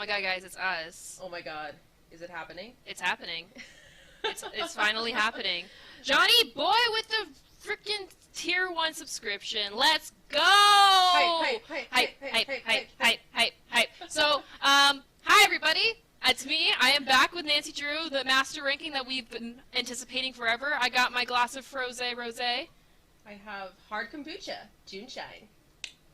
my god, guys, it's us. Oh my god. Is it happening? It's happening. It's finally happening. Johnny Boy with the freaking tier 1 subscription. Let's go! Hype. So, hi everybody. It's me. I am back with Nancy Drew, the master ranking that we've been anticipating forever. I got my glass of Frosé Rosé. I have hard kombucha, Juneshine.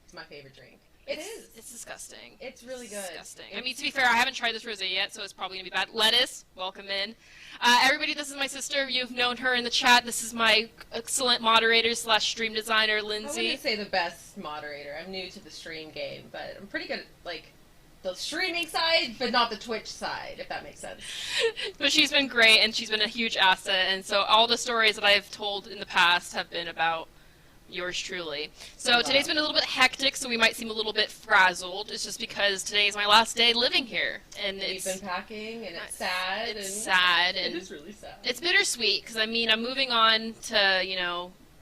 It's my favorite drink. It's disgusting. It's really good. Disgusting. I mean, to be fair, I haven't tried this rosé yet, so it's probably gonna be bad. Lettuce, welcome in. Everybody, this is my sister. You've known her in the chat. This is my excellent moderator / stream designer, I Lindsay. wouldn't say the best moderator. I'm new to the stream game, but I'm pretty good at, like, the streaming side, but not the Twitch side, if that makes sense. But she's been great, and she's been a huge asset, and so all the stories that I've told in the past have been about yours truly. So today's been a little bit hectic, so we might seem a little bit frazzled. It's just because today is my last day living here, and We've been packing, and it's sad. It's sad, and it is really sad. it's bittersweet because I mean I'm moving on to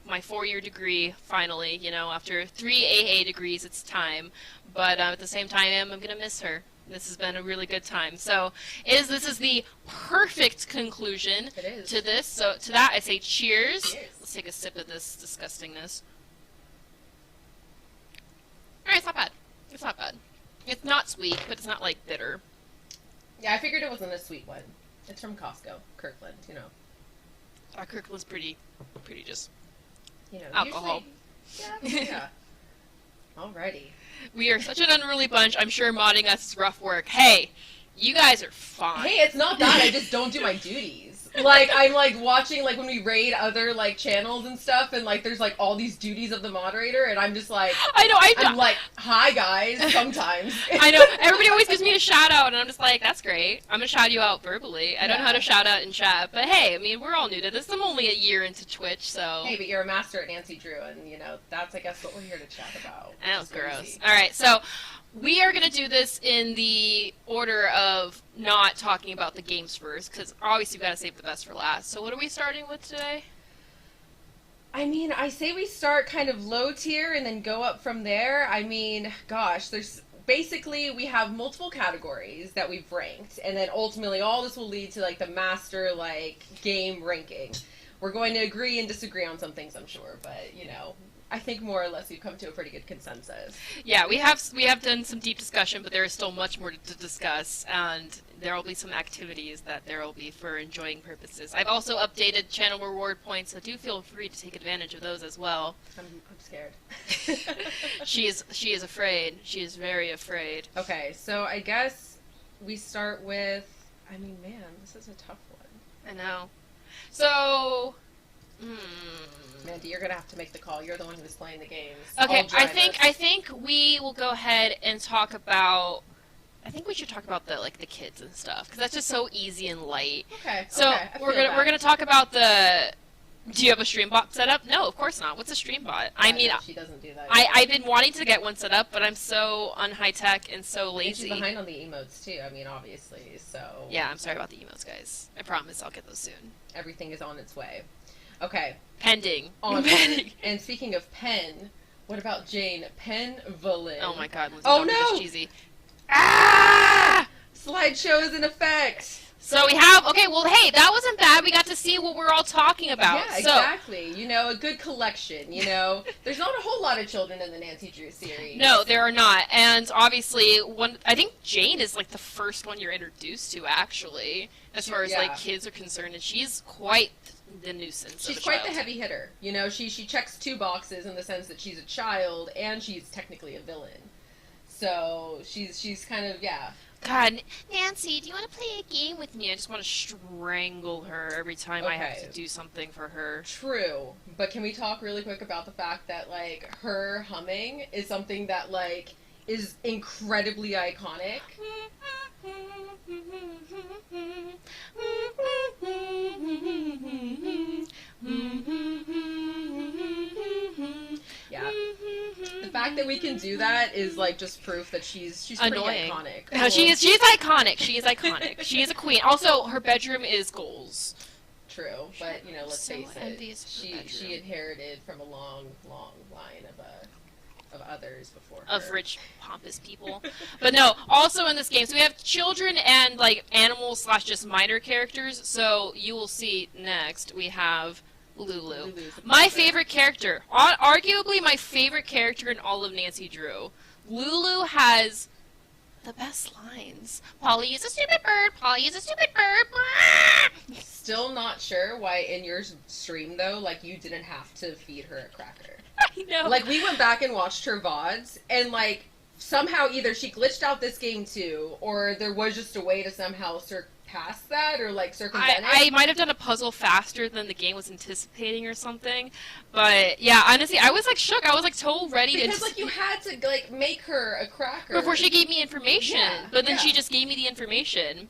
my 4-year degree finally. After 3 AA degrees, it's time. But at the same time, I'm gonna miss her. This has been a really good time. So this is the perfect conclusion to this. So to that I say cheers. Let's take a sip of this disgustingness. Alright, it's not bad. It's not bad. It's not sweet, but it's not like bitter. Yeah, I figured it wasn't a sweet one. It's from Costco, Kirkland, Kirkland's pretty just usually, alcohol. Yeah. Alrighty. We are such an unruly bunch. I'm sure modding us is rough work. Hey, you guys are fine. Hey, it's not that. I just don't do my duties. Like, I'm, like, watching, like, when we raid other, like, channels and stuff, and, like, there's, like, all these duties of the moderator, and I'm just, like... I know, I'm like, hi, guys, sometimes. I know, everybody always gives me a shout-out, and I'm just like, that's great. I'm gonna shout you out verbally. I don't know how to shout out in chat, but hey, I mean, we're all new to this. I'm only a year into Twitch, so... Hey, but you're a master at Nancy Drew, and, that's, I guess, what we're here to chat about. That was gross. Alright, so... We are going to do this in the order of not talking about the games first, because obviously we've got to save the best for last. So what are we starting with today? I mean, I say we start kind of low tier and then go up from there. I mean, gosh, basically we have multiple categories that we've ranked, and then ultimately all this will lead to, like, the master, like, game ranking. We're going to agree and disagree on some things, I'm sure, but, I think more or less we've come to a pretty good consensus. Yeah, we have done some deep discussion, but there is still much more to discuss, and there will be some activities that there will be for enjoying purposes. I've also updated channel reward points, so do feel free to take advantage of those as well. I'm scared. She is afraid. She is very afraid. Okay, so I guess we start with... I mean, man, this is a tough one. I know. So... Mandy, you're gonna have to make the call. You're the one who's playing the games. Okay, I think we will go ahead and talk about. I think we should talk about the kids and stuff because that's just so easy and light. Okay. So we're gonna talk about the. Do you have a streambot set up? No, of course not. What's a streambot? I mean, she doesn't do that. I've been wanting to get one set up, but I'm so high tech and so lazy. And she's behind on the emotes too. I mean, obviously. So. Yeah, I'm sorry about the emotes, guys. I promise I'll get those soon. Everything is on its way. Okay. Pending. And speaking of Pen, what about Jane Penvalin? Oh my god, Lindsay, oh don't be no! this cheesy. Ah! Slideshow is in effect! So we have, okay, well, hey, that wasn't bad. We got to see what we're all talking about. Yeah, exactly. A good collection, There's not a whole lot of children in the Nancy Drew series. No, there are not. And obviously, I think Jane is, like, the first one you're introduced to, actually, as far as, like, kids are concerned. And she's quite the nuisance. She's quite the heavy hitter. She checks 2 boxes in the sense that she's a child and she's technically a villain. So she's kind of, God, Nancy, do you want to play a game with me? I just want to strangle her every time I have to do something for her. True. But can we talk really quick about the fact that, like, her humming is something that, like, is incredibly iconic? Yeah. The fact that we can do that is, like, just proof that she's annoying. Pretty iconic. No, she's iconic. She is iconic. She is a queen. Also, her bedroom is goals. True, but let's face it. Envious of her She inherited from a long, long line of others before her. Of rich, pompous people. But no, also in this game, so we have children and, like, animals / just minor characters. So you will see next, we have Lulu. Lulu's the My best. favorite character. Arguably my favorite character in all of Nancy Drew. Lulu has the best lines. Polly is a stupid bird. Polly is a stupid bird. Still not sure why in your stream, though, like, you didn't have to feed her a cracker. I know. Like, we went back and watched her VODs, and, like, somehow either she glitched out this game, too, or there was just a way to somehow surpass that, or, like, circumvent I it. might have done a puzzle faster than the game was anticipating or something. But, yeah, honestly, I was, like, shook. I was, like, so ready Because, to... like, you had to, like, make her a cracker. Before she gave me information. Yeah, But then yeah. she just gave me the information.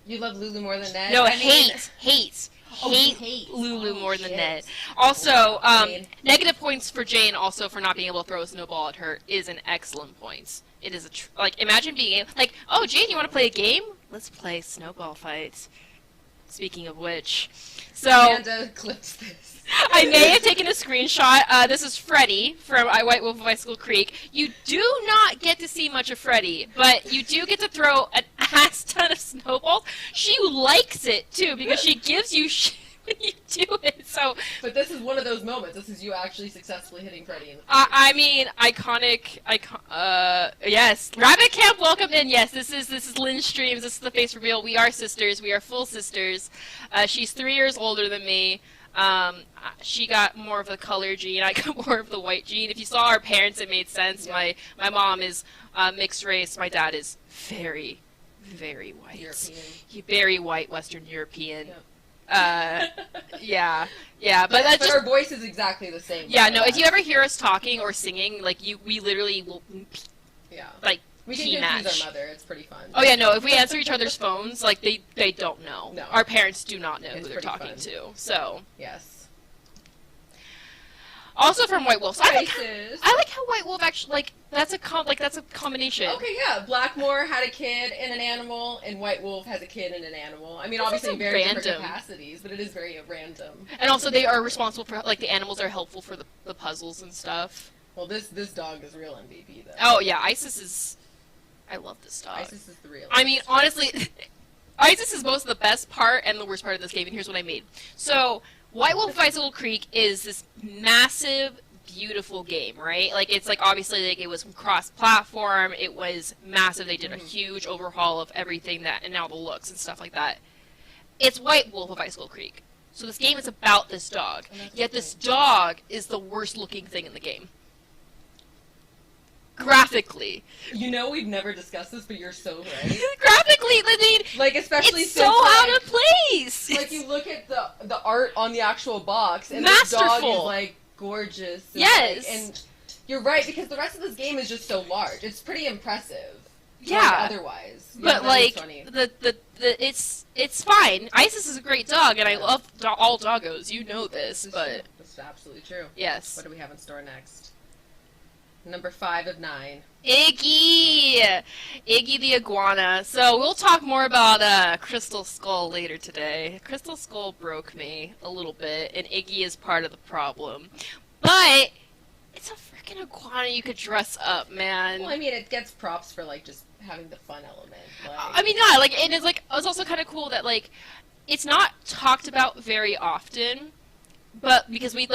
You love Lulu more than Ned? No, I mean- hate Oh, you hate hate. Lulu Oh, more than shit. Ned. Also, I mean- negative points for Jane also for not being able to throw a snowball at her is an excellent point. It is like, imagine being able, like, oh, Jane, you want to play a game? Let's play snowball fights. Speaking of which, so Amanda clips this. I may have taken a screenshot. This is Freddy from White Wolf of Icicle Creek. You do not get to see much of Freddy, but you do get to throw an ass ton of snowballs. She likes it, too, because she gives you shit when you do it. So, But this is one of those moments. This is you actually successfully hitting Freddy in the face. I mean, iconic, yes. Rabbit Camp, welcome in. Yes, this is Lynn's streams. This is the face reveal. We are sisters. We are full sisters. She's 3 years older than me. She got more of the color gene. I got more of the white gene. If you saw our parents, it made sense. Yeah. My mom is mixed race. My dad is very, very white. European. Very white Western European. Yep. Yeah, but that But just our voice is exactly the same. yeah. No, if you ever hear us talking or singing, like we literally will Yeah. like. We Key can confuse match. our mother. It's pretty fun. Oh yeah, no. If we answer each other's phones, like they don't know. No. Our parents do not know It's who they're pretty talking fun. to. So Yes. also from White Wolf. So I like Faces. how White Wolf actually like that's a combination. Okay, yeah. Blackmore had a kid and an animal, and White Wolf has a kid and an animal. I mean, This obviously is very random. different capacities, but it is very random. And also they are responsible for like the animals are helpful for the puzzles and stuff. Well, this dog is real MVP though. Oh yeah, Isis is. I love this dog. Isis is the real. I mean, honestly, Isis is both the best part and the worst part of this game, and here's what I made. So, White Wolf of Icicle Creek is this massive, beautiful game, right? Like, it's like, obviously, like, it was cross-platform, it was massive, they did a huge overhaul of everything that, and now the looks and stuff like that. It's White Wolf of Icicle Creek. So this game is about this dog, And that's yet the this thing. dog is the worst-looking thing in the game. Graphically. You know, we've never discussed this, but you're so right. Graphically, I mean, Like, especially it's since, so like, out of place. like you look at the art on the actual box, and the dog Masterful. is like gorgeous. And, Yes. like, and you're right, because the rest of this game is just so large. It's pretty impressive. Yeah. Like, otherwise, But that like is funny. the it's fine. Isis is a great dog, and I love all doggos. You know this, but That's absolutely true. yes, What do we have in store next? Number 5 of 9. Iggy the iguana. So we'll talk more about Crystal Skull later today. Crystal Skull broke me a little bit, and Iggy is part of the problem. But it's a freaking iguana you could dress up, man. Well, I mean, it gets props for like just having the fun element. Like, I mean, yeah, like, and it's like, it's also kind of cool that, like, it's not talked about very often, but because we've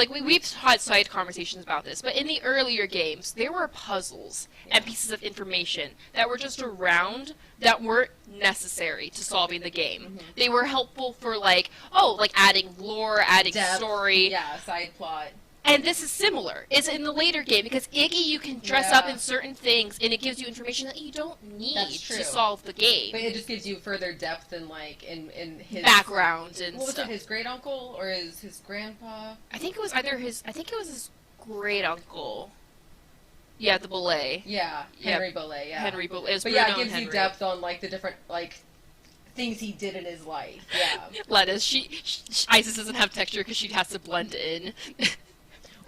had side conversations about this, but in the earlier games, there were puzzles and pieces of information that were just around that weren't necessary to solving the game. Mhm. They were helpful for, like, like adding lore, adding depth, story. yeah, side plot. And this is similar. It's in the later game because Iggy you can dress Yeah. up in certain things and it gives you information that you don't need That's true. to solve the game. But it just gives you further depth in like in his Background and What was stuff. it? His great uncle or his grandpa? I think it was his great uncle. Yeah, the Belay. Yeah, Yeah. Henry Bolet. Yeah, Henry Belay. It was But yeah, it Bruno and gives you Henry. depth on like the different like things he did in his life. Yeah. Lettuce. Isis doesn't have texture because she has to blend in.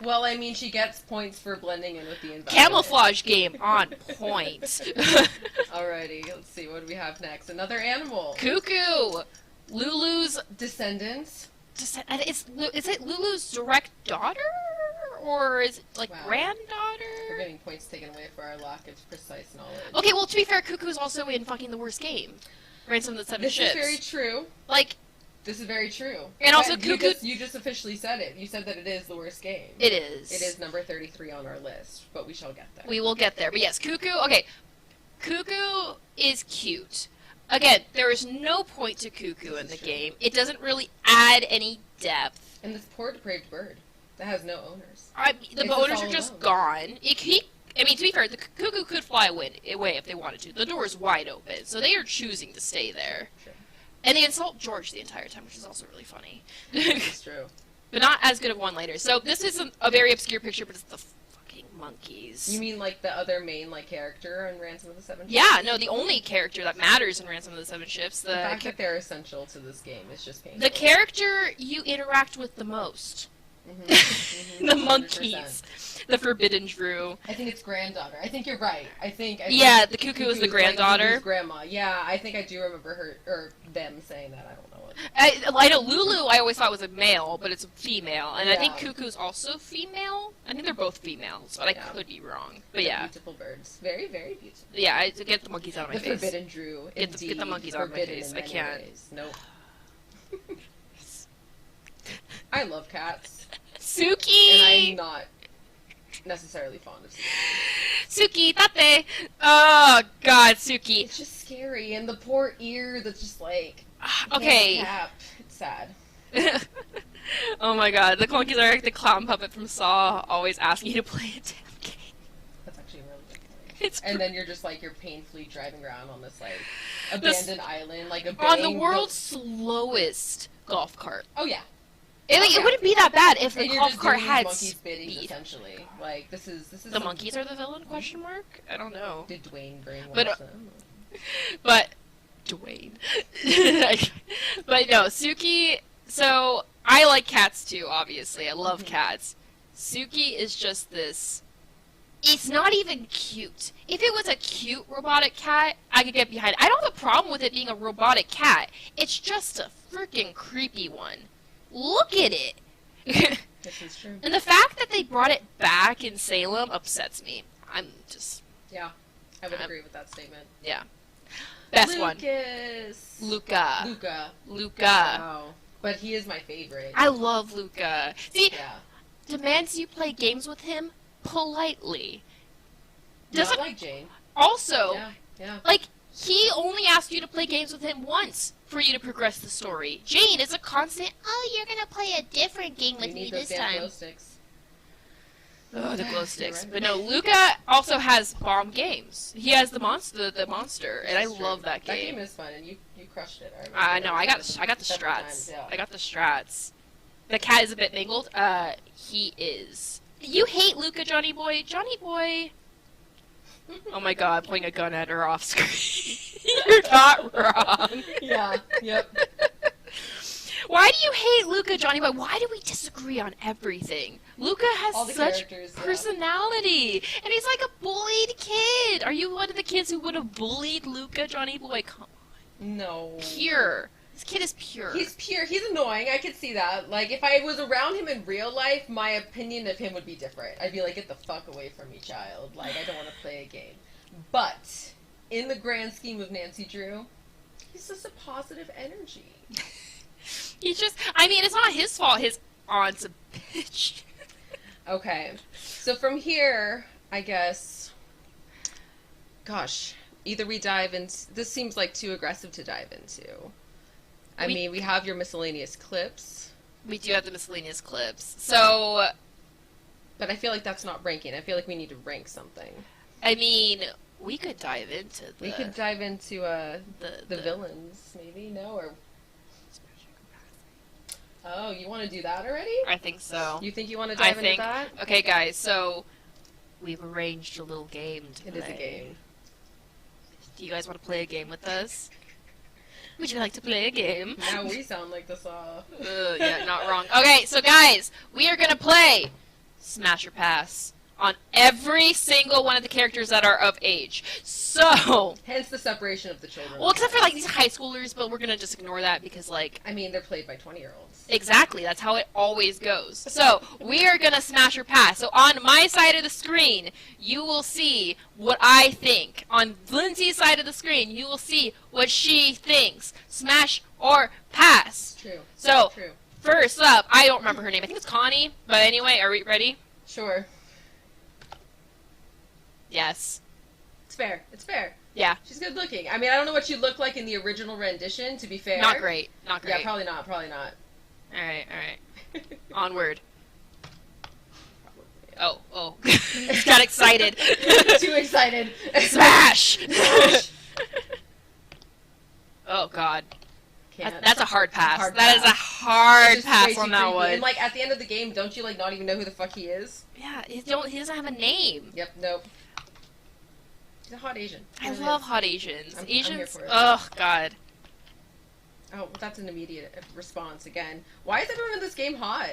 Well, I mean, she gets points for blending in with the environment. Camouflage game on point. Alrighty, let's see what do we have next. Another animal. Cuckoo. Lulu's Descendants. is it Lulu's direct daughter or is it like Wow. We're granddaughter? getting points taken away for our lack of precise knowledge. Okay, well, to be fair, Cuckoo's also in fucking the worst game. Ransom of the Seven This Ships. is very true. Like, This is very true. And also But Cuckoo- you just officially said it. You said that it is the worst game. it is. It is number 33 on our list, but we shall get there. We will get there. But yes, Cuckoo, okay. Cuckoo is cute. Again, there is no point to Cuckoo in the game. It doesn't really add any depth. And this poor depraved bird that has no owners. The It's just boners all are just alone. gone. I mean, to be fair, the Cuckoo could fly away if they wanted to. The door is wide open, so they are choosing to stay there. Sure. And they insult George the entire time, which is also really funny. It's true. But not as good of one-liners. So this is a very obscure picture, but it's the fucking monkeys. You mean like the other main like character in Ransom of the Seven Ships? Yeah, no, the only character that matters in Ransom of the Seven Ships, The fact that they're essential to this game is just painful. the character you interact with the most. Mhm, mhm, The 100%. monkeys. The Forbidden Drew. I think it's granddaughter. I think you're right. I think Yeah, the Cuckoo is the like granddaughter. Lulu's grandma. Yeah, I think I do remember her or them saying that. I don't know what. I know Lulu I always thought was a male, but it's a female. And I think Yeah. Cuckoo's also female. I think they're both females, but I Yeah. could be wrong. But They're yeah. beautiful birds. Very, very beautiful. Yeah, I get the monkeys out of my The face. Forbidden Drew. Get the indeed. monkeys out of my Forbidden face. in I many can't. ways. Nope. I love cats, Suki! and I'm not necessarily fond of Suki. Suki, tate! Oh, God, Suki. It's just scary, and the poor ear that's just like Okay. cap. It's sad. Oh my God, the monkeys are like the clown puppet from Saw, always asking you to play a damn game. That's actually a really good point. It's And then you're just like you're painfully driving around on this like abandoned island, like a on the world's slowest golf cart. Oh yeah, It Yeah. wouldn't be that bad if the and you're golf just cart doing had monkeys biddings speed. essentially. Like this is The some- monkeys are the villain? Question mark? I don't know. Did Dwayne brainwash But, them? But Dwayne. But no, Suki. So I like cats too. Obviously, I love Mhm. cats. Suki is just this. It's not even cute. If it was a cute robotic cat, I could get behind it. I don't have a problem with it being a robotic cat. It's just a freaking creepy one. Look at it. This is true. And the fact that they brought it back in Salem upsets me. I'm just Yeah, I would agree with that statement. best one. Lucas. Luca. Luca. Luca. Wow. But he is my favorite. I love Luca. See, Yeah. demands you play games with him politely. Not Doesn't like Jane. also Yeah. Yeah. like he only asked you to play games with him once for you to progress the story. Jane is a constant. Oh, you're gonna play a different game We with me need those this damn time. glow sticks. Oh, the glow You're sticks. right. But no, Luca also has bomb games. He has the monster, and I That's true. love that That game. game is fun, and you crushed it. I know. I got the several strats. times, yeah. I got the strats. The cat is a bit mangled. He is. You hate Luca, Johnny Boy. Johnny Boy. Oh my God, pointing a gun at her off screen. You're not wrong. Yeah. Yep. Why do you hate Luca, Johnny Boy? Why do we disagree on everything? Luca All the has such characters. Yeah. personality, and he's like a bullied kid. Are you one of the kids who would have bullied Luca, Johnny Boy? Come on, No. pure. This kid is pure. He's pure. He's annoying. I could see that. Like, if I was around him in real life, my opinion of him would be different. I'd be like, get the fuck away from me, child. Like, I don't want to play a game. But, in the grand scheme of Nancy Drew, he's just a positive energy. He's just. I mean, it's not his fault. His aunt's a bitch. Okay. So from here, I guess... Gosh. Either we dive into... This seems like too aggressive to dive into. I We- mean, we have your miscellaneous clips, We do have the miscellaneous clips. So, but I feel like that's not ranking. I feel like we need to rank something. I mean, we could dive into the. We could dive into the the villains, maybe? No? Or Oh, you want to do that already? I think so. You think you want to I dive into think- that? Okay, guys. So, we've arranged a little game to It play. is a game. Do you guys want to play a game with us? Would you like to play a game? Now we sound like the Saw. Yeah, not wrong. Okay, so guys, we are gonna play Smash or Pass on every single one of the characters that are of age. So, Hence the separation of the children. well, except for like these high schoolers, but we're gonna just ignore that because like I mean, they're played by 20-year-olds. exactly that's how it always goes. So we are gonna smash or pass. So on my side of the screen, you will see what I think. On Lindsay's side of the screen, you will see what she thinks. Smash or pass. True. So True. first up, I don't remember her name. I think it's Connie. But anyway, are we ready? Sure. Yes. It's fair. It's fair. Yeah. She's good looking. I mean, I don't know what she looked like in the original rendition, to be fair. Not great. Not great. Yeah, probably not. Probably not. All right. Onward. Oh. Just got excited. Too excited. Smash! Oh, God. Can't. That's a hard pass. Hard That is a pass. hard It's just way pass too on that creepy. one. And, like, at the end of the game, don't you, like, not even know who the fuck he is? Yeah, he doesn't have a name. Yep, nope. He's a hot Asian. I Really love is. hot Asians. I'm here Asians, for it. oh, God. Oh, well, that's an immediate response again. Why is everyone in this game hot?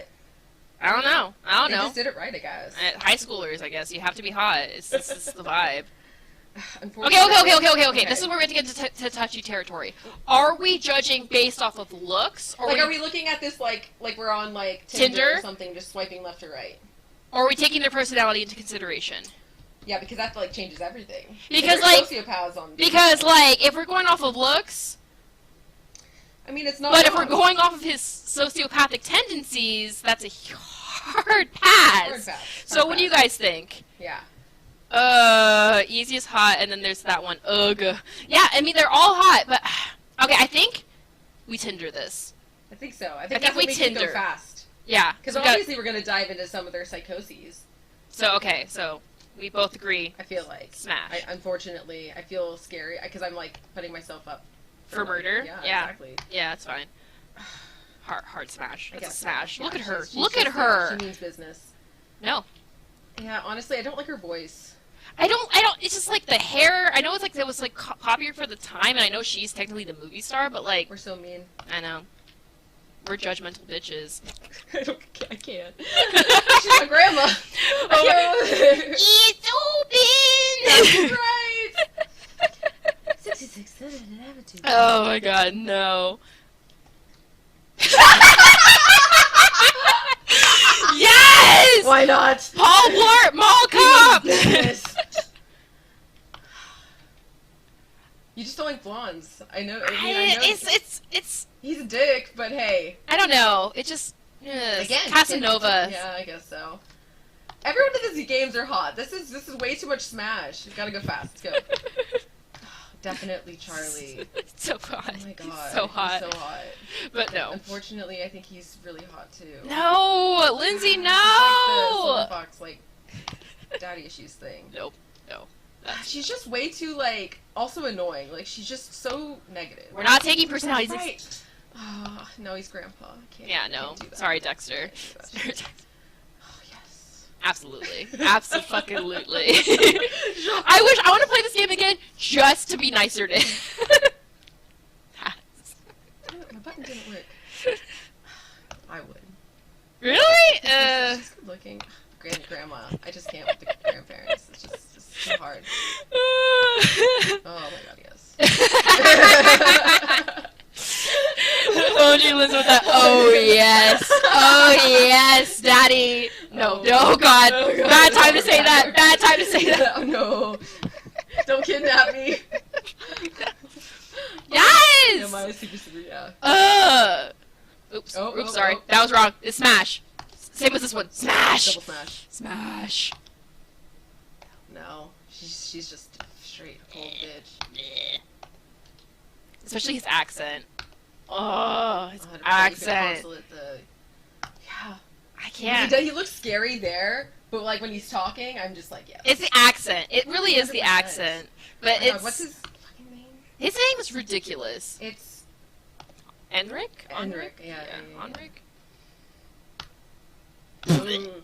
I don't know. They just did it right, I guess. High schoolers, I guess. You have to be hot. It's the vibe. Unfortunately- Okay. This is where we have to get to touchy territory. Are we judging based off of looks? Or Like, are we looking at this like we're on, like, Tinder or something, just swiping left or right? Or are we taking their personality into consideration? Yeah, because that, like, changes everything. Because, There's like- sociopaths on Because, like, if we're going off of looks, I mean, it's not but if we're wrong. going off of his sociopathic tendencies, that's a hard pass. Hard pass. So Hard what do you pass. guys think? Yeah. Easiest hot, and then there's that one. Ugh. Yeah, I mean, they're all hot, but... Okay, I think we Tinder this. I think so. I think think that's we what makes it go Tinder. fast. Yeah. Because we got- obviously we're going to dive into some of their psychoses, So we both agree. I feel like. Smash. Unfortunately, I feel scary, because I'm, like, putting myself up. For murder? Yeah, Yeah. exactly. Yeah, that's fine. Hard smash. I That's a guess so. smash. Yeah, Look at her. she's Look just, at her. She means business. No. Yeah, honestly, I don't like her voice. I don't, it's just like the hair, I know it's like, it was like popular for the time, and I know she's technically the movie star, but like, We're so mean. I know. We're judgmental bitches. I can't. She's my grandma. It's open! That's right. 66 attitude. Oh my god, no. Yes! Why not? Paul Blart, Mall Cop! Business. You just don't like blondes. I know. I mean, I know It's, he's a dick, but hey. I don't know, it just, Again, Casanova. Yeah, I guess so. Everyone in these games are hot. This is way too much Smash. You gotta go fast. Let's go. Definitely Charlie. It's so hot. Oh my god. He's so hot. He's so hot. But no. Unfortunately, I think he's really hot too. No! Lindsay, He's no! like the Silver Fox, like, daddy issues thing. Nope. No. She's just way too, like, also annoying. Like, she's just so negative. We're not taking personalities. Right. Oh, no, he's grandpa. I can't, Yeah, I no. can't do that. Sorry, Dexter. I can't do that. Oh, yes. Absolutely. Absolutely. I want to play this game again just to be nicer to him. My button didn't work. I would. Really? She's good looking. Grandma. I just can't with the grandparents. It's just so hard. Oh my god, yes. Oh, she lives with that. Oh yes. Oh yes, Daddy. No. Oh God. Oh, God. Bad time to say that. Bad time to say that. Oh no. Don't kidnap me. Yes. Yeah, my super super, yeah. Oops. Oh, Oops. oh, Sorry. oh. That was wrong. It's smash. Same with this one. Smash. Double smash. Smash. No. She's just straight cold bitch. Especially his accent. Oh, his Oh, the accent. consulate, yeah. I can't. He looks scary there, but like when he's talking, I'm just like, yeah. It's the accent. It really is the 100%. accent. But Oh my God, it's what's his fucking name? his name is ridiculous. It's Enric? Enric, yeah. Enric? Mm.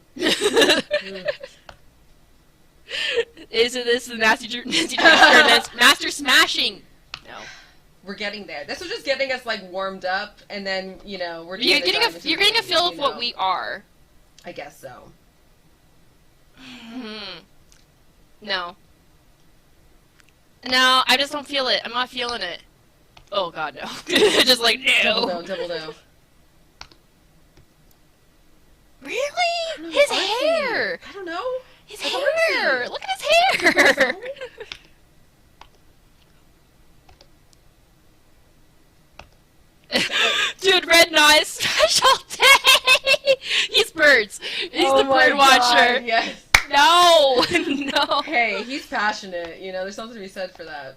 Isn't this the Master Smashing? No. We're getting there. This was just getting us like warmed up, and then we're You're gonna dive into getting a the feel of game, what we are. I guess so. No. No, I just don't feel it. I'm not feeling it. Oh god, no. Just like, Double no. no, double no. Really? No, His honestly, hair! I don't know. His That's hair! artsy. Look at his hair! Dude, Red Knight special day! He's birds. He's Oh the my bird watcher. God, yes. No! No! Hey, he's passionate. You know, there's something to be said for that.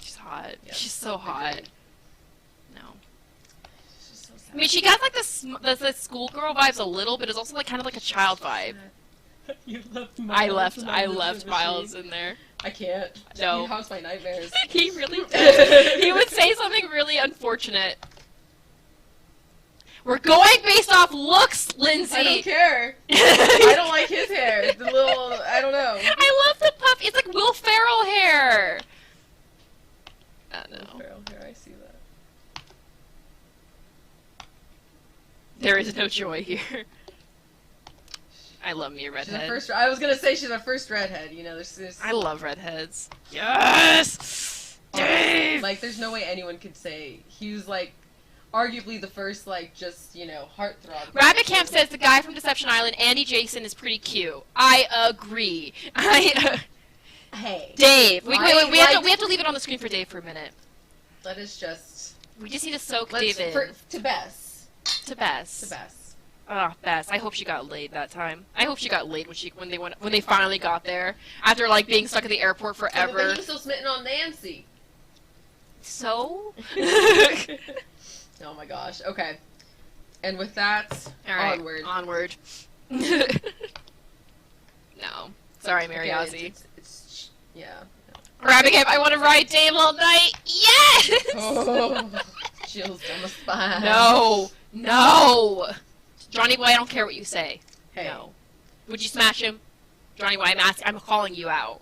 She's hot. Yeah, She's so hot. agreed. No. It's just so sad. I mean, she got like the schoolgirl vibes a little, but it's also like kind of like a child vibe. You left I left Miles in there. I can't. No. He haunts my nightmares. He really did. He would say something really unfortunate. We're going based off looks, Lindsay. I don't care. I don't like his hair. The little, I don't know. I love the puff. It's like Will Ferrell hair. I don't know. Feral hair, I see that. There is no joy here. I love me a She's a redhead. first. I was gonna say she's a first redhead. You know, there's I love redheads. Yes! Dave! like, there's no way anyone could say he was like, arguably the first like just heartthrob. Rabbit Camp says the guy from Deception Island, Andy Jason, is pretty cute. I agree. Hey, Dave, wait, we like- have to leave it on the screen for Dave for a minute. let us just We just need to soak let's Dave in. to Bess. To Bess. To Bess. Oh, Bess. I hope she got laid that time. I hope she got laid when they finally got there after like being stuck at the airport But forever. he was still smitten on Nancy. So. Oh my gosh. Okay. And with that, All right. onward. Onward. No. Sorry, Mary Again, Ozzy. it's yeah. Rabbit Camp, I want to ride Dave all night. Yes. Oh, chills down the spine. No. No. Johnny Boy, I don't care what you say. Hey. No. Would you smash him? Johnny Boy, I'm calling you out.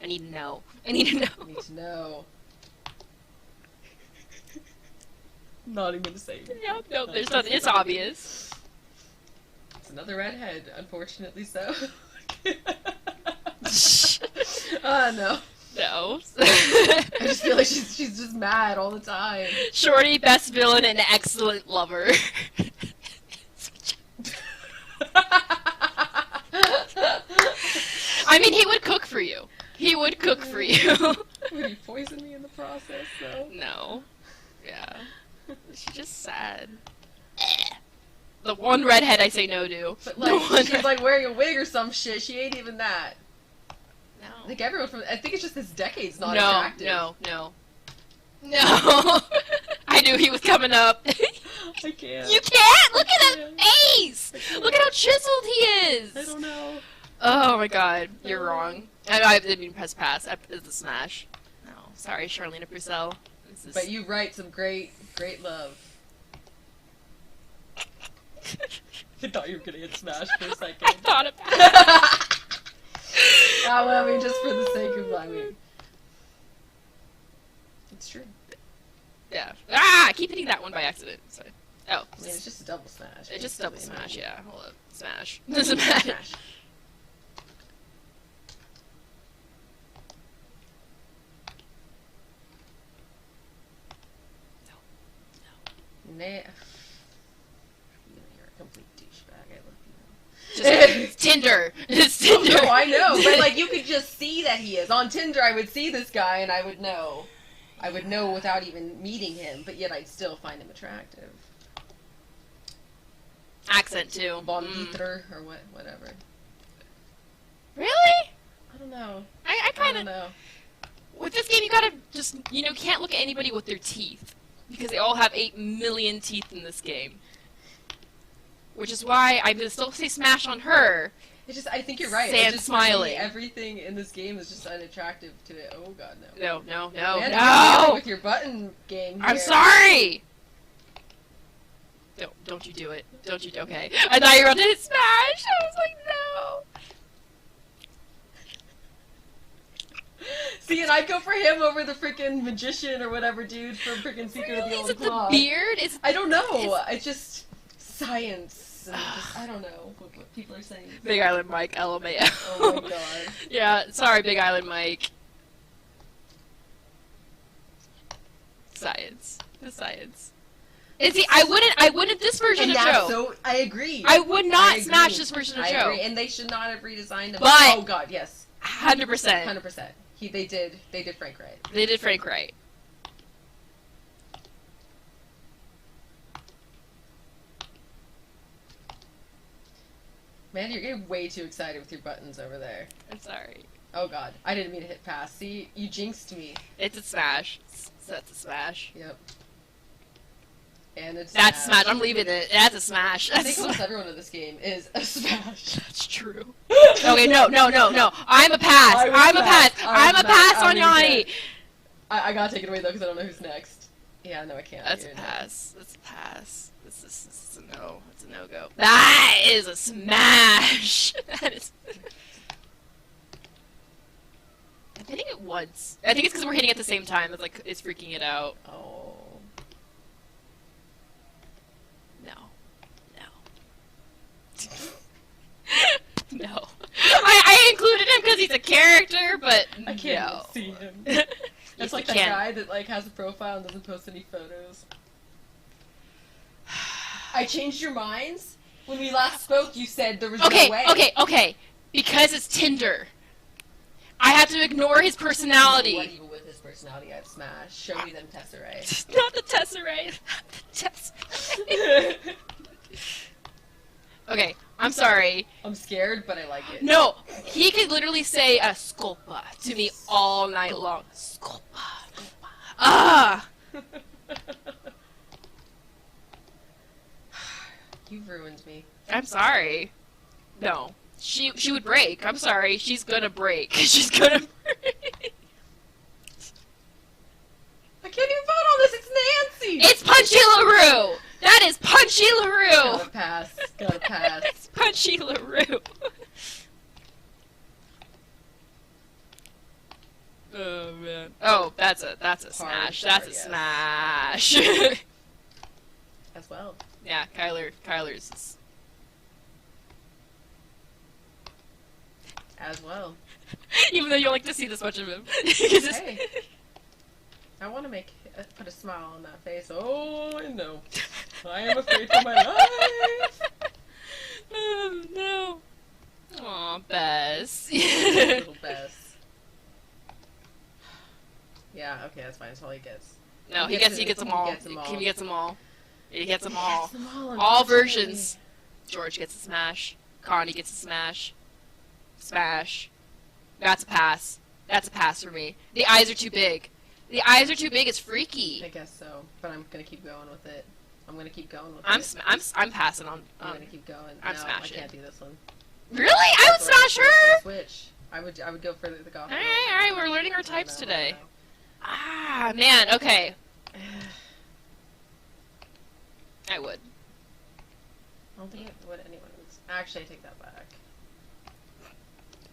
I need to know. I need to know. I need to know. Not even gonna say it. No, there's nothing. It's obvious. It's another redhead, unfortunately so. No. No. I just feel like she's just mad all the time. Shorty, best villain, and excellent lover. I mean, he would cook for you. He would cook for you. Would he poison me in the process, though? No. Yeah. She's just sad. The one redhead I say no to. But The one like, she's like wearing a wig or some shit. She ain't even that. I No. think everyone from. I think it's just this decade's not No, attractive. no. I knew he was coming up. I can't. You can't! Look at that face! Look at how chiseled he is! I don't know. Oh my god, you're wrong. I didn't mean press pass. It's a smash. No, sorry, Charlene Purcell. This is... But you write some great love. I thought you were gonna get smashed for a second. I thought about it. Well, I mean, just for the sake of, I mean, it's true. Yeah. Ah! I keep hitting that one by accident. Sorry. Oh. I mean, it's just a double smash. It's just a double basically. smash, yeah. Hold up. Smash. Smash. Smash. Nah. You're a complete douchebag. I love you. Just Tinder. It's Tinder. No, I know, but like you could just see that he is. On Tinder, I would see this guy and I would know. I would know without even meeting him, but yet I'd still find him attractive. Accent too. Bon Vitra or whatever. Really? I don't know. I I kind don't of know. with this game you gotta just can't look at anybody with their teeth because they all have 8 million teeth in this game. Which is why I'm gonna still say smash on her. It's just I think you're right. Sand It's just for me, smiling. everything in this game is just unattractive to it. Oh god, no. No, Man, you're no. with your button game here. I'm sorry. Don't you do it. Don't you? Okay. I thought you were about to hit smash. I was like, no. See, and I'd go for him over the freaking magician or whatever dude from freaking Secret of the Really? Is Old it the Claw. beard? It's I don't know. It's just science. face and just, I don't know what people are saying. Big Island Mike, LMAO. Oh my god. Yeah, sorry, Big Island Mike. Science. The science. And see, I wouldn't this version And of that's Joe. so, I agree. I would not I smash agree. this version of I Joe. agree, and they should not have redesigned them. But- oh god, yes. 100%. 100%. They did Frank right. They did Frank right. Man, you're getting way too excited with your buttons over there. I'm sorry. Oh god, I didn't mean to hit pass. See, you jinxed me. It's a smash. That's a smash. Yep. And it's That's a smash. I'm leaving it. That's a smash. I That's, think almost everyone in this game is a smash. that's true. Okay, no. I'm a pass. I'm a pass. I'm a pass on Yanni. I gotta take it away though because I don't know who's next. Yeah, no, I can't. That's a You're pass. That's a pass. This is a no. It's a no-go. That is a smash. That is... I'm hitting it once. I think it's because we're hitting it at the same time. It's like, it's freaking it out. not. Oh. No. No. No. I included him because he's a character, but I can't no. see him. Yes, It's like you that can. guy that like has a profile and doesn't post any photos. I changed your minds? When we last spoke, you said there was no way. Okay. Because it's Tinder. I have to ignore his What, personality. even with his personality, I'd smash. Show me them Tesserae. Not the Tesserae. The Tesserae. Okay, I'm sorry. I'm scared, but I like it. No, he could literally say a sculpa to me all night long. Sculpa. Ah! You've ruined me. I'm sorry. No. She would break. I'm sorry. She's gonna break. She's gonna break. I can't even vote on this. It's Nancy. It's Punchy LaRue! That is Punchy LaRue! Gotta pass. Gotta pass. It's Punchy LaRue. Oh man. Oh, that's a smash. That's a yes. smash. As well. Yeah, Kyler's is... As well. Even though you don't like to see this much of him. Hey. I want to put a smile on that face. Oh, I know. I am afraid for my life. Oh no. Aw, Bess. Little Bess. Yeah, okay, that's fine. That's all he gets. No, he gets them all. He gets them all. He gets them all. He gets them all, All unfortunately. versions. George gets a smash. Connie gets a smash. Smash. That's a pass. That's a pass for me. The eyes are too big. The eyes are too big. It's freaky. I guess so, but I'm gonna keep going with it. I'm I'm passing on. I'm gonna keep going. I'm no, smashing. I can't do this one. Really? I would smash her. Switch. I would go for the golf. All right. We're learning our types today. Ah, man. Okay. I would. I don't think it would anyone. Actually, I take that back.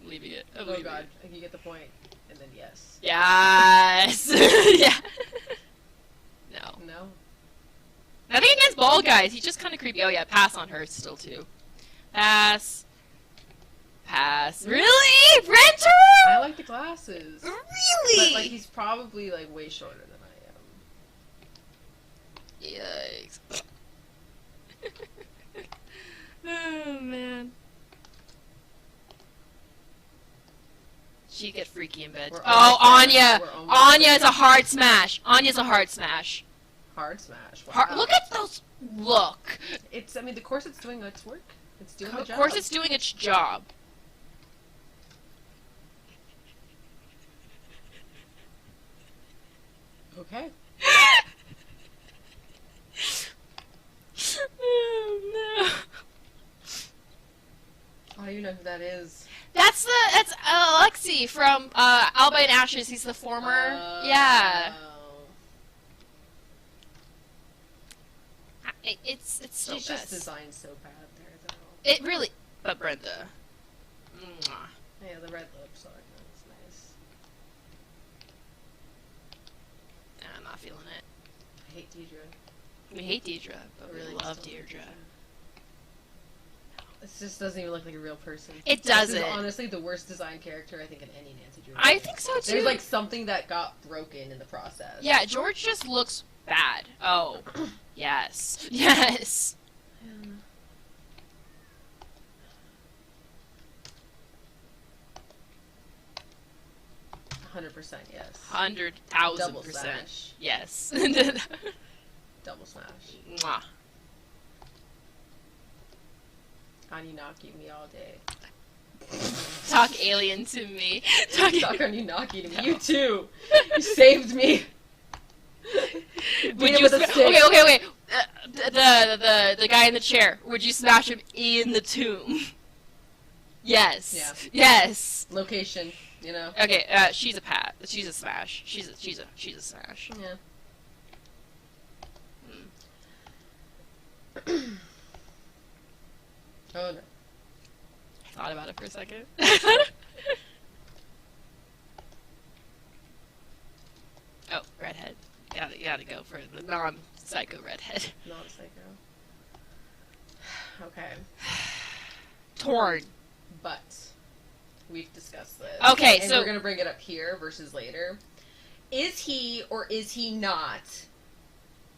Leaving it. I'm Oh leaving god, it. you get the point, and then yes. Yes. Yeah. No. No. Nothing against bald guys. He's just kind of creepy. Oh yeah, pass on her still too. Pass. Pass. Really, Renter? I like the glasses. Really? But like he's probably like way shorter than I am. Yikes. Oh man. She'd get freaky in bed. We're Oh, almost there. Anya! We're almost Anya there. is a hard smash. Anya's a hard smash. Hard smash. Wow. Hard, look at those. Look. It's. I mean, the corset's doing its work. It's doing the Of job. course, it's doing its job. Okay. Oh no. How do you know who that is? That's Alexi from Alba and Ashes. He's the former. Yeah. It's so She's just best. designed so bad there, though. It really. But Brenda. Mwah. Yeah, the red lips are that's nice. I'm not feeling it. I hate Deidre. We hate Deidre, but we Really love still hate Deirdre. This just doesn't even look like a real person. It This doesn't. is honestly the worst designed character I think in any Nancy Drew. I game. think so too. There's like something that got broken in the process. Yeah, George just looks bad. Oh, yes, yes. 100% yes. 100,000%. Double smash. Yes. Double smash. Mwah. Aninaki me all day. Talk alien to me. Talk Talk Aninaki to me. You too. You saved me. Would Beat him you with a stick. okay. The guy in the chair. Would you smash him in the tomb? Yes. Yeah. Yes. Location, you know. Okay. She's a pat. She's a smash. She's a smash. Yeah. Oh no. I thought about it for a second. Oh, redhead. You gotta go for the non-psycho redhead. Not a psycho. Okay. Torn. But we've discussed this. Okay, and so we're gonna bring it up here versus later. Is he or is he not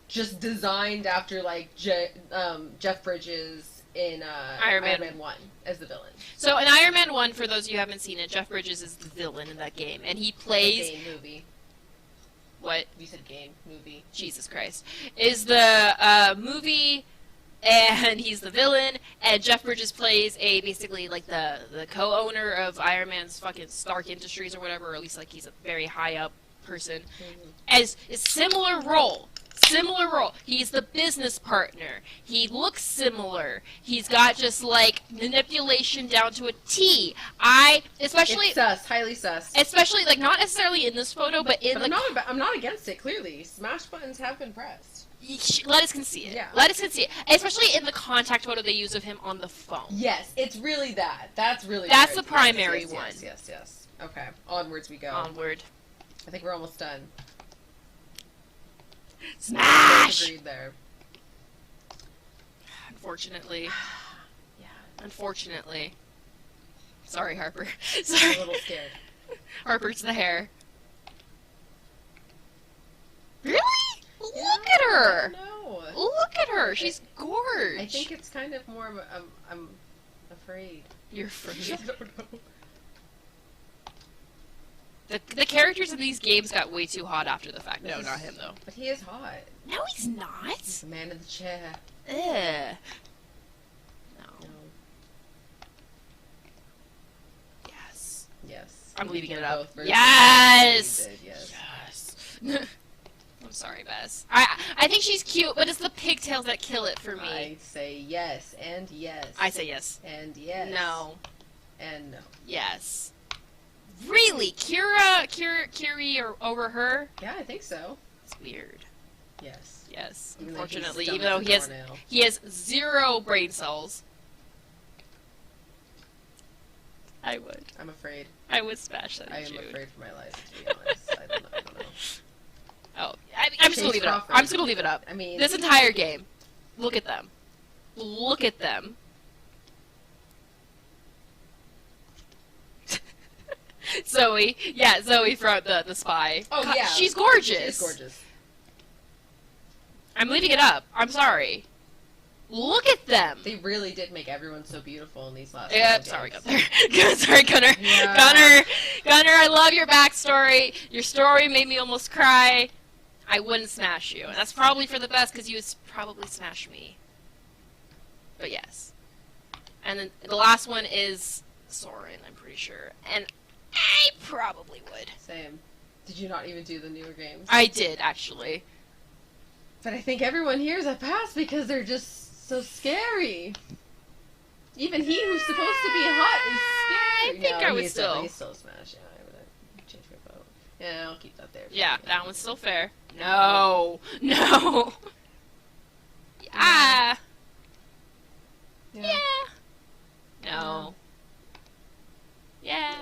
just designed after like Jeff Bridges in Iron Iron Man Man 1 as the villain? So in Iron Man 1, for those of you who haven't seen it, Jeff Bridges is the villain in that game, and he plays Game movie. what? You said game movie. Jesus Christ, is the movie, and he's the villain, and Jeff Bridges plays basically like the co-owner of Iron Man's fucking Stark Industries or whatever, or at least like he's a very high up person, as a similar role. He's the business partner. He looks similar. He's got just like manipulation down to a T. Especially It's sus, highly sus. especially like not necessarily in this photo, but in But I'm not against it. Clearly, smash buttons have been pressed. let us concede it. Yeah. Let us concede it. Especially in the contact photo they use of him on the phone. Yes, it's really that. That's really That's good. the primary Yes, one. Yes. Okay, onwards we go. Onward. I think we're almost done. Smash! Agreed there. Unfortunately. Yeah, Unfortunately. Sorry, Harper. I'm Sorry. a little scared. Harper's the hair. Really? Look Yeah, at her! No. Look at her! She's gorgeous. I think it's kind of more of a, I'm afraid. You're I afraid. don't know. The characters in these games got way too hot after the fact. No, not him though. But he is hot. No, he's not. The man in the chair. Ugh. No. No. Yes. Yes. I'm leaving it Both up. versions. Yes. You did, yes. Yes. I'm sorry, Bess. I think she's cute, but it's the pigtails that kill it for me. I say yes and yes. I say yes. and yes. No. And no. Yes. Really? Kiri or over her? Yeah, I think so. It's weird. Yes. Yes. Even though he's Unfortunately, dumb even though as a doornail. he has 0 brain cells. I would. I'm afraid. I would smash that I at am Jude. afraid for my life, to be honest. I don't know. Oh, I'm just gonna Chase leave it up. Crawford. I'm just gonna leave it up. I mean, This entire game. Look at them. Look at them. Zoe. Yeah, Zoe from the spy. Oh, God, yeah. She's gorgeous. she's gorgeous. I'm leaving it up. I'm sorry. Look at them. They really did make everyone so beautiful in these last Yeah, couple sorry, games. Gunner. Sorry, Gunner. Yeah. Gunner, I love your backstory. Your story made me almost cry. I wouldn't smash you. And that's probably for the best, because you would probably smash me. But yes. And then the last one is Soren, I'm pretty sure. And I probably would. Same. Did you not even do the newer games? I did, actually. But I think everyone here is a pass because they're just so scary. Even he who's supposed to be hot is scary. I think I would he's still. He's still a smash. Yeah, I would change my vote. Yeah, I'll keep that there. Yeah, that one's still fair. No. No. Ah. Yeah. No. Yeah.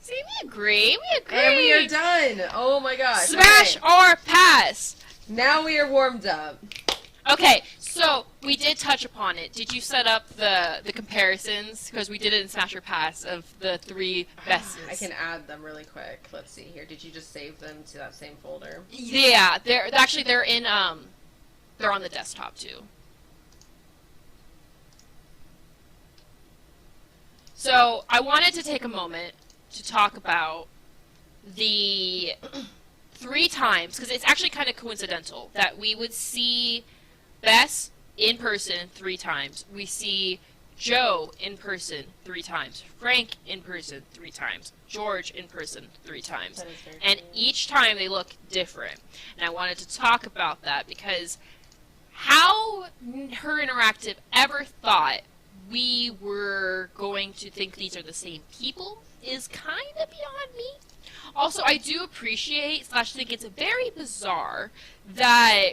See, we agree. We agree. And we are done. Oh my gosh. Smash Okay. or pass. Now we are warmed up. Okay, so we did touch upon it. Did you set up the comparisons? Because we did it in Smash or Pass of the 3 bests. I can add them really quick. Let's see here. Did you just save them to that same folder? Yeah, they're in they're on the desktop too. So I wanted to take a moment to talk about the 3 times, because it's actually kind of coincidental that we would see Bess in person 3 times. We see Joe in person 3 times. Frank in person 3 times. George in person 3 times. And each time they look different. And I wanted to talk about that because how Her Interactive ever thought we were going to think these are the same people is kind of beyond me. Also, I do appreciate / think it's very bizarre that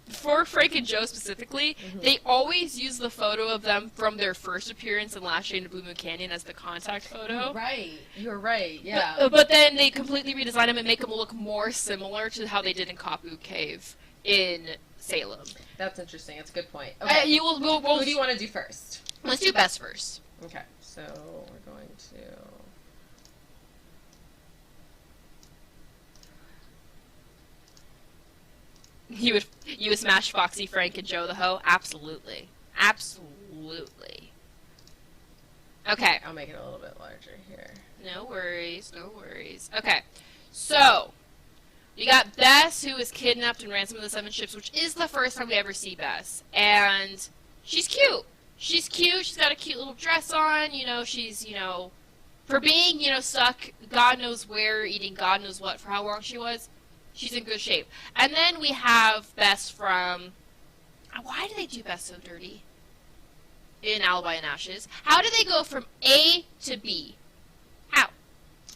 for Frank and Joe specifically, they always use the photo of them from their first appearance in Last Train to Blue Moon Canyon as the contact photo. Right. You're right, yeah. But then they completely redesign them and make them look more similar to how they did in Kapu Cave in Salem. That's interesting. That's a good point. Okay. Who do you want to do first? Let's do Bess first. Okay, so we're going to... You would smash Foxy, Frank, and Joe the Ho? Absolutely. Absolutely. Okay. I'll make it a little bit larger here. No worries, no worries. Okay, so you got Bess, who is kidnapped and ransomed of the 7 ships, which is the first time we ever see Bess. And she's cute. She's cute. She's got a cute little dress on. You know, she's, for being, stuck God knows where, eating God knows what for how long she was, she's in good shape. And then we have Bess from... Why do they do Bess so dirty in Alibi and Ashes? How do they go from A to B? How?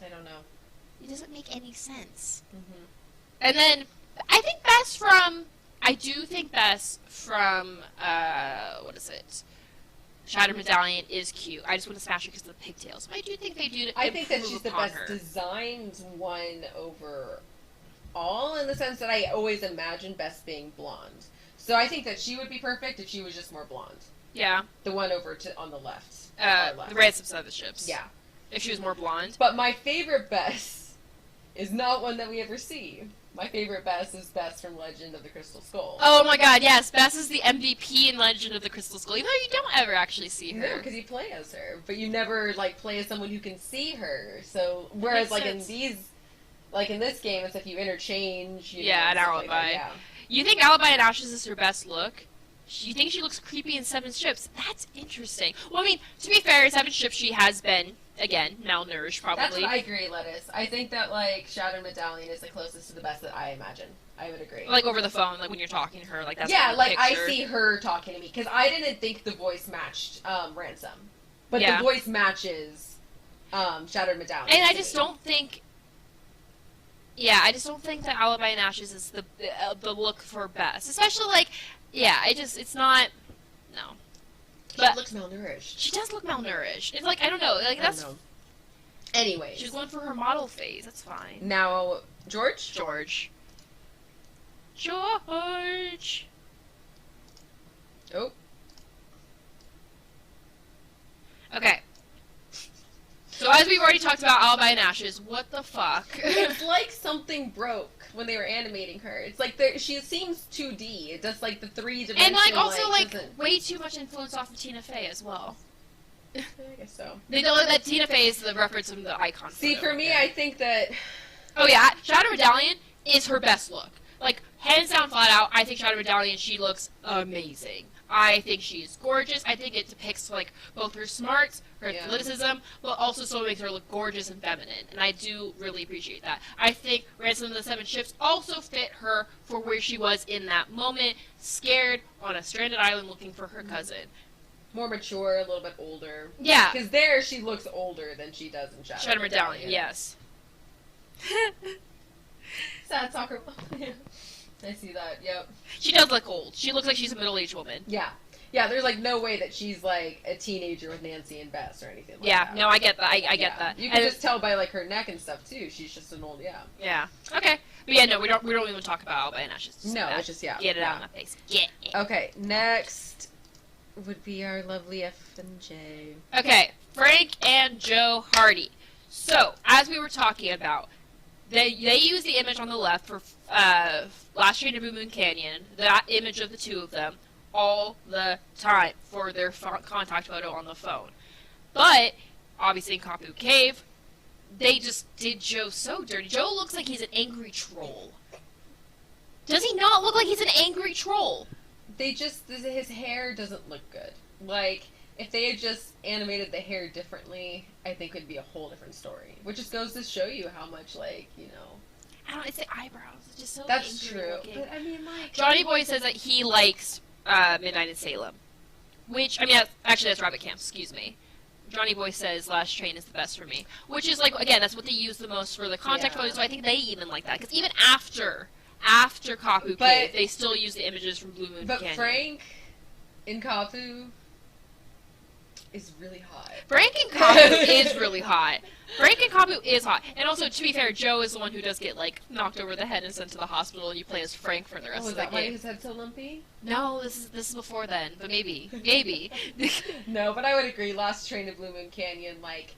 I don't know. It doesn't make any sense. Mm-hmm. And then I think Bess from... I do think Bess from... what is it? Shattered Medallion is cute. I just want to smash her because of the pigtails. But I do think they do. I think that she's the best her. designed one overall, in the sense that I always imagined Bess being blonde. So I think that she would be perfect if she was just more blonde. Yeah. The one over on the left. The ransom side of the ships. Yeah. If she was more blonde. But my favorite Bess is not one that we ever see. My favorite Bess is Bess from Legend of the Crystal Skull. Oh my god, yes. Bess is the MVP in Legend of the Crystal Skull, even though you don't ever actually see her. No, because you play as her. But you never, play as someone who can see her. So, whereas, in this game, it's if you interchange, an Alibi. Like yeah. You think Alibi and Ashes is her best look? You think she looks creepy in 7 ships? That's interesting. Well, I mean, to be fair, 7 ships she has been, again, malnourished, probably. That's what I agree, Lettuce. I think that, Shattered Medallion is the closest to the best that I imagine. I would agree. Over the phone, when you're talking to her, that's yeah, I see her talking to me. Because I didn't think the voice matched Ransom. But yeah. the voice matches Shattered Medallion. And I just don't think... Yeah, I just don't think that Alibi and Ashes is the look for Bess. Especially, it's not... No. But she looks malnourished. She does look malnourished. It's I don't know. That's... Anyways. She's going for her model phase. That's fine. Now, George? George. Oh. Okay. So as we've already talked about Alibi and Ashes, what the fuck? It's like something broke when they were animating her. It's she seems 2D. It does the 3-dimensional. And also way too much influence off of Tina Fey as well. I guess so. They know that Tina Fey is the reference from the icon. See, for me, I think that... Oh yeah, Shattered Medallion is her best look. Hands down, flat out, I think Shattered Medallion, she looks amazing. I think she's gorgeous. I think it depicts both her smarts, her athleticism, but also so it makes her look gorgeous and feminine. And I do really appreciate that. I think Ransom of the 7 Ships also fit her for where she was in that moment, scared on a stranded island looking for her cousin. More mature, a little bit older. Yeah. Because there she looks older than she does in Shattered Medallion, yes. Sad soccer player. I see that, yep. She does look old. She looks like she's a middle-aged woman. Yeah. Yeah, there's no way that she's a teenager with Nancy and Bess or anything like that. Yeah, no, I get that. I get that. You can just tell by her neck and stuff too. She's just an old, Yeah. Okay. But yeah, no, we don't even talk about Alba and Ash. It's just No, that. it's just, yeah. Get it yeah. out of my face. Get it. Okay, next would be our lovely F and J. Okay, Frank and Joe Hardy. So, as we were talking about, they use the image on the left for Last Train to Blue Moon Canyon, that image of the two of them, all the time for their contact photo on the phone. But, obviously in Kapu Cave, they just did Joe so dirty. Joe looks like he's an angry troll. Does he not look like he's an angry troll? His hair doesn't look good. Like, if they had just animated the hair differently, I think it would be a whole different story. Which just goes to show you how much, like, you know. I don't know, it's the eyebrows. It's just so That's angry true. looking. But, I mean, like... Johnny Boy says that he likes Midnight in Salem. Which, I mean, that's Rabbit Camp, excuse me. Johnny Boy says Last Train is the best for me. Which is, like, again, that's what they use the most for the contact Yeah. photos, so I think they even like that. Because even after Kapu Cave, they still use the images from Blue Moon But Canyon. Frank in Kapu is really hot. Frank and Kapu is really hot. Frank and Kapu is hot. And also, to be fair, Joe is the one who does get, like, knocked over the head and sent to the hospital, and you play as Frank for the rest Oh, is of the that why game. his head's so lumpy? No, this is before then, but maybe. Maybe. No, but I would agree. Last Train to Blue Moon Canyon, like,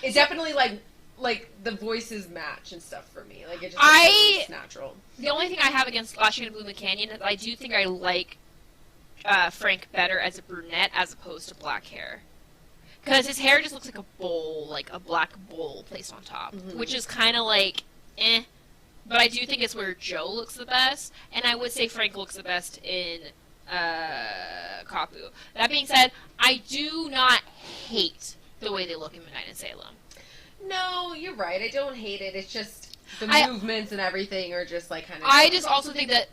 it definitely, like the voices match and stuff for me. Like, it just it's natural. The only thing I have against Last Train to Blue Moon Canyon is I do think I like Frank better as a brunette as opposed to black hair. Because his hair just looks like a bowl, like a black bowl placed on top, which is kind of like, eh. But I do think it's where Joe looks the best, and I would say Frank looks the best in Kapu. That being said, I do not hate the way they look in Midnight in Salem. No, you're right. I don't hate it. It's just the movements and everything are just like kind of. I just also think that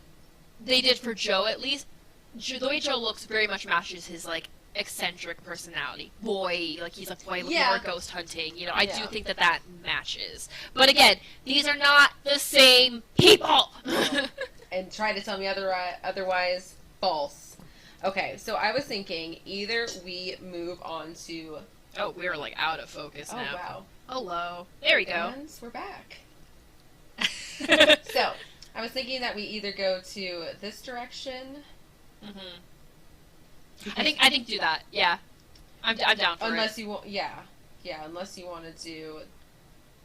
they did for Joe at least. The way Joe looks very much matches his like eccentric personality. Boy, like he's a boy looking for ghost hunting. You know, I do think that matches. But again, these are not the same people. And try to tell me otherwise, false. Okay, so I was thinking either we move on to. Oh, we're like out of focus now. Oh wow. Hello. There we go. And we're back. So, I was thinking that we either go to this direction. I think do that. Yeah, I'm down for unless it. you want, unless you wanted to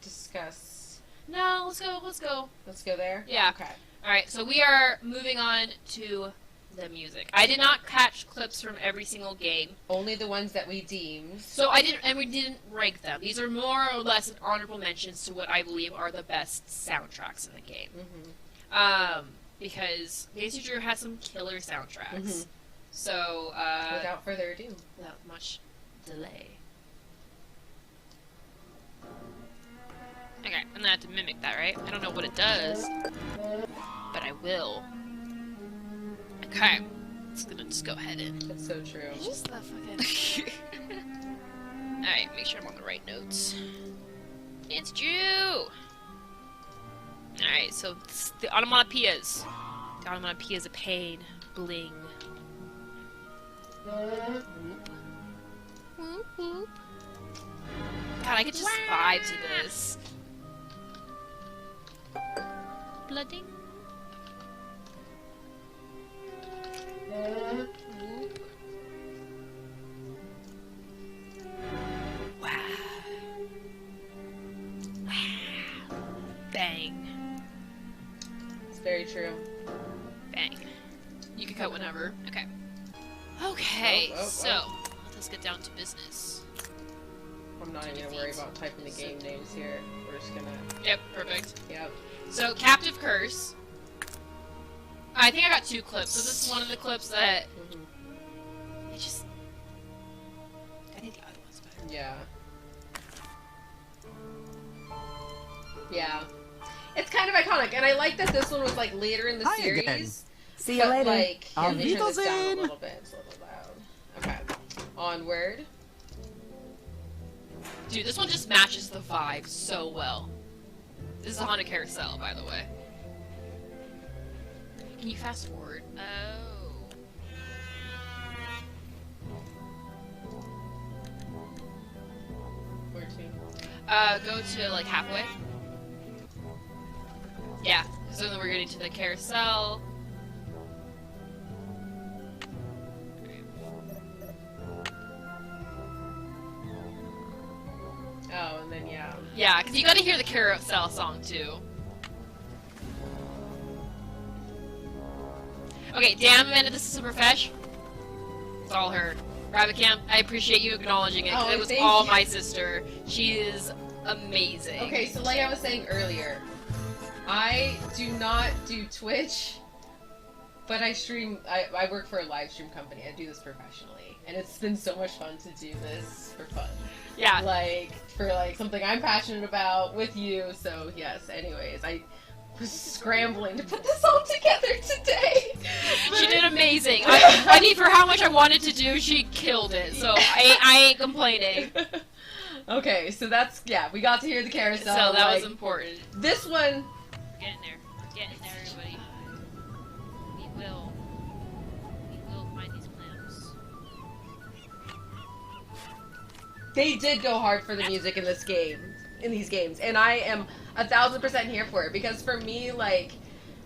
discuss. No, let's go. Let's go there. Yeah. Okay. All right. So we are moving on to the music. I did not catch clips from every single game. Only the ones that we deemed. So we didn't rank them. These are more or less honorable mentions to what I believe are the best soundtracks in the game. Because Nancy Drew has some killer soundtracks. So, without further ado. Without much delay. Okay, I'm gonna have to mimic that, right? I don't know what it does, but I will. Okay, it's gonna just go ahead and. That's so true. It's just the fucking. Alright, make sure I'm on the right notes. It's Drew! Alright, so the onomatopoeias. The onomatopoeia is a pain. Bling. Whoop. Whoop, whoop. God, I could just vibe to this. Blooding. Whoop. Wow. Wow. Bang. It's very true. Bang. You can cut whenever. Okay. Okay, so let's get down to business. I'm not even gonna worry about typing the game names here. We're just gonna. Yep, perfect. Yep. So, Captive Curse. I think I got 2 clips. So this is one of the clips that I think the other one's better. Yeah. Yeah. It's kind of iconic, and I like that this one was like later in the Hi series. again. See you later. Like, Auf let me turn this down a Wiedersehen. little bit. It's a little loud. Okay. Onward. Dude, this one just matches the vibe so well. This is a Honda Carousel, by the way. Can you fast forward? Oh. Where to? Go to, like, halfway. Yeah, so then we're getting to the carousel. Oh, and then yeah. Yeah, because you gotta hear the carousel song too. Okay, damn Amanda, this is super fresh. It's all her. Rabbit Cam, I appreciate you acknowledging it, 'cause Oh, it was thank all you. my sister. She is amazing. Okay, so like I was saying earlier, I do not do Twitch, but I stream. I work for a live stream company. I do this professionally, and it's been so much fun to do this for fun. Yeah. Like for like something I'm passionate about with you. So yes. Anyways, I was scrambling to put this all together today. She did amazing. I mean, for how much I wanted to do, she killed it. So I ain't complaining. Okay, so that's we got to hear the carousel. So that was like, important. this one. We're getting there. We're getting there, everybody. We will. We will find these clowns. They did go hard for the music in this game, in these games, and I am 1,000% here for it, because for me, like,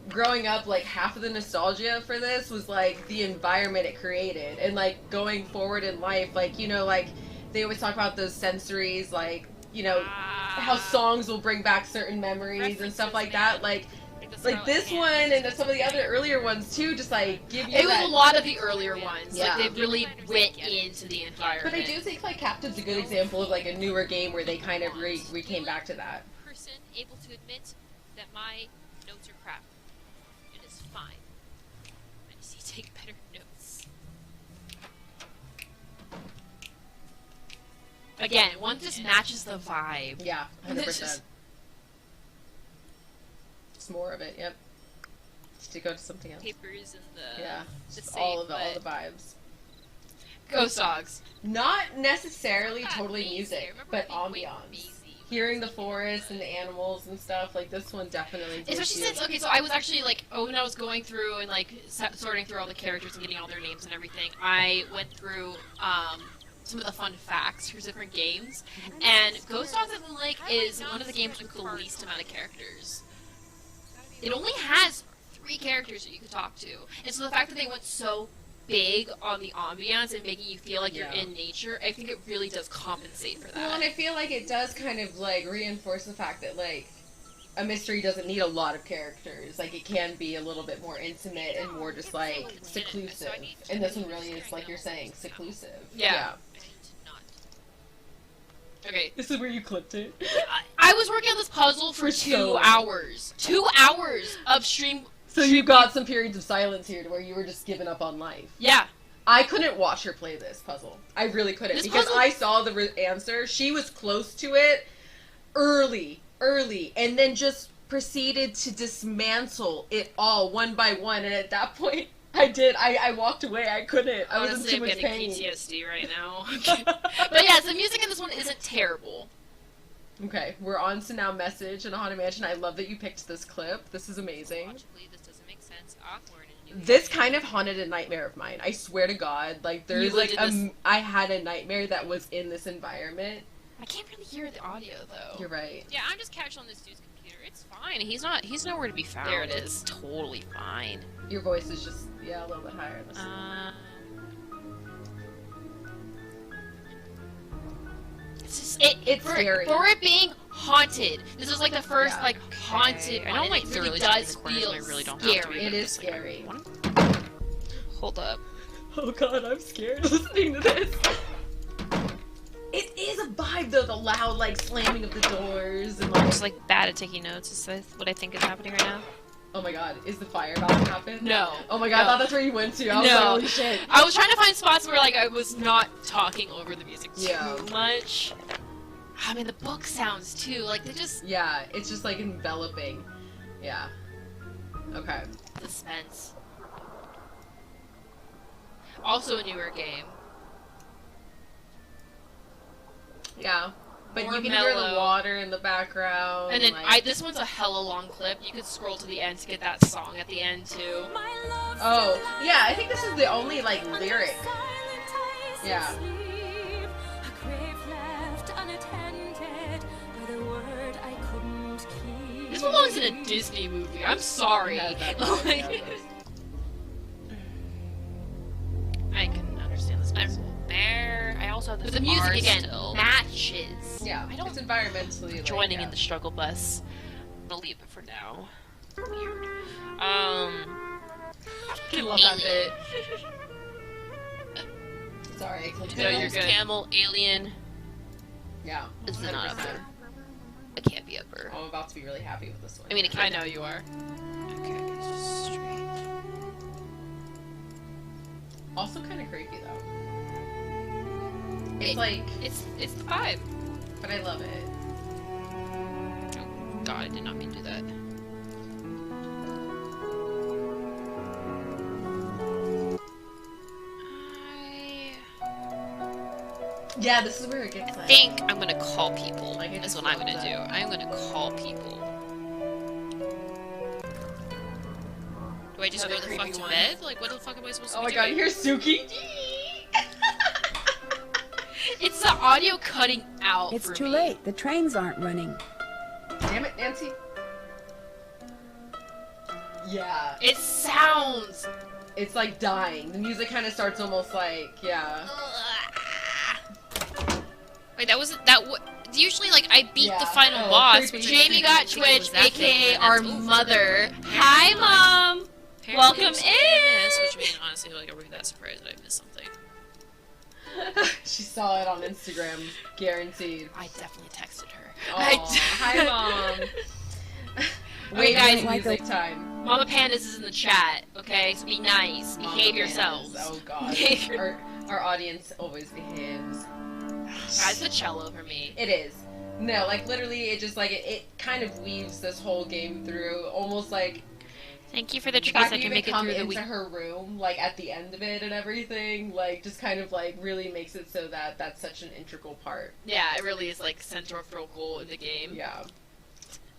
growing up, like, half of the nostalgia for this was, like, the environment it created, and, like, going forward in life, like, you know, like, they always talk about those sensories, like, you know, how songs will bring back certain memories and stuff like that, like this one and some of the other earlier ones too, just like give you It was that. a lot of the earlier ones. Yeah. Like they really went into the environment. But I do think like Captain's a good example of like a newer game where they kind of we came back to that. Person able to admit that my notes are crap. It is fine. I just need to take better notes. Again, one just matches the vibe. Yeah, And 100%. it's just- It's more of it. Yep. Just to go to something else. Papers and the Yeah, the just safe, all of the but- vibes. Ghost Dogs. Not necessarily Yeah, totally Maisie. music, Remember but I think ambiance. Maisie. Hearing the forest and the animals and stuff, like this one definitely gives Especially you... since, okay, so I was actually like, when I was going through and like sorting through all the characters and getting all their names and everything, I went through some of the fun facts for different games. And Ghost Dogs I feel like is one of the games with the least amount of characters. It only has 3 characters that you could talk to. And so the fact that they went so big on the ambiance and making you feel like you're Yeah. in nature, I think it really does compensate for that. Well, and I feel like it does kind of like reinforce the fact that like a mystery doesn't need a lot of characters. Like it can be a little bit more intimate and more just like seclusive. And this one really is like you're saying seclusive. Yeah. Okay. This is where you clipped it. I was working on this puzzle for For 2 so long. hours. 2 hours of stream. So you got some periods of silence here to where you were just giving up on life. Yeah. I couldn't watch her play this puzzle. I really couldn't, This because puzzle- I saw the answer. She was close to it early, and then just proceeded to dismantle it all one by one. And at that point, I walked away. I couldn't. I was in Honestly, too I'm much getting pain. PTSD right now. But yeah, the music in this one isn't terrible. Okay, we're on to now Message in a Haunted Mansion. I love that you picked this clip. This is amazing. Logically, this doesn't make sense. Awkward. And new This kind of haunted a nightmare of mine. I swear to God, like there's You like lived in this- I had a nightmare that was in this environment. I can't really hear the audio though. You're right. Yeah, I'm just casual on this dude's computer. It's fine. He's nowhere to be found. There it is. It's totally fine. Your voice is just a little bit higher. It's just It's for, scary. for it being haunted. This is like the first Yeah. like haunted. I one, don't and like it the really really does corners feel and I really don't have to scary. be. It but is just, like, scary. Hold up. Oh God, I'm scared listening to this. It is a vibe though, the loud like slamming of the doors and I'm like. just like bad at taking notes. Is that what I think is happening right now? Oh my God, is the fire about to happen? No. Oh my God, I No. thought that's where you went to. I was No. like, holy shit. I was trying to find spots where like I was not talking over the music too Yeah. much. I mean the book sounds too. Like they just Yeah, it's just like enveloping. Yeah. Okay. suspense. Also a newer game. Yeah. But More you can hear the mellow. water in the background. And then like... this one's a hella long clip. You could scroll to the end to get that song at the end too. Oh, yeah, I think this is the only like lyric. Yeah. This belongs in a Disney movie. I'm sorry. It has that vibe, Like, yeah, it does. I can understand this. I'm there. I also have But this the music R again still. matches. Yeah, I don't- it's environmentally like, Joining yeah. in the struggle bus. I'm gonna leave it for now. Weird. I love that bit. Sorry, I clicked No, it. you're good. Camel, alien. Yeah, Is it not up 100%. there? It can't be upper. I'm about to be really happy with this one. I mean, it I can't. know you are. Okay, it's just straight. Also kind of creepy though. It's It- like, It's the vibe. but I love it. Oh, God, I did not mean to do that. Yeah, this is where it gets I like. think I'm gonna call people. Like, I That's just what I'm love gonna do. that. I'm gonna call people. Do I just Another go the fuck creepy to one. bed? Like, what the fuck am I supposed to Oh be my god, doing? here's Suki. It's the audio cutting out. It's for too me. late. The trains aren't running. Damn it, Nancy. Yeah, It sounds. it's like dying. The music kind of starts almost like, yeah. Wait, that wasn't that. What? Usually, like, I beat Yeah. the final Oh, boss. creepy. But Jamie got I think it Twitch, was that aka thing, and our that's over. mother. Hi, Mom. Apparently Welcome it was hit and miss, in. which means honestly, like, are we that surprised that I missed something? She saw it on Instagram, guaranteed. I definitely texted her. Aw, hi, Mom. Wait, guys, guys, music time. Mama Pandas is in the chat. Okay, so be nice. Mama Behave Pandas. yourselves. Oh god. Behave your- Our audience always behaves. Guys, the cello for me. It is. No, like literally, it just like it kind of weaves this whole game through, almost like Thank you for the the trees. fact I that can you make it come through the into week. her room, like at the end of it and everything, like just kind of like really makes it so that that's such an integral part. Yeah, it really is like central focal in the game. Yeah.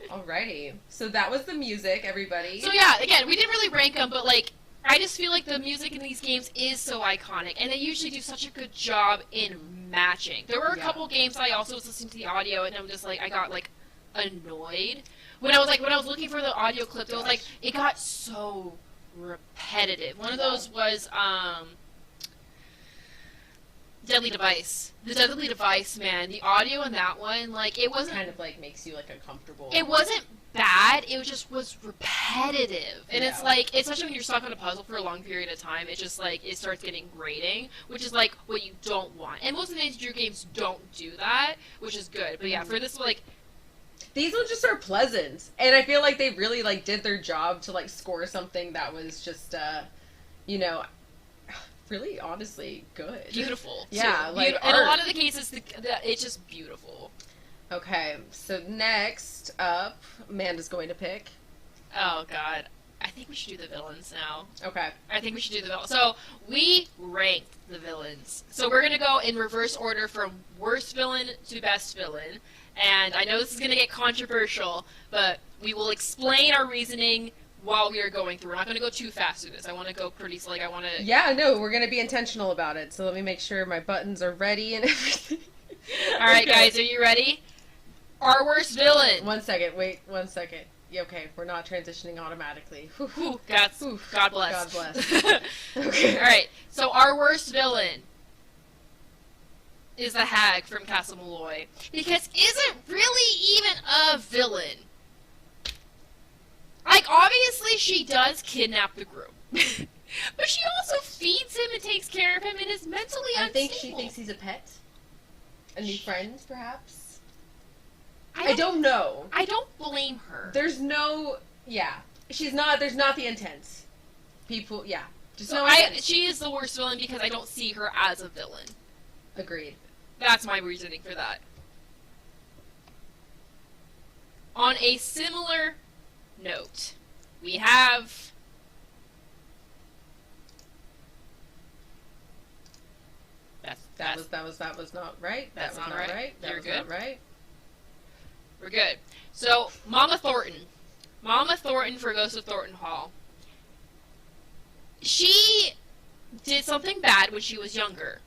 Alrighty. So that was the music, everybody. So yeah, again, we didn't really rank them, but like, I just feel like the music in these games is so iconic, and they usually do such a good job in matching. There were a Yeah. couple games I also was listening to the audio, and I'm just like, I got like annoyed when I was looking for the audio clip. It was like it got so repetitive. One of those was Deadly Device. The Deadly Device, man, the audio in that one, like it wasn't kind of like makes you like uncomfortable. it wasn't bad, it just was repetitive. And it's Yeah. like, especially when you're stuck on a puzzle for a long period of time, it just like, it starts getting grating, which is like what you don't want. And most of the integer games don't do that, which is good. But yeah, for this, like, These ones just are pleasant, and I feel like they really like did their job to like score something that was just, you know, really honestly good. beautiful. Yeah, too. like in a art. lot of the cases, it's just beautiful. Okay, so next up, Amanda's going to pick. Oh, God. I think we should do the villains now. Okay. I think we should do the villains. So, we ranked the villains. So, we're going to go in reverse order from worst villain to best villain. And I know this is going to get controversial, but we will explain our reasoning while we are going through. We're not going to go too fast through this. I want to go pretty slow. Like, I want to... Yeah, no, we're gonna be intentional about it. So let me make sure my buttons are ready and everything. All right, Okay. guys, are you ready? Our worst villain. 1 second. Wait, 1 second. Yeah, okay, we're not transitioning automatically. Whew, whew. Whew, God, Oof. God bless. God bless. Okay. All right, so our worst villain is the hag from Castle Malloy, because isn't really even a villain. Like, obviously she does kidnap the groom, but she also feeds him and takes care of him and is mentally I unstable. think she thinks he's a pet. A new friend, perhaps? I don't know. I don't blame her. There's no... Yeah. She's not... There's not the intent. People... Yeah. Just So no intent. she is the worst villain because I don't see her as a villain. Agreed. That's my reasoning for that. On a similar note, we have That was not right. That's that was not right. That You're was good. not right. We're good. So, Mama Thornton. Mama Thornton for Ghost of Thornton Hall. She did something bad when she was younger.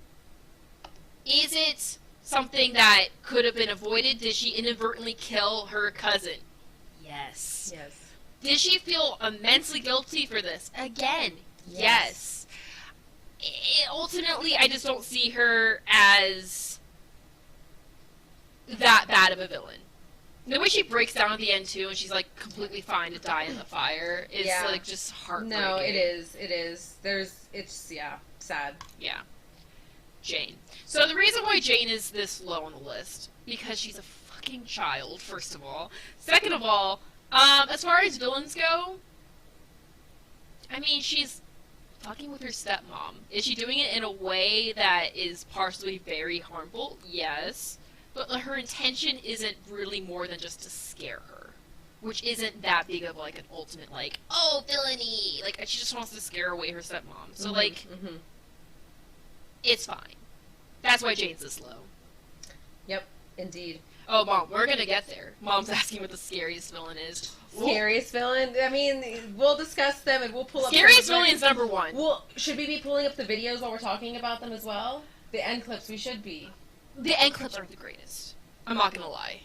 Is it something that could have been avoided? Did she inadvertently kill her cousin? Yes. Yes. Did she feel immensely guilty for this? Again, yes. Ultimately, I just don't see her as that bad of a villain. The way she breaks down at the end too, and she's like completely fine to die in the fire, is like just heartbreaking. No, it is. It is. It's sad. Yeah. Jane. So the reason why Jane is this low on the list, because she's a fucking child, first of all. Second of all, as far as villains go, I mean, she's fucking with her stepmom. Is she doing it in a way that is partially very harmful? Yes. But her intention isn't really more than just to scare her. Which isn't that big of, like, an ultimate, like, oh, villainy! Like, she just wants to scare away her stepmom. So, it's fine. That's why Jane's this low. Yep, indeed. Oh, Mom, we're gonna get there. Mom's asking what the scariest villain is. Scariest villain? I mean, we'll discuss them and we'll pull up... Scariest villain is number one. Well, should we be pulling up the videos while we're talking about them as well? The end clips, we should be. The end clips aren't the greatest. I'm not gonna lie.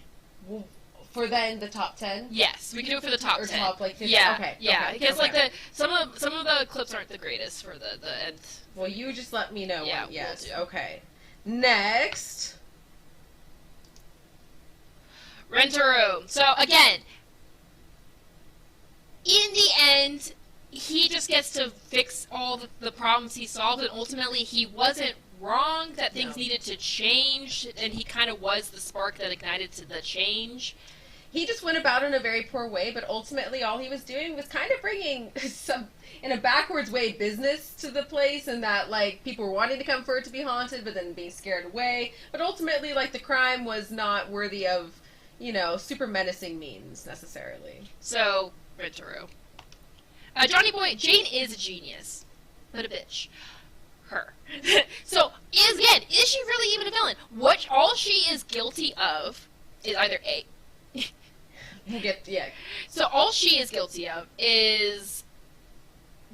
Well, for then the top 10? Yes, we can do it for the top or 10. Top, like, 50? Yeah, okay. yeah. Okay, Because okay. like some of the clips aren't the greatest for the end. Well, you just let me know. Yeah, when, yes. we'll do. Okay. Next. Rentaro. So again, in the end, he just gets to fix all the problems he solved, and ultimately he wasn't wrong that things needed to change, and he kind of was the spark that ignited to the change. He just went about it in a very poor way, but ultimately all he was doing was kind of bringing some, in a backwards way, business to the place, and that, like, people were wanting to come for it to be haunted, but then being scared away. But ultimately, like, the crime was not worthy of, you know, super menacing means, necessarily. So, Rentaro. Johnny Boy, Jane is a genius, but a bitch. Her. So, is she really even a villain? All she is guilty of is either A. So all she is guilty of is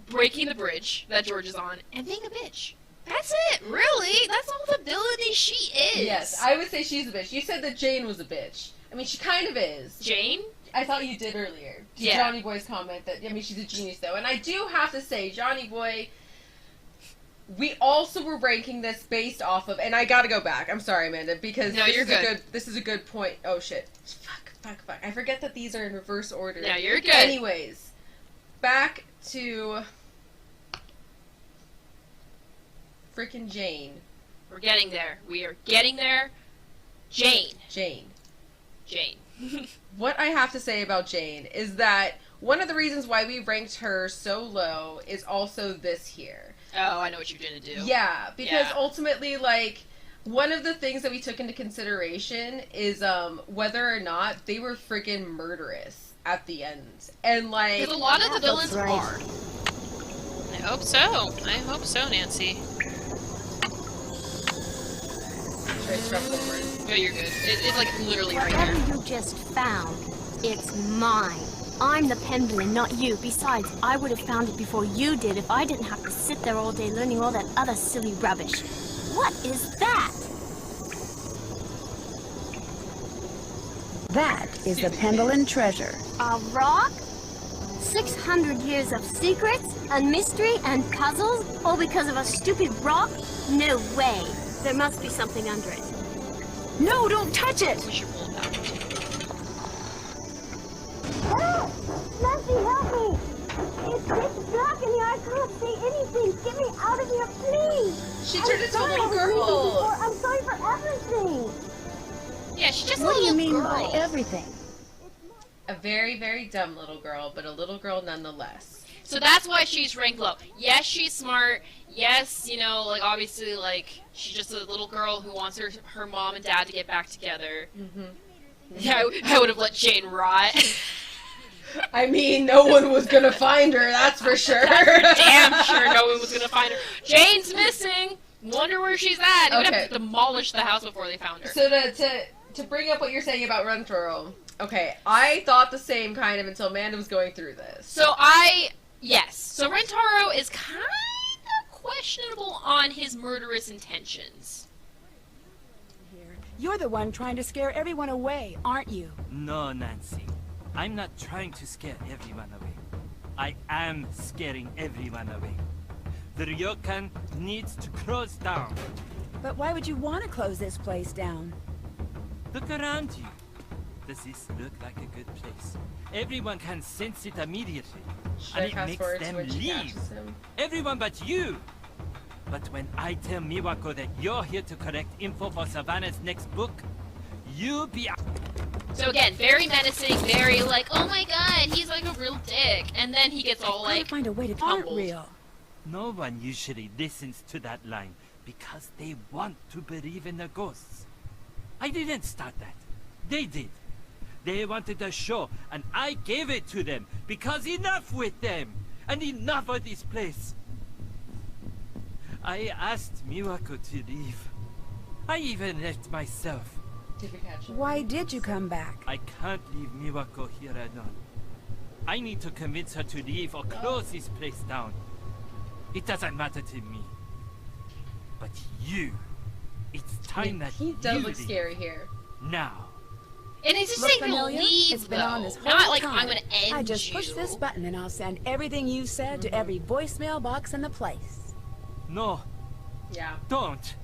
breaking the bridge that George is on and being a bitch. That's it, really. That's all the ability she is. Yes, I would say she's a bitch. You said that Jane was a bitch. I mean, she kind of is. Jane? I thought you did earlier. Yeah. Johnny Boy's comment that, I mean, she's a genius, though. And I do have to say, Johnny Boy, we also were ranking this based off of, and I gotta go back. I'm sorry, Amanda, because this is a good point. Oh, shit. Fuck. I forget that these are in reverse order. No, you're good. Anyways, back to frickin' Jane. We're getting there. We are getting there. Jane. What I have to say about Jane is that one of the reasons why we ranked her so low is also this here. Oh, I know what you're gonna do. Yeah, because ultimately, like, one of the things that we took into consideration is whether or not they were freaking murderous at the end. And, like... Because a lot of the villains are. I hope so, Nancy. No, you're good. It's like literally right there. Whatever you just found, it's mine. I'm the Pendulum, not you. Besides, I would have found it before you did if I didn't have to sit there all day learning all that other silly rubbish. What is that? That is the Pendleton treasure. A rock? 600 years of secrets and mystery and puzzles, all because of a stupid rock? No way. There must be something under it. No, don't touch it! We should pull it out. Help! Nancy, help me! It's pitch dark in here. I can't see anything. Get me out of here, please! She turned into a little girl! I'm sorry for everything! Yeah, she's just a What do little you mean girl. by everything? A very, very dumb little girl, but a little girl nonetheless. So that's why she's ranked low. Yes, she's smart. Yes, you know, like, obviously, like, she's just a little girl who wants her mom and dad to get back together. Mm-hmm. Yeah, I would have let Jane rot. I mean, no one was gonna find her, that's for sure. Damn sure no one was gonna find her. Jane's missing. Wonder where she's at. They would have to demolish the house before they found her. So to bring up what you're saying about Rentaro, okay, I thought the same kind of until Amanda was going through this. So yes. So Rentaro is kind of questionable on his murderous intentions. You're the one trying to scare everyone away, aren't you? No, Nancy. I'm not trying to scare everyone away. I am scaring everyone away. The ryokan needs to close down. But why would you want to close this place down? Look around you. Does this look like a good place? Everyone can sense it immediately. Should And I it fast makes forward to them when she leave. catches him? Everyone but you. But when I tell Miwako that you're here to collect info for Savannah's next book, you'll be... So again, very menacing, very like, oh my god, he's like a real dick. And then he gets all Gotta like, find a way to keep it humbled. real. No one usually listens to that line because they want to believe in the ghosts. I didn't start that. They did. They wanted a show, and I gave it to them because enough with them and enough of this place. I asked Miwako to leave. I even left myself. Did we catch him? Why did you come back? I can't leave Miwako here alone. I need to convince her to leave or close this place down. It doesn't matter to me. But you, it's time that He does you look leave. scary here. Now. and he's just Look saying to familiar? leave, It's been though. on this whole Not like, time. I'm gonna end I just you. push this button and I'll send everything you said to every voicemail box in the place. No, Yeah. don't.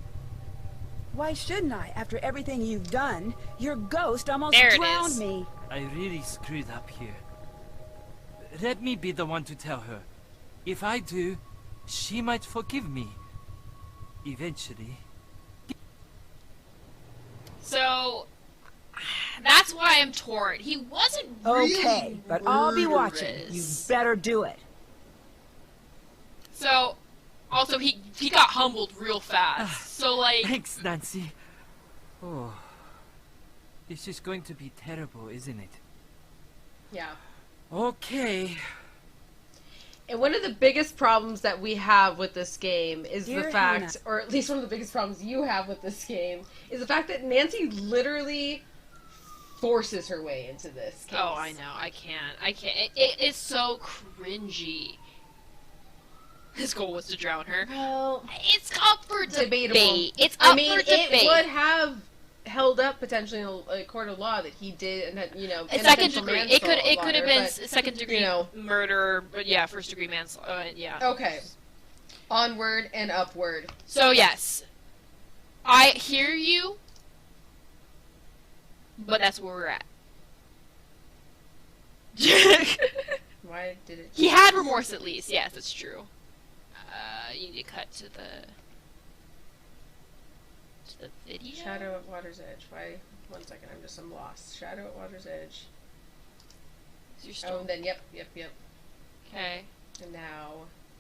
Why shouldn't I? After everything you've done, your ghost almost There it drowned is. me. I really screwed up here. Let me be the one to tell her. If I do, she might forgive me. Eventually. So that's why I'm torn. He wasn't really Okay, but I'll be watching. You murderous. better do it. So, also he got humbled real fast. So like, Thanks, Nancy. Oh. This is going to be terrible, isn't it? Yeah. Okay. And one of the biggest problems that we have with this game is Dear the fact, Hannah. or at least one of the biggest problems you have with this game, is the fact that Nancy literally forces her way into this case. oh, I know, I can't. It is so cringy. His goal was to drown her. Well, It's up for debatable. debate. It's up I mean, for debate. it would have held up potentially in a court of law that he did, and that, you know, A second intentional degree. It could manslaughter, have been but- second degree you know. murder, but yeah, first degree manslaughter. Yeah. Okay. Onward and upward. So yes, I hear you, but that's where we're at. Why did it? He had remorse at least. Yes, that's true. You need to cut to the video. Shadow at Water's Edge. Why? 1 second. I'm lost. Shadow at Water's Edge. You're Oh, still and then yep. okay. And now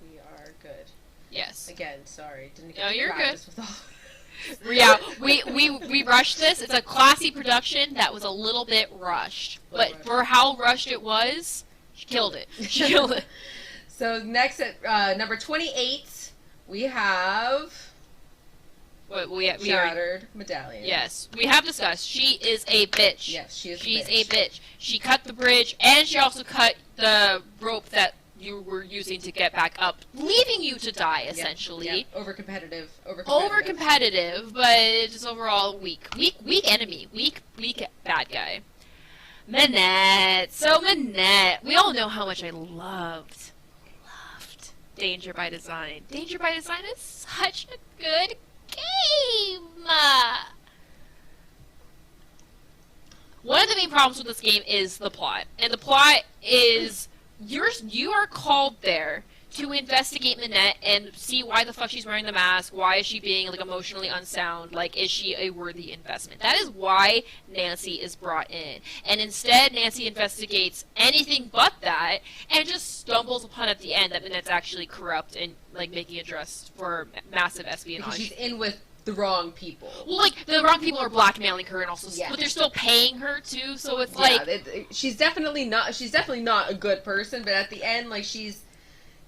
we are good. Yes. Again, sorry. Didn't get No, to you're practice with all. Yeah, we rushed this. It's a classy production that was a little bit rushed, but for how rushed it was, she killed it. She killed it. So next at number 28, we have What we are, Shattered Medallion. yes, we have discussed. She is a bitch. Yes, she is. She's a bitch. She cut the bridge, and she also cut the rope that you were using to get back up, leaving you to die, Yep, essentially. yep. Over competitive. Over competitive, but just overall weak enemy, weak bad guy. Manette. So Manette, we all know how much I loved Danger by Design. Danger by Design is such a good game. One of the main problems with this game is the plot, and the plot is you are called there to investigate Manette and see why the fuck she's wearing the mask. Why is she being like emotionally unsound? Like, is she a worthy investment? That is why Nancy is brought in. And instead, Nancy investigates anything but that, and just stumbles upon at the end that Manette's actually corrupt and like making a dress for massive espionage. Because she's in with the wrong people. Well, like the wrong people are blackmailing her, and also, Yeah. but they're still paying her too. So it's like, she's definitely not a good person. But at the end, like she's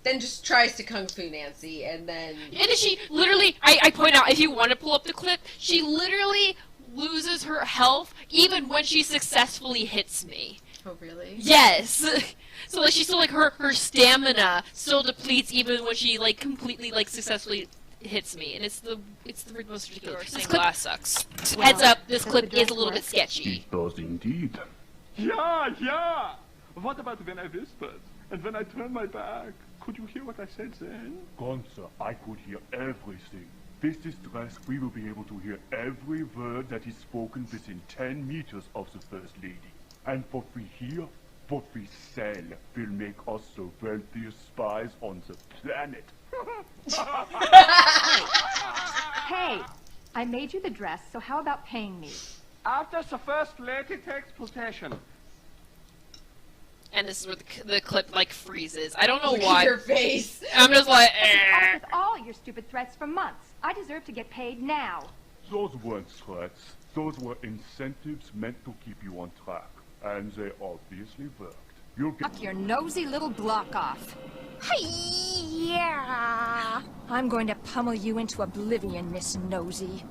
then just tries to kung fu Nancy, and then and then she literally, I point out, if you want to pull up the clip, she literally loses her health even when she successfully hits me. oh really? Yes. So like she's still like her stamina still depletes even when she like completely like successfully hits me, and it's the most ridiculous. This clip Glass sucks. Heads up, this does clip the is dress a little work? bit sketchy. It does indeed. Yeah. What about when I whispered? And when I turned my back? Could you hear what I said then? Gunther, I could hear everything. With this dress, we will be able to hear every word that is spoken within 10 meters of the First Lady. And what we hear, what we sell, will make us the wealthiest spies on the planet. Hey, I made you the dress, so how about paying me? After the First Lady takes possession. And this is where the clip like freezes. I don't know Look why. at your face. I'm just like, Off with all your stupid threats for months. I deserve to get paid now. Those weren't threats. Those were incentives meant to keep you on track. And they obviously worked. You'll get... Knock your nosy little block off. Yeah. I'm going to pummel you into oblivion, Miss Nosy.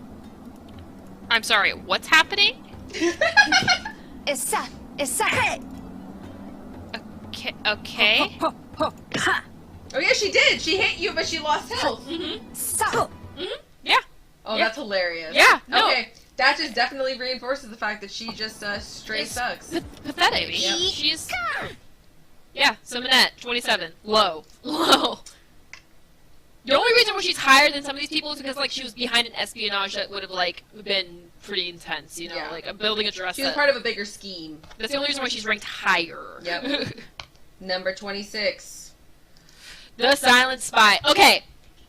I'm sorry, what's happening? Issa. Hey. Okay. Oh yeah, she did. She hit you, but she lost health. So. Yeah. Oh, Yeah. that's hilarious. Yeah, no. Okay, that just definitely reinforces the fact that she just straight sucks. Pathetic. Yep. She's. Yeah, Simonette, 27. Low. The only reason why she's higher than some of these people is because like she was behind an espionage that would have like been pretty intense, you know, Yeah. like building a dress. She was part of a bigger scheme. That's the only reason why she's ranked higher. Yep. Number 26. The Silent Spy. Okay,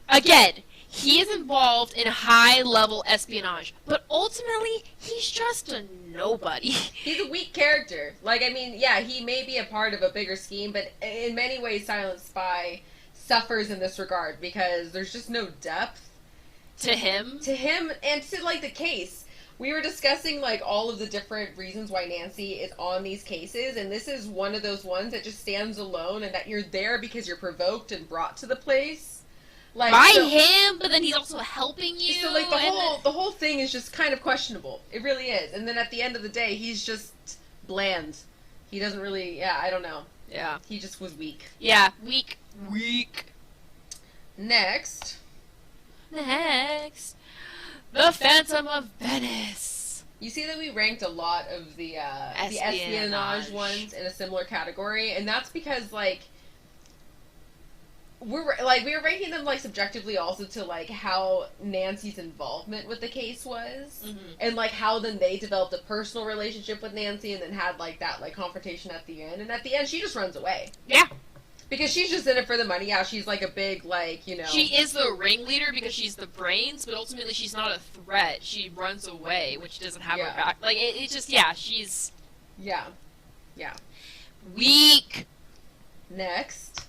again, he is involved in high-level espionage, but ultimately, he's just a nobody. He's a weak character. Like, I mean, yeah, he may be a part of a bigger scheme, but in many ways, Silent Spy suffers in this regard because there's just no depth To him? to him and to, like, the case. We were discussing, like, all of the different reasons why Nancy is on these cases, and this is one of those ones that just stands alone and that you're there because you're provoked and brought to the place. Like, By so- him, but then he's also helping you. So like the and whole thing is just kind of questionable. It really is. And then at the end of the day, he's just bland. He doesn't really. Yeah, I don't know. Yeah. He just was weak. Yeah, weak. Next, Next. The Phantom of Venice. you see that we ranked a lot of the espionage Espionage. ones in a similar category, and that's because like we were ranking them like subjectively also to like how Nancy's involvement with the case was, and like how then they developed a personal relationship with Nancy, and then had like that like confrontation at the end, and at the end she just runs away. Yeah. Because she's just in it for the money. Yeah, she's like a big, like, you know. She is the ringleader because she's the brains, but ultimately she's not a threat. She runs away when she doesn't have Yeah. her back. Like, it just, yeah, she's Yeah. Yeah. weak. Next.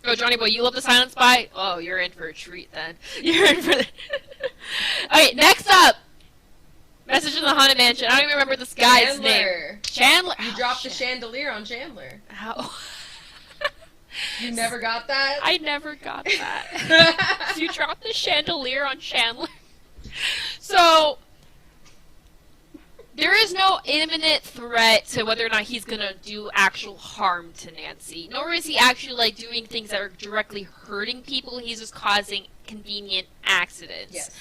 Oh, Johnny Boy, you love the Silent Spy? Oh, you're in for a treat then. You're in for the... Okay, next up! Message in the Haunted Mansion. I don't even remember this guy's name. Chandler. You dropped the chandelier on Chandler. How? You never got that? I never got that. You dropped the chandelier on Chandler. So, there is no imminent threat to whether or not he's gonna do actual harm to Nancy. Nor is he actually, like, doing things that are directly hurting people. He's just causing convenient accidents. Yes.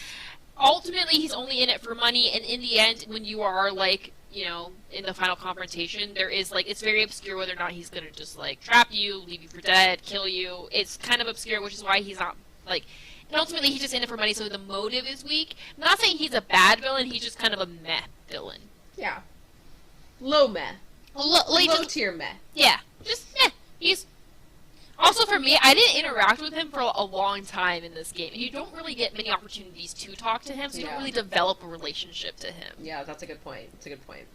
Ultimately, he's only in it for money, and in the end, when you are, like, you know, in the final confrontation, there is, like, it's very obscure whether or not he's gonna just, like, trap you, leave you for dead, kill you. It's kind of obscure, which is why he's not, like, and ultimately he's just in it for money, so the motive is weak. I'm not saying he's a bad villain, he's just kind of a meh villain. Yeah. Low meh. Like, Low just, tier meh. yeah, just meh. He's... Also, for me, I didn't interact with him for a long time in this game, and you don't really get many opportunities to talk to him, so you don't Yeah. really develop a relationship to him. Yeah, that's a good point. That's a good point.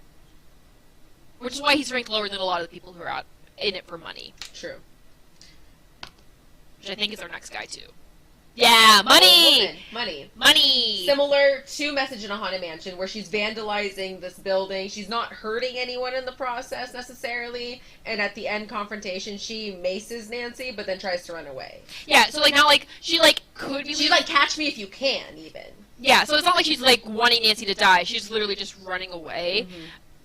Which is why he's ranked lower than a lot of the people who are out in it for money. True. Which I think is our next guy, too. Yeah, money! Woman. Money. Money! Similar to Message in a Haunted Mansion, where she's vandalizing this building. She's not hurting anyone in the process necessarily, and at the end confrontation, she maces Nancy, but then tries to run away. Yeah, so, like, not like, she, like, could be... She's like, catch me if you can, even. Yeah, so it's not like she's, like, wanting Nancy to die. She's literally just running away.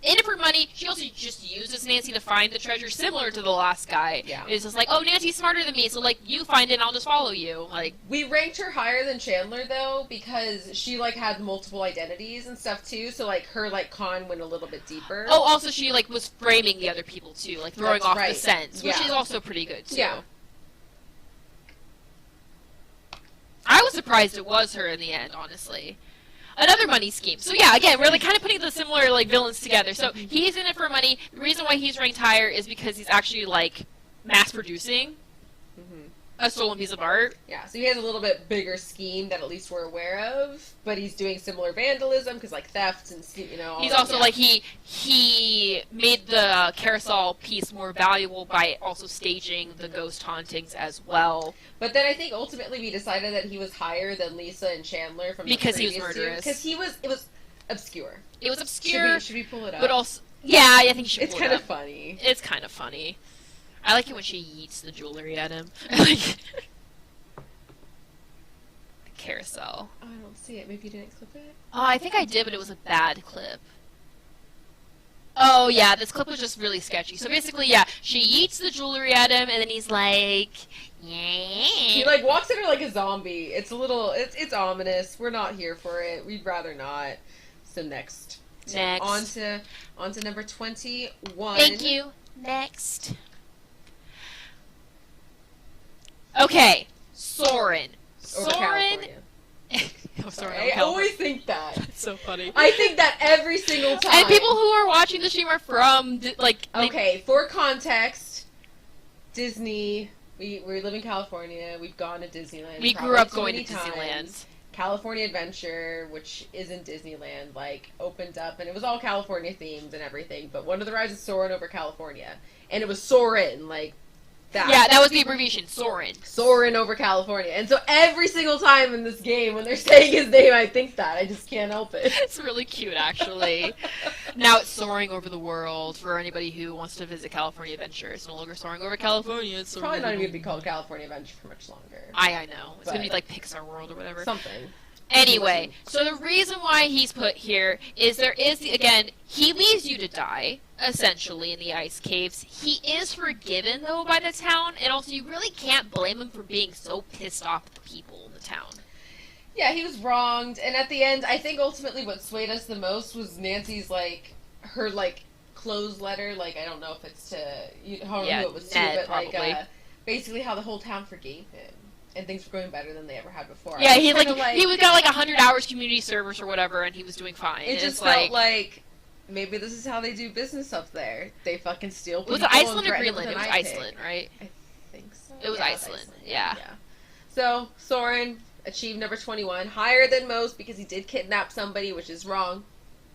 in it for money. She also just uses Nancy to find the treasure, similar to the last guy. Yeah. It's just like, oh, Nancy's smarter than me, so like you find it and I'll just follow you. Like, We ranked her higher than Chandler though because she like had multiple identities and stuff too. So like her like con went a little bit deeper. oh, also she like was framing the other people too, like throwing That's off right. the sense, which Yeah. is also pretty good too. Yeah. I was surprised it was her in the end, honestly. Another money scheme. So yeah, again, we're like kind of putting the similar like villains together. So he's in it for money. The reason why he's ranked higher is because he's actually like mass producing Mhm. a stolen piece of art. Yeah, so he has a little bit bigger scheme that at least we're aware of, but he's doing similar vandalism because like theft and all He's that, also yeah. like he made the carousel piece more valuable by also staging the ghost hauntings as well. But then I think ultimately we decided that he was higher than Lisa and Chandler from Because he was the murderous. Because it was obscure. It was obscure, Should we pull it up? but also yeah, I think you should. It's pull kind it of up. funny. It's kind of funny. I like it when she yeets the jewelry at him. Like the carousel. Oh, I don't see it. Maybe you didn't clip it. Oh, I think I did, but it was a bad clip. Oh yeah, this clip was just really sketchy. So basically, yeah, she yeets the jewelry at him, and then he's like, He yeah. like walks at her like a zombie. It's a little. It's ominous. We're not here for it. We'd rather not. So next. Next. On to number 21. Thank you. Next. Okay, Soren. Over Soren. California. Oh, Soren I over California. always think that. That's so funny. I think that every single time. And people who are watching the stream are from like they- Okay, for context, Disney. We live in California. We've gone to Disneyland. we probably grew up too going many to Disneyland. times. California Adventure, which isn't Disneyland, like opened up, and it was all California themed and everything. But one of the rides is Soarin' over California, and it was Soarin', like that. Yeah, that was the abbreviation, Soren. Soarin' over California. And so every single time in this game when they're saying his name, I think that. I just can't help it. It's really cute, actually. Now it's soaring over the world for anybody who wants to visit California Adventure. It's no longer soaring over California. It's It's soaring probably not over even the- going to be called California Adventure for much longer. I know. It's gonna be But- like Pixar World or whatever. Something. Anyway, so the reason why he's put here is there is again, he leaves you to die, essentially, in the ice caves. He is forgiven, though, by the town, and also you really can't blame him for being so pissed off at the people in the town. Yeah, he was wronged, and at the end, I think ultimately what swayed us the most was Nancy's, like, her, like, closed letter, like, I don't know if it's to, who it was Ned, to, but, probably. like, basically how the whole town forgave him, and things were going better than they ever had before. Yeah, I was he kinda he was got like 100 hours community service or whatever, and he was doing fine. It And just it's felt like maybe this is how they do business up there. They fucking steal people. was it Iceland or and threaten them Greenland? It with was an eye pick. Iceland, right? I think so. It was Yeah, Iceland, yeah. So Soren achieved number 21, higher than most because he did kidnap somebody, which is wrong.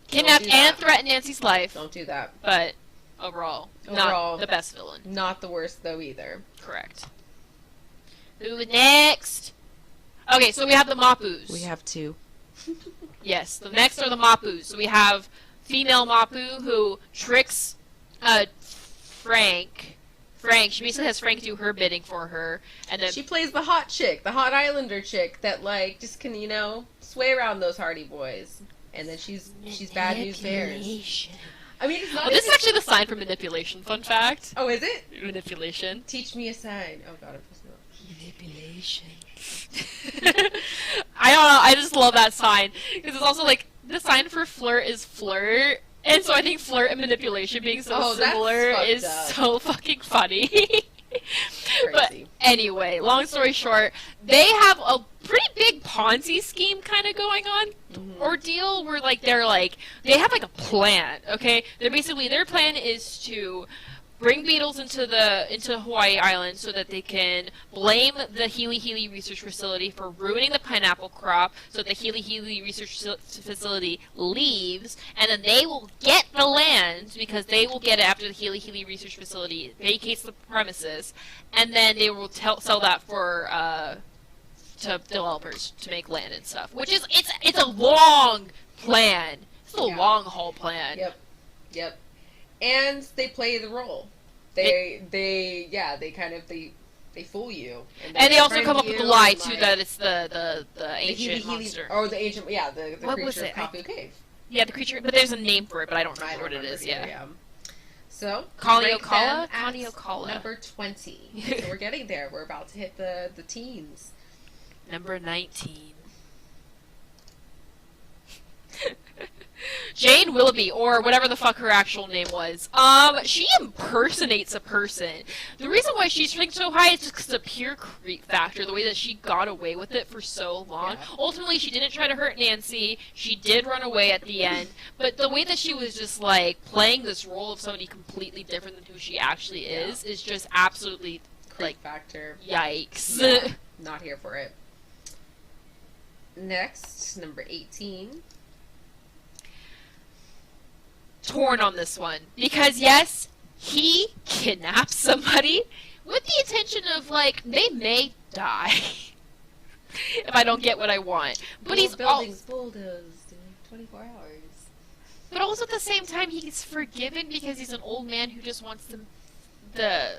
Kidnapped do that. and threatened Nancy's life, Don't do that. but overall, Overall. not the best villain. Not the worst though either. Correct. Who next? Okay, so we have the Mapus. have two. Yes, the next are the Mapus. So we have female Mapu who tricks Frank. She basically has Frank do her bidding for her, and then She plays the hot chick, the hot Islander chick that like just can sway around those Hardy Boys, and then she's bad news bears. I mean, it's not. Oh, this is actually the sign for manipulation. Fun fact. Oh, is it? Manipulation. Teach me a sign. Oh God, I'm supposed to know. Manipulation. I don't know. I just love that sign because it's also like the sign for flirt is flirt, and so I think flirt and manipulation being so Oh, that's similar fucked is up. so fucking funny. But Crazy. anyway, long story short, they have a pretty big Ponzi scheme kind of going on ordeal where they have like a plan. Okay, their plan is to bring beetles into Hawaii Island so that they can blame the Healy Healy Research Facility for ruining the pineapple crop, so the Healy Healy Research Facility leaves, and then they will get the land because they will get it after the Healy Healy Research Facility vacates the premises, and then they will sell that for to developers to make land and stuff. Which is it's a long plan. It's a long haul plan. Yep. And they play the role. They fool you. And they also befriend come up with you the lie and, too like, that it's the the ancient Healy Healy- monster. the ancient, the What creature was of it? Kapu Cave. Yeah, the creature, but there's a name for it, but I don't remember what it remember is. either, Yeah. So, Kaliokala? rank them at Kaliokala. number 20. So we're getting there. We're about to hit the teens. Number 19. Jane Willoughby, or whatever the fuck her actual name was. She impersonates a person. The reason why she's ranked so high is just because of pure creep factor, the way that she got away with it for so long. Yeah. Ultimately, she didn't try to hurt Nancy. She did run away at the end. But the way that she was just, like, playing this role of somebody completely different than who she actually is just absolutely, Creep like, factor. yikes. Yeah. Not here for it. Next, number 18. Torn on this one because yes, he kidnaps somebody with the intention of like they may die if I don't get what I want. But he's buildings bulldozed in 24 hours. but also at the same time he's forgiven because he's an old man who just wants the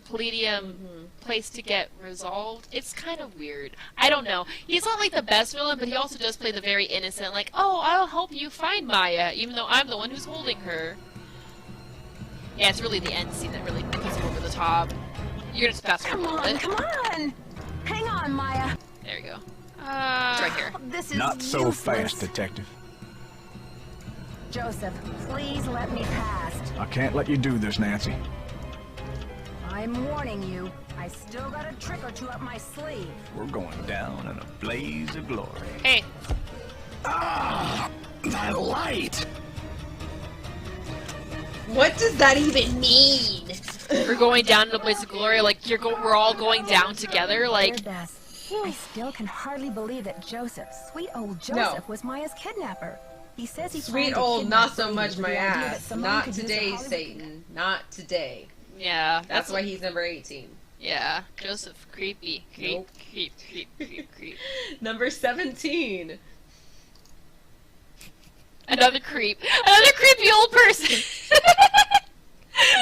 Palladium place to get resolved. It's kind of weird. I don't know. He's not like the best villain, but he also does play the very innocent, like, oh, I'll help you find Maya, even though I'm the one who's holding her. Yeah, it's really the end scene that really puts him over the top. You're gonna fast forward a little bit. Come on! Hang on, Maya. There you go. It's right here. This is Not so useless. fast, Detective. Joseph, please let me past. I can't let you do this, Nancy. I'm warning you. I still got a trick or two up my sleeve. We're going down in a blaze of glory. Hey. Ah, that light! What does that even mean? We're going down in a blaze of glory, like we're all going down together, like. I still can hardly believe that Joseph, sweet old Joseph, was Maya's kidnapper. He says he Sweet planned to old, kidnap not so Sadie much with my the idea that ass. Simone Not could use today, a Hollywood- Satan. Not today. Yeah, That's why he's number 18. Yeah, Joseph, creepy, creep, Nope. creep. Number 17. Another creepy old person.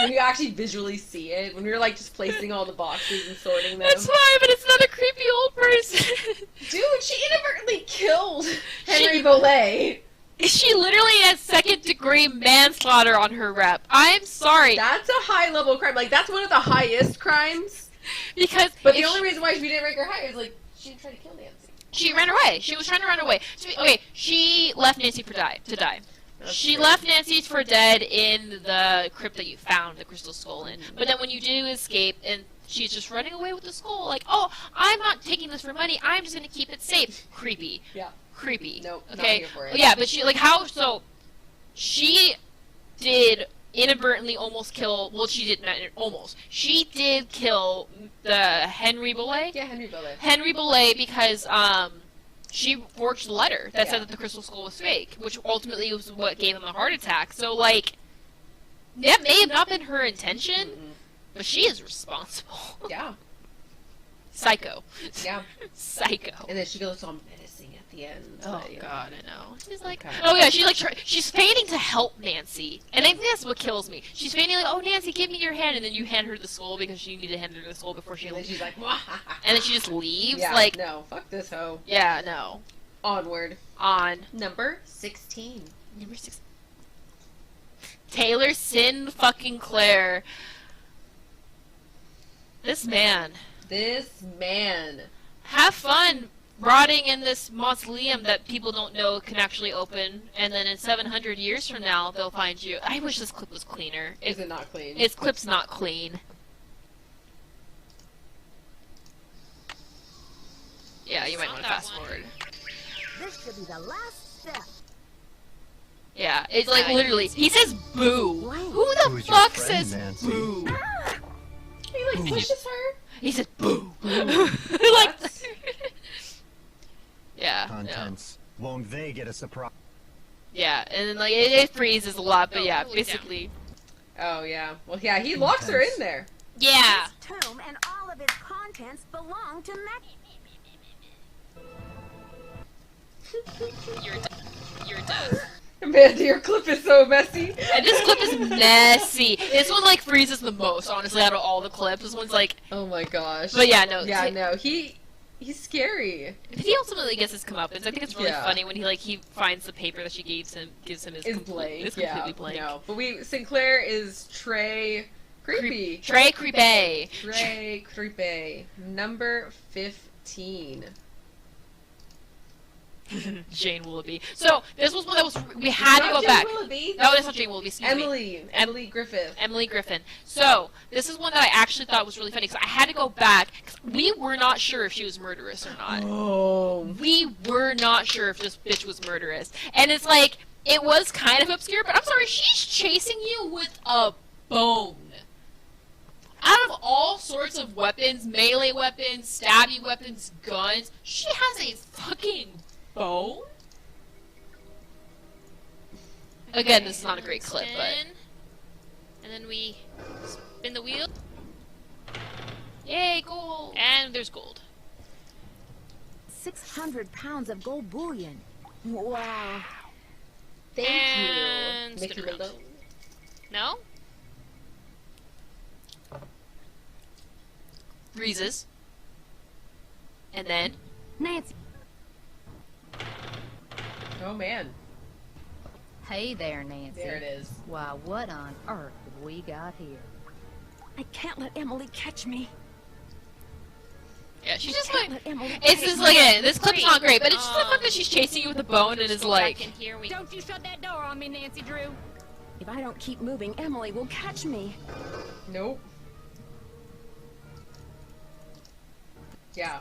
When you actually visually see it, when you're like just placing all the boxes and sorting them. That's fine, but it's another creepy old person. Dude, she inadvertently killed Henry Bolet. She literally has second-degree manslaughter on her rep. I'm sorry. That's a high-level crime. Like, that's one of the highest crimes. Because But the only reason why we didn't rank her higher is, like, she didn't try to kill Nancy. she ran away. She was trying to run away. Okay, she left Nancy to die. She left Nancy for dead in the crypt that you found the crystal skull in. But then when you do escape and she's just running away with the skull, like, oh, I'm not taking this for money. I'm just going to keep it safe. Creepy. Yeah. Creepy. Nope, not okay. here for it. Yeah, but she, like, how, so, she did inadvertently almost kill, well, she did not, almost. She did kill the Henry Bolet? Yeah, Henry Bolet. Henry Bolet because, she forged a letter that said that the crystal skull was fake, which ultimately was what gave him a heart attack. So, like, that may have not been her intention, but she is responsible. Yeah. Psycho. Yeah. Psycho. And then she goes all menacing at the end. Oh but, yeah. God, I know. She's like, Okay. oh yeah, she's like, she's feigning to help Nancy, and I think that's what kills me. She's feigning like, oh Nancy, give me your hand, and then you hand her the skull because you need to hand her the skull before she And then leaves. she's like, And then she just leaves. yeah, like, no, fuck this hoe. yeah, no. Onward. On Number 16. number 6, Taylor Sinclair. This man. This man. Have fun rotting in this mausoleum that people don't know can actually open, and then in 700 years from now they'll find you. I wish this clip was cleaner. Is it not clean? Its clip's not clean. Yeah, you might want to fast forward. This should be the last step. Yeah, it's like literally. He says boo. Who the Who's your fuck friend, says Nancy? boo? He like pushes her. He said boo. Like, yeah. No. Contents. Won't they get a surprise? Yeah, and then like it freezes a lot, but yeah, Cool it basically. Oh, yeah. Well, yeah, he locks her in there. Yeah. This tomb and all of its contents belong to Mac. You're done. Amanda, your clip is so messy. And this clip is messy. This one like freezes the most, honestly, out of all the clips. This one's like, Oh my gosh. but yeah, no. Yeah, no. He's scary. If he ultimately gets his comeuppance, I think it's really Yeah. funny when he finds the paper that she gives him his Is blank. It's Yeah. completely blank. No, but Sinclair is Trey Creepy. Trey Creepy. Trey Creepy. Number 15. Jane Willoughby. So this was one that was we had to go Jane back. Willoughby. No, it's not Jane Willoughby. Excuse me. Emily Griffith. Emily Griffin. So this is one that I actually thought was really funny because I had to go back. 'Cause we were not sure if she was murderous or not. Oh. We were not sure if this bitch was murderous, and it's like it was kind of obscure. But I'm sorry, she's chasing you with a bone. Out of all sorts of weapons, melee weapons, stabby weapons, guns, she has a fucking bone? Again, this is not a great clip, but... Spin. And then we spin the wheel. Yay, gold! And there's gold. 600 pounds of gold bullion. Wow. Thank And you. Mickey spin around. Malone. No? Breezes. And then... Nancy. Oh, man. Hey there, Nancy. There it is. Why, what on earth have we got here? I can't let Emily catch me. Yeah, she's just Can't like... let Emily It's catch just me. like, this clip's not great, but it's just the fact that she's chasing you with a bone and is Go like... back in here. We Don't you shut that door on me, Nancy Drew. If I don't keep moving, Emily will catch me. Nope. Yeah.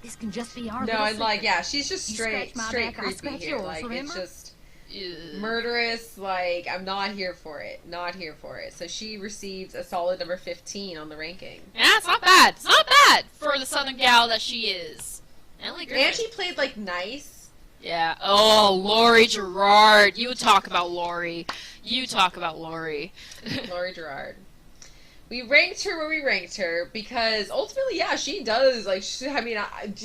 This can just be our No, little I'm like, secret. yeah, she's just You straight scratch my straight back, I'll creepy scratch here. yours, Like, remember? it's just Ugh. murderous. Like, I'm not here for it. Not here for it. So she receives a solid number 15 on the ranking. Yeah, it's not bad. It's not bad for the southern gal that she is. Emily Griffin. And she played, like, nice. Yeah. Oh, Laurie Gerard. You talk about Laurie. You talk about Laurie. Laurie Gerard. We ranked her where we ranked her because ultimately, yeah, she does. Like, I mean,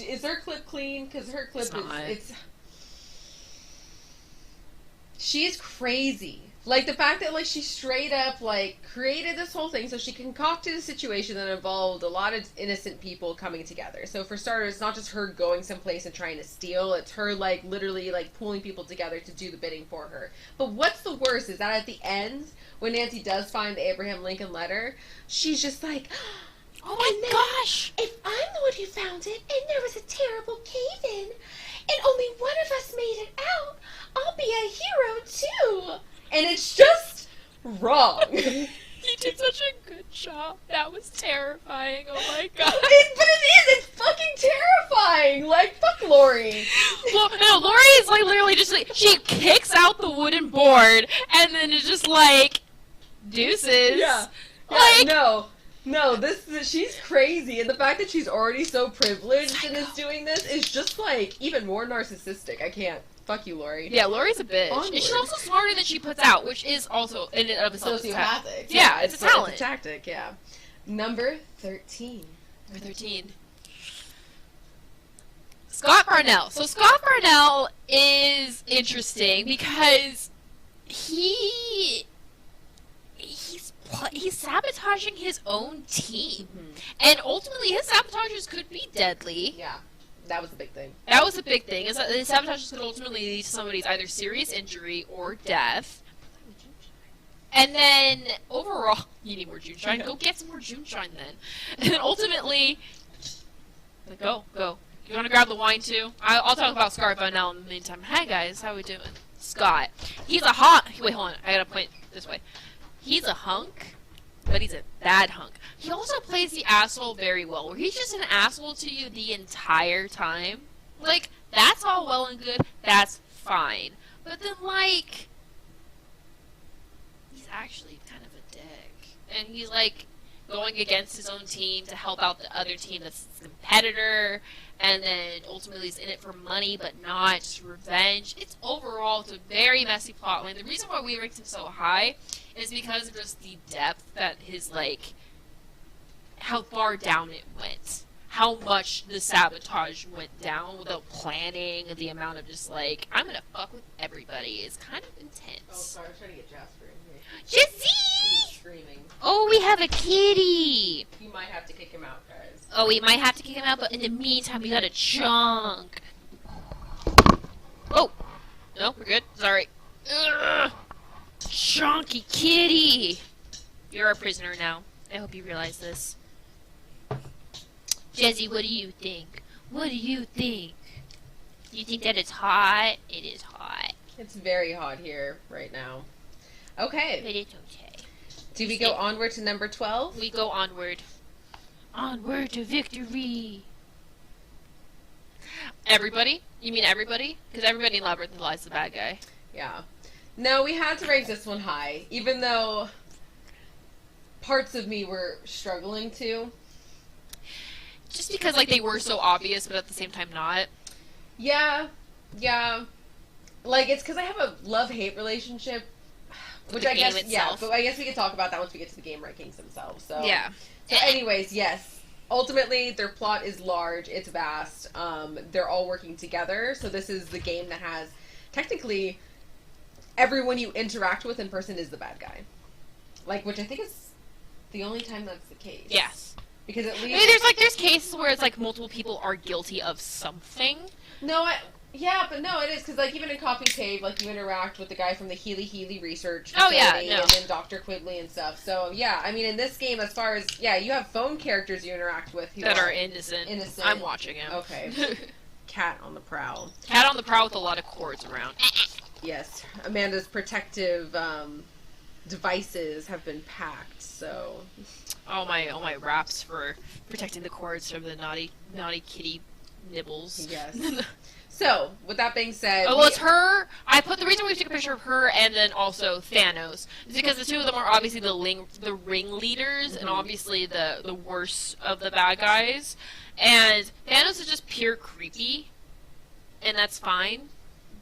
is her clip clean? Because her clip It's not. it's. She's crazy. Like, the fact that, like, she straight up, like, created this whole thing so she concocted a situation that involved a lot of innocent people coming together. So, for starters, it's not just her going someplace and trying to steal. It's her, like, literally, like, pulling people together to do the bidding for her. But what's the worst is that at the end, when Nancy does find the Abraham Lincoln letter, she's just like, Oh my gosh! if I'm the one who found it, and there was a terrible cave-in, and only one of us made it out, I'll be a hero, too! And it's just wrong. You did such a good job. That was terrifying. Oh my god. But it is! It's fucking terrifying! Like, fuck Laurie. No, Laurie is like literally just like, she kicks out the wooden board, and then it's just like, deuces. Yeah. Like, No, she's crazy, and the fact that she's already so privileged and is doing this is just, like, even more narcissistic. I can't. Fuck you, Laurie. yeah, Laurie's a bitch. Onward. And she's also smarter than she puts out, which is also in and of itself a Sociopathic. Yeah, it's a talent. It's a tactic, yeah. Number 13. Number 13. Scott Parnell. So Scott Parnell is interesting because he's sabotaging his own team, and ultimately his sabotages could be deadly. Yeah, that was the big thing. That was a big thing. Is that the sabotages could ultimately lead to somebody's either serious injury or death. And then overall, you need more Juneshine. Go get some more Juneshine then. And then ultimately, go. You want to grab the wine too? I'll talk about Scott Parnell in the meantime. Hi guys, how we doing? Scott. He's a hunk. Wait, hold on. I gotta point this way. He's a hunk, but he's a bad hunk. He also plays the asshole very well, where he's just an asshole to you the entire time. Like, that's all well and good. That's fine. But then, like, he's actually kind of a dick. And he's, like, going against his own team to help out the other team that's his competitor. And then ultimately he's in it for money, but not just revenge. It's a very messy plotline. The reason why we ranked him so high is because of just the depth that his, like, how far down it went. How much the sabotage went down without planning, the amount of just, like, I'm gonna fuck with everybody is kind of intense. Oh, sorry, I was trying to get Jasper in here. Jesse! screaming. Oh, we have a kitty! You might have to kick him out, guys. Oh, we might have to kick him out, but in the meantime, we got a chunk. Oh! No, we're good. Sorry. Ugh. Chunky kitty! You're a prisoner now. I hope you realize this. Jesse, what do you think? What do you think? Do you think that it's hot? It is hot. It's very hot here right now. Okay. But it's okay. Do we go onward to number 12? We go onward. Onward to victory. Everybody? You mean everybody? Because everybody in Labyrinth of Lies is the bad guy. Yeah. No, we had to rank this one high, even though parts of me were struggling to. Just because, like, they were so obvious, but at the same time not. Yeah. Like, it's because I have a love-hate relationship. Which the I game guess, itself. but I guess we could talk about that once we get to the game rankings themselves. So Yeah. So anyways, yes. Ultimately, their plot is large, it's vast. They're all working together. So this is the game that has, technically, everyone you interact with in person is the bad guy. Like, which I think is the only time that's the case. Yes. Because at I least... mean, there's cases where it's like multiple people are guilty of something. No, yeah, but no, it is, because, like, even in Coffee Cave, like, you interact with the guy from the Healy Research Facility, and then Dr. Quigley and stuff. So, yeah, I mean, in this game, as far as, you have phone characters you interact with who that are innocent. I'm watching him. Okay. Cat on the prowl. Cat on the prowl with a lot of cords around. Yes. Amanda's protective devices have been packed, so... All my wraps for protecting the cords from the naughty kitty nibbles. Yes. So, with that being said... Oh, well, it's her. I put the reason we took a picture of her and then also Thanos is because the two of them are obviously the ringleaders and obviously the worst of the bad guys. And Thanos is just pure creepy, and that's fine.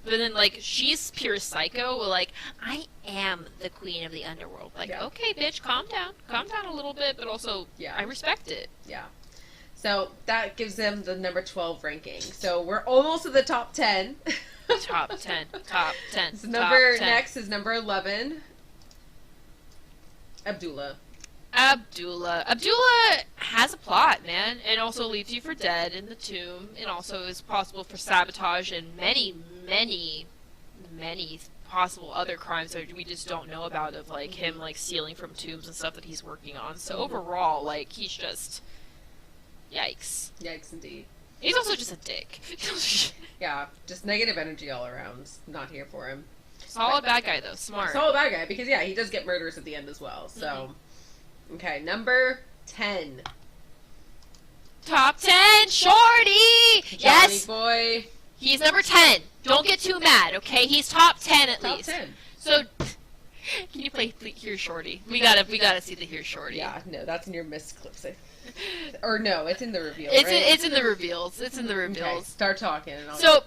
But then, like, she's pure psycho. Like, I am the queen of the underworld. Like, okay, bitch, calm down a little bit. But also, I respect it. Yeah. So that gives them the number 12 ranking. So we're almost at the top 10. Top 10. So next is number 11. Abdullah has a plot, man, and also leaves you for dead in the tomb, and also is possible for sabotage and many possible other crimes that we just don't know about, of like him like stealing from tombs and stuff that he's working on. So overall, like, he's just yikes indeed. He's also just a dick. Yeah, just negative energy all around. Not here for him. Solid bad guy though, smart. Solid bad guy, because he does get murders at the end as well. So okay, number 10. Top 10, Shorty! Yes! Boy. He's number 10. Don't get too mad, okay? He's top 10 at least. Top 10. So, can you play Here's Shorty? We gotta see the Here's Shorty. Yeah, no, that's in your missed clips. Or no, it's in the reveal, right? It's in the reveals. It's in the reveals. Okay, start talking. And I'll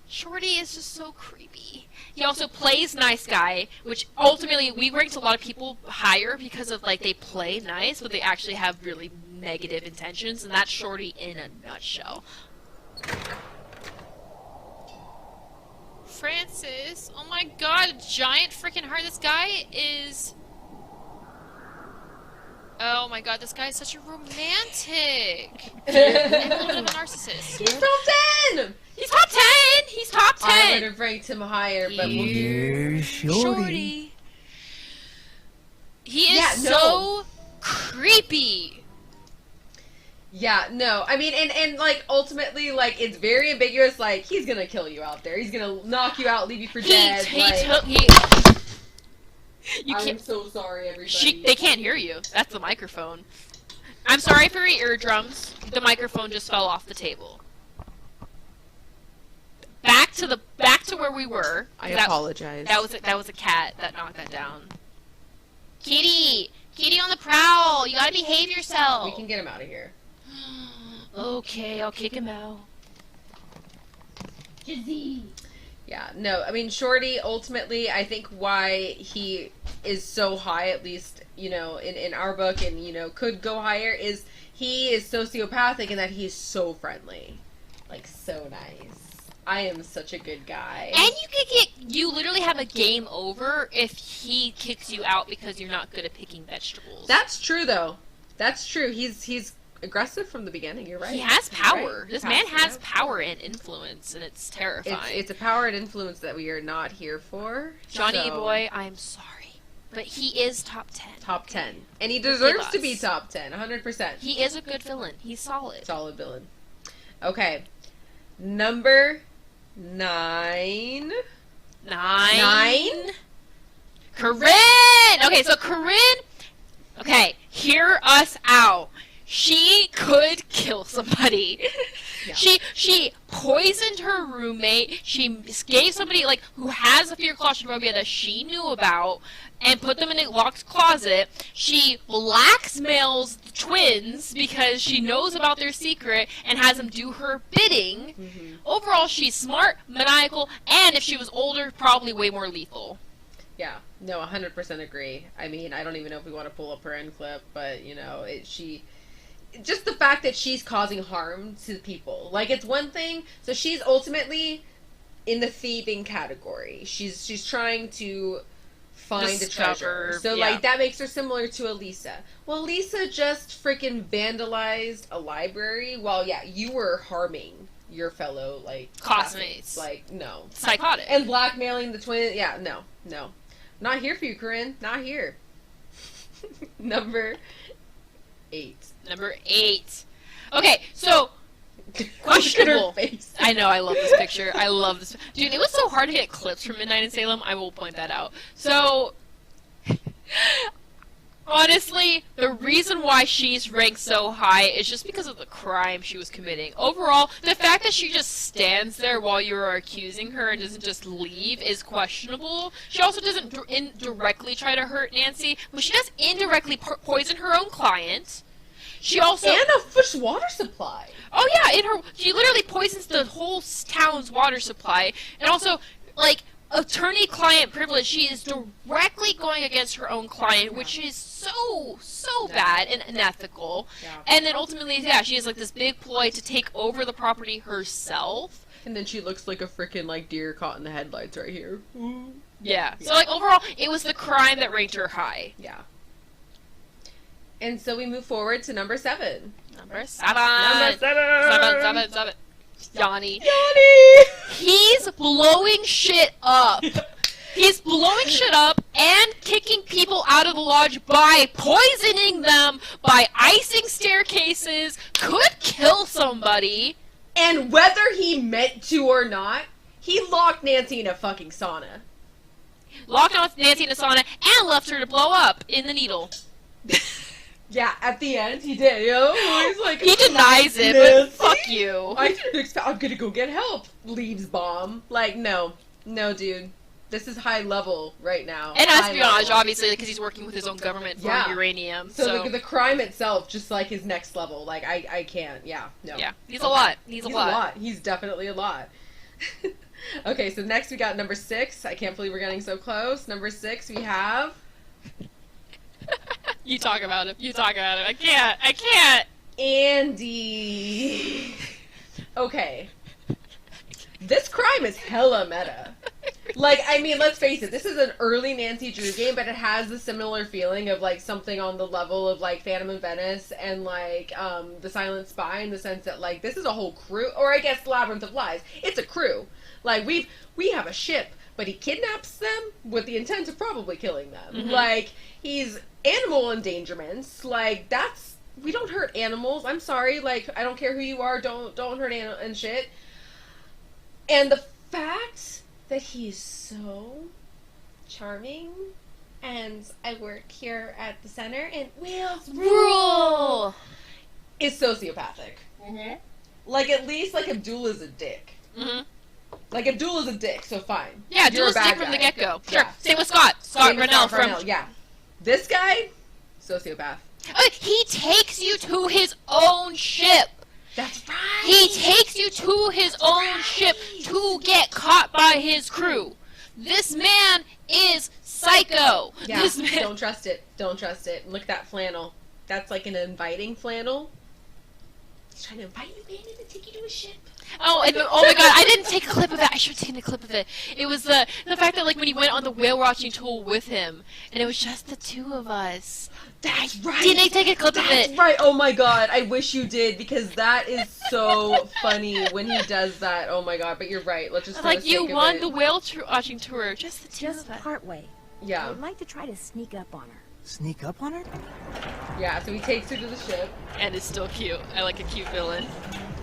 Shorty is just so creepy. He also plays nice guy, which ultimately we ranked a lot of people higher because of, like, they play nice, but they actually have really negative intentions, and that's Shorty in a nutshell. Francis, oh my god, a giant freaking heart. This guy is... Oh my god, this guy is such a romantic. And a little bit of a narcissist. He's top 10! He's top 10! He's top 10! I would have ranked him higher, but Here's Shorty. He is so creepy. Yeah, no, I mean, and like, ultimately, like, it's very ambiguous, like, he's gonna kill you out there. He's gonna knock you out, leave you for dead. I'm so sorry, everybody. They can't hear you. That's the microphone. I'm sorry for your eardrums. The microphone just fell off the table. Back to where we were. I apologize. That was a cat that knocked that down. Kitty on the prowl. You gotta behave yourself. We can get him out of here. Okay, I'll kick him out. Jizzy. Yeah, no, I mean, Shorty, ultimately, I think why he is so high, at least, you know, in our book, and, you know, could go higher, is he is sociopathic in that he's so friendly. Like, so nice. I am such a good guy. And you literally have a game over if he kicks you out because you're not good at picking vegetables. That's true, though. That's true. He's aggressive from the beginning. You're right. He has power. Right. This man has power and influence, and it's terrifying. It's a power and influence that we are not here for. Johnny so... boy, I'm sorry. But he is top 10. Top 10. And he deserves to be top 10, 100%. He is a good villain. He's solid. Solid villain. Okay. Number 9. 9? Corinne! Okay, so Corinne... Okay, hear us out. She could kill somebody. Yeah. She poisoned her roommate. She gave somebody like who has a fear of claustrophobia that she knew about and put them in a locked closet. She blackmails the twins because she knows about their secret and has them do her bidding. Mm-hmm. Overall, she's smart, maniacal, and if she was older, probably way more lethal. Yeah, no, 100% agree. I mean, I don't even know if we want to pull up her end clip, but you know, just the fact that she's causing harm to people. Like, it's one thing. So she's ultimately in the thieving category. She's trying to find a treasure. So, like, that makes her similar to Elisa. Well, Elisa just freaking vandalized a library while, you were harming your fellow, like, classmates. Like, no. Psychotic. And blackmailing the twins. Yeah, no. Not here for you, Corinne. Not here. Number 8. Okay, so questionable. I know, I love this picture. I love this. Dude, it was so hard to get clips from Midnight in Salem. I will point that out. So, honestly, the reason why she's ranked so high is just because of the crime she was committing. Overall, the fact that she just stands there while you are accusing her and doesn't just leave is questionable. She also doesn't indirectly try to hurt Nancy, but she does indirectly poison her own client. She also... And a fish water supply. Oh yeah, she literally poisons the whole town's water supply. And also, like, attorney-client privilege, she is directly going against her own client, which is so bad and unethical. Yeah. And then ultimately, she has like this big ploy to take over the property herself. And then she looks like a freaking like deer caught in the headlights right here. Yeah. So like overall, it was the crime that ranked her high. Yeah. And so we move forward to number 7. Number 7. Yanni. He's blowing shit up. He's blowing shit up and kicking people out of the lodge by poisoning them, by icing staircases, could kill somebody. And whether he meant to or not, he locked Nancy in a fucking sauna. Locked Nancy in a sauna and left her to blow up in the needle. Yeah, at the end he did, he's like... He denies it, but fuck you. I didn't expect... I'm gonna go get help. Leaves bomb. Like, no, dude. This is high level right now. And espionage, obviously, because he's working with his own government for uranium. So the crime itself, just like his next level. Like, I can't. Yeah, no. Yeah, he's a lot. He's a lot. He's definitely a lot. Okay, so next we got number 6. I can't believe we're getting so close. Number 6, we have... You talk about him. I can't. Andy. Okay. This crime is hella meta. Like, I mean, let's face it, this is an early Nancy Drew game, but it has the similar feeling of, like, something on the level of, like, Phantom of Venice and, like, The Silent Spy, in the sense that, like, this is a whole crew, or I guess Labyrinth of Lies. It's a crew. Like, we have a ship, but he kidnaps them with the intent of probably killing them. Mm-hmm. Like, he's animal endangerments. Like, we don't hurt animals. I'm sorry. Like, I don't care who you are. Don't hurt animals and shit. And the fact that he's so charming, and I work here at the center, and Wheels rule, is sociopathic. Mm-hmm. Like, at least, like, Abdullah's a dick. Mm-hmm. Like, Abdullah's a dick, so fine. Yeah, Abdullah's a dick from the get-go. Sure. Yeah. Same with Scott. Scott Rennell from... Yeah. This guy, sociopath. He takes you to his own ship. That's right. He takes you to his own ship to get caught by his crew. This man is psycho. Yeah, don't trust it. Don't trust it. Look at that flannel. That's like an inviting flannel. He's trying to invite you, man, to take you to his ship. Oh, and oh my god, I didn't take a clip of it. I should have taken a clip of it. It was the fact that like when he went on the whale watching tour with him, and it was just the two of us. That's right. Didn't take a clip of it. That's right. Oh my god, I wish you did because that is so funny when he does that. Oh my god, but you're right. Let's just like you won the whale watching tour, just the two Just of us. partway. Yeah. I would like to try to sneak up on her. Sneak up on her? Yeah, so he takes her to the ship. And it's still cute. I like a cute villain.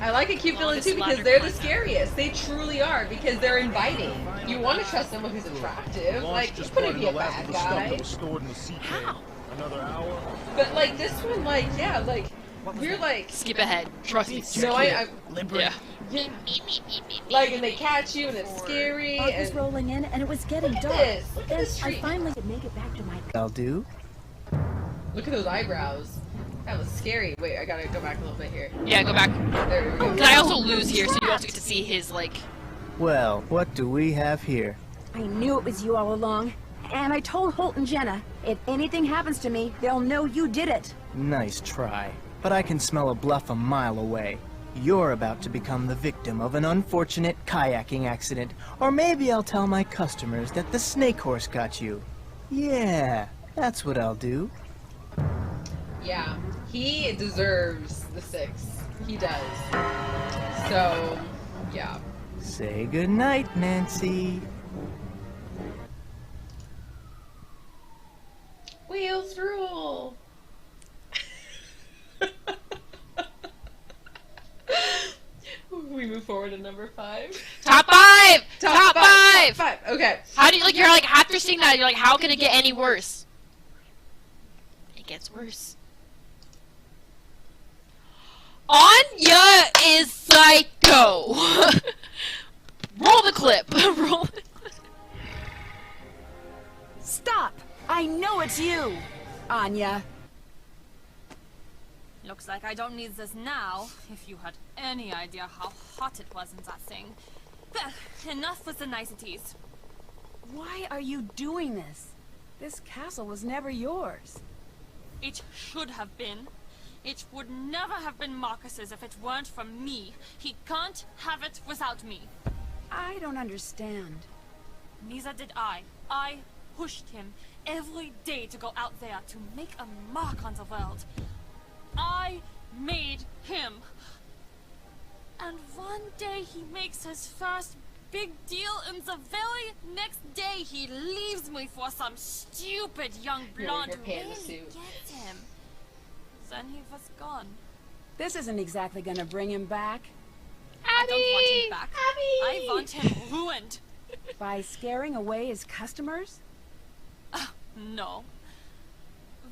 I like a cute villain too because they're the scariest. They truly are because they're inviting. You want to trust someone who's attractive. Like, he couldn't be a bad guy. How? Another hour. But like this one, like, yeah, like, we're like... Skip ahead. Trust me. No, I yeah. Yeah. Like, and they catch you, and it's scary. Fog was rolling in, and it was getting Look at dark. this. Look at Then this I tree. finally could make it back to my. I'll do. Look at those eyebrows. That was scary. Wait, I gotta go back a little bit here. Yeah, go back. There we go. Because I also lose here, so you also get to see his, like... Well, what do we have here? I knew it was you all along, and I told Holt and Jenna, if anything happens to me, they'll know you did it. Nice try. But I can smell a bluff a mile away. You're about to become the victim of an unfortunate kayaking accident. Or maybe I'll tell my customers that the snake horse got you. Yeah, that's what I'll do. Yeah, he deserves the 6. He does. So, yeah. Say goodnight, Nancy. Wheels rule. We move forward to number 5. Top 5! Top 5! Top 5. Okay. How do you, like, you're like, after seeing that, you're like, how can it get any worse? It gets worse. Anya is psycho! Roll the clip. Roll the clip. Stop! I know it's you, Anya. Looks like I don't need this now. If you had any idea how hot it was in that thing. Enough with the niceties. Why are you doing this? This castle was never yours. It should have been. It would never have been Marcus's if it weren't for me. He can't have it without me. I don't understand. Neither did I. I pushed him every day to go out there to make a mark on the world. I made him. And one day he makes his first big deal, and the very next day he leaves me for some stupid young blonde who really gets him. Then he was gone. This isn't exactly gonna bring him back. I don't want him back. I want him ruined. By scaring away his customers? No.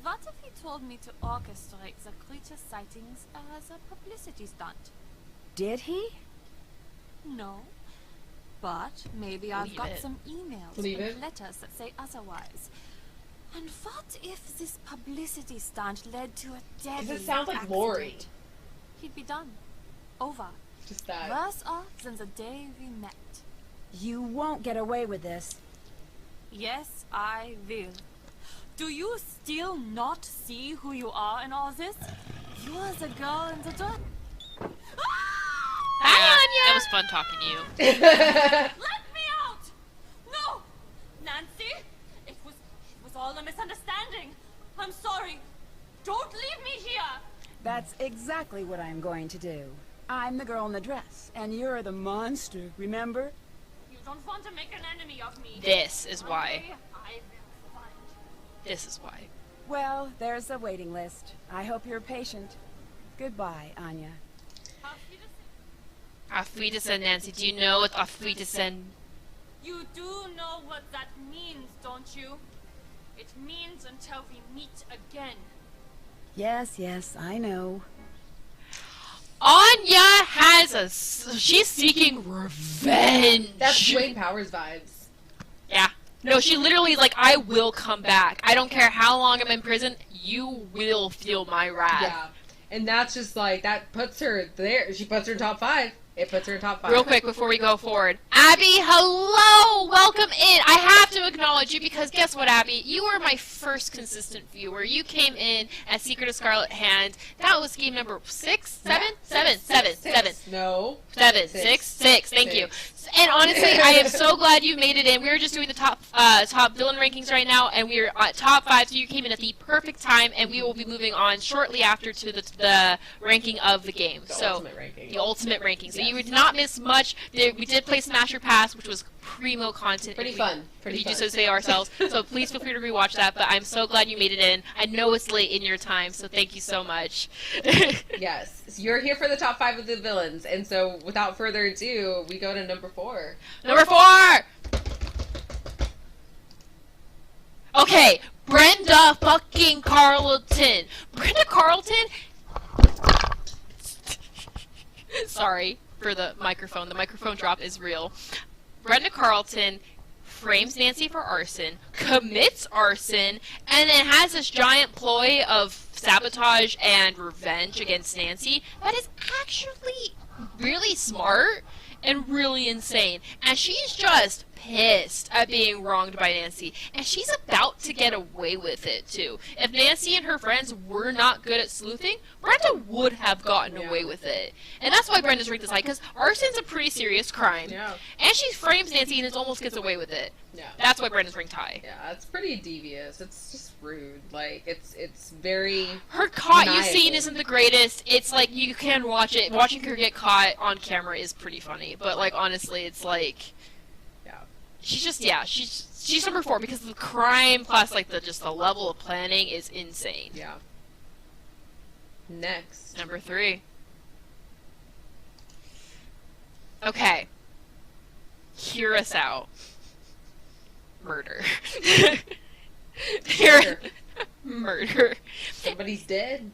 What if he told me to orchestrate the creature sightings as a publicity stunt? Did he? No. But maybe I've Leave got it. some emails Leave and it. letters that say otherwise. And what if this publicity stunt led to a deadly sound like accident? Lori? He'd be done. Over. Just that. Worse off than the day we met. You won't get away with this. Yes, I will. Do you still not see who you are in all this? You're the girl in the dark. That was fun talking to you. Let me out! No! Nancy! It was all a misunderstanding. I'm sorry. Don't leave me here! That's exactly what I'm going to do. I'm the girl in the dress, and you're the monster, remember? You don't want to make an enemy of me. This is why. I will find. This is why. Well, there's a waiting list. I hope you're patient. Goodbye, Anya. Auf Wiedersehen, Nancy. Do you know what Auf Wiedersehen? You do know what that means, don't you? It means until we meet again. Yes, I know. Anya she's seeking revenge. That's Wayne Powers vibes. Yeah. No, she literally is like, I will come back. I don't care how long I'm in prison. You will feel my wrath. Yeah. And that's just like, that puts her there. She puts her in top 5. It puts her in top 5. Real quick before we go forward. Abby, hello! Welcome in! I have to acknowledge you because guess what, Abby? You were my first consistent viewer. You came in at Secret of Scarlet Hand. That was game number 6? 7? 7. 7. 7. No. 7. 6. 6. Thank you. And honestly, I am so glad you made it in. We were just doing the top villain rankings right now, and we are at top 5, so you came in at the perfect time, and we will be moving on shortly after to the ranking of the game. Ultimate ranking. The ultimate ranking. So you did not miss much. We did play Smasher Pass, which was primo content. Pretty fun. We just so say ourselves. So please feel free to rewatch that. But I'm so glad you made it in. I know it's late in your time, so thank you so much. Yes, so you're here for the top 5 of the villains, and so without further ado, we go to number 4. Number 4. Okay, Brenda fucking Carlton. Brenda Carlton. Sorry for the microphone. The microphone drop is real. Brenda Carlton frames Nancy for arson, commits arson, and then has this giant ploy of sabotage and revenge against Nancy that is actually really smart and really insane. And she's just pissed at being wronged by Nancy, and she's about to get away with it too. If Nancy and her friends were not good at sleuthing, Brenda would have gotten away with it. And that's why Brenda's ranked this high, because arson's a pretty serious crime. Yeah. And she frames Nancy and it almost gets away with it. Yeah. That's why Brenda's ranked high. Yeah, it's pretty devious. It's just rude. Like, it's very... Her caught you maniacal. scene isn't the greatest. It's like, you can watch it. Watching her get caught on camera is pretty funny. But, like, honestly, it's like... She's just, she's number 4 because the crime plus, like, the level of planning is insane. Yeah. Next. Number 3. Okay. Hear us out. Murder. Murder. Somebody's dead.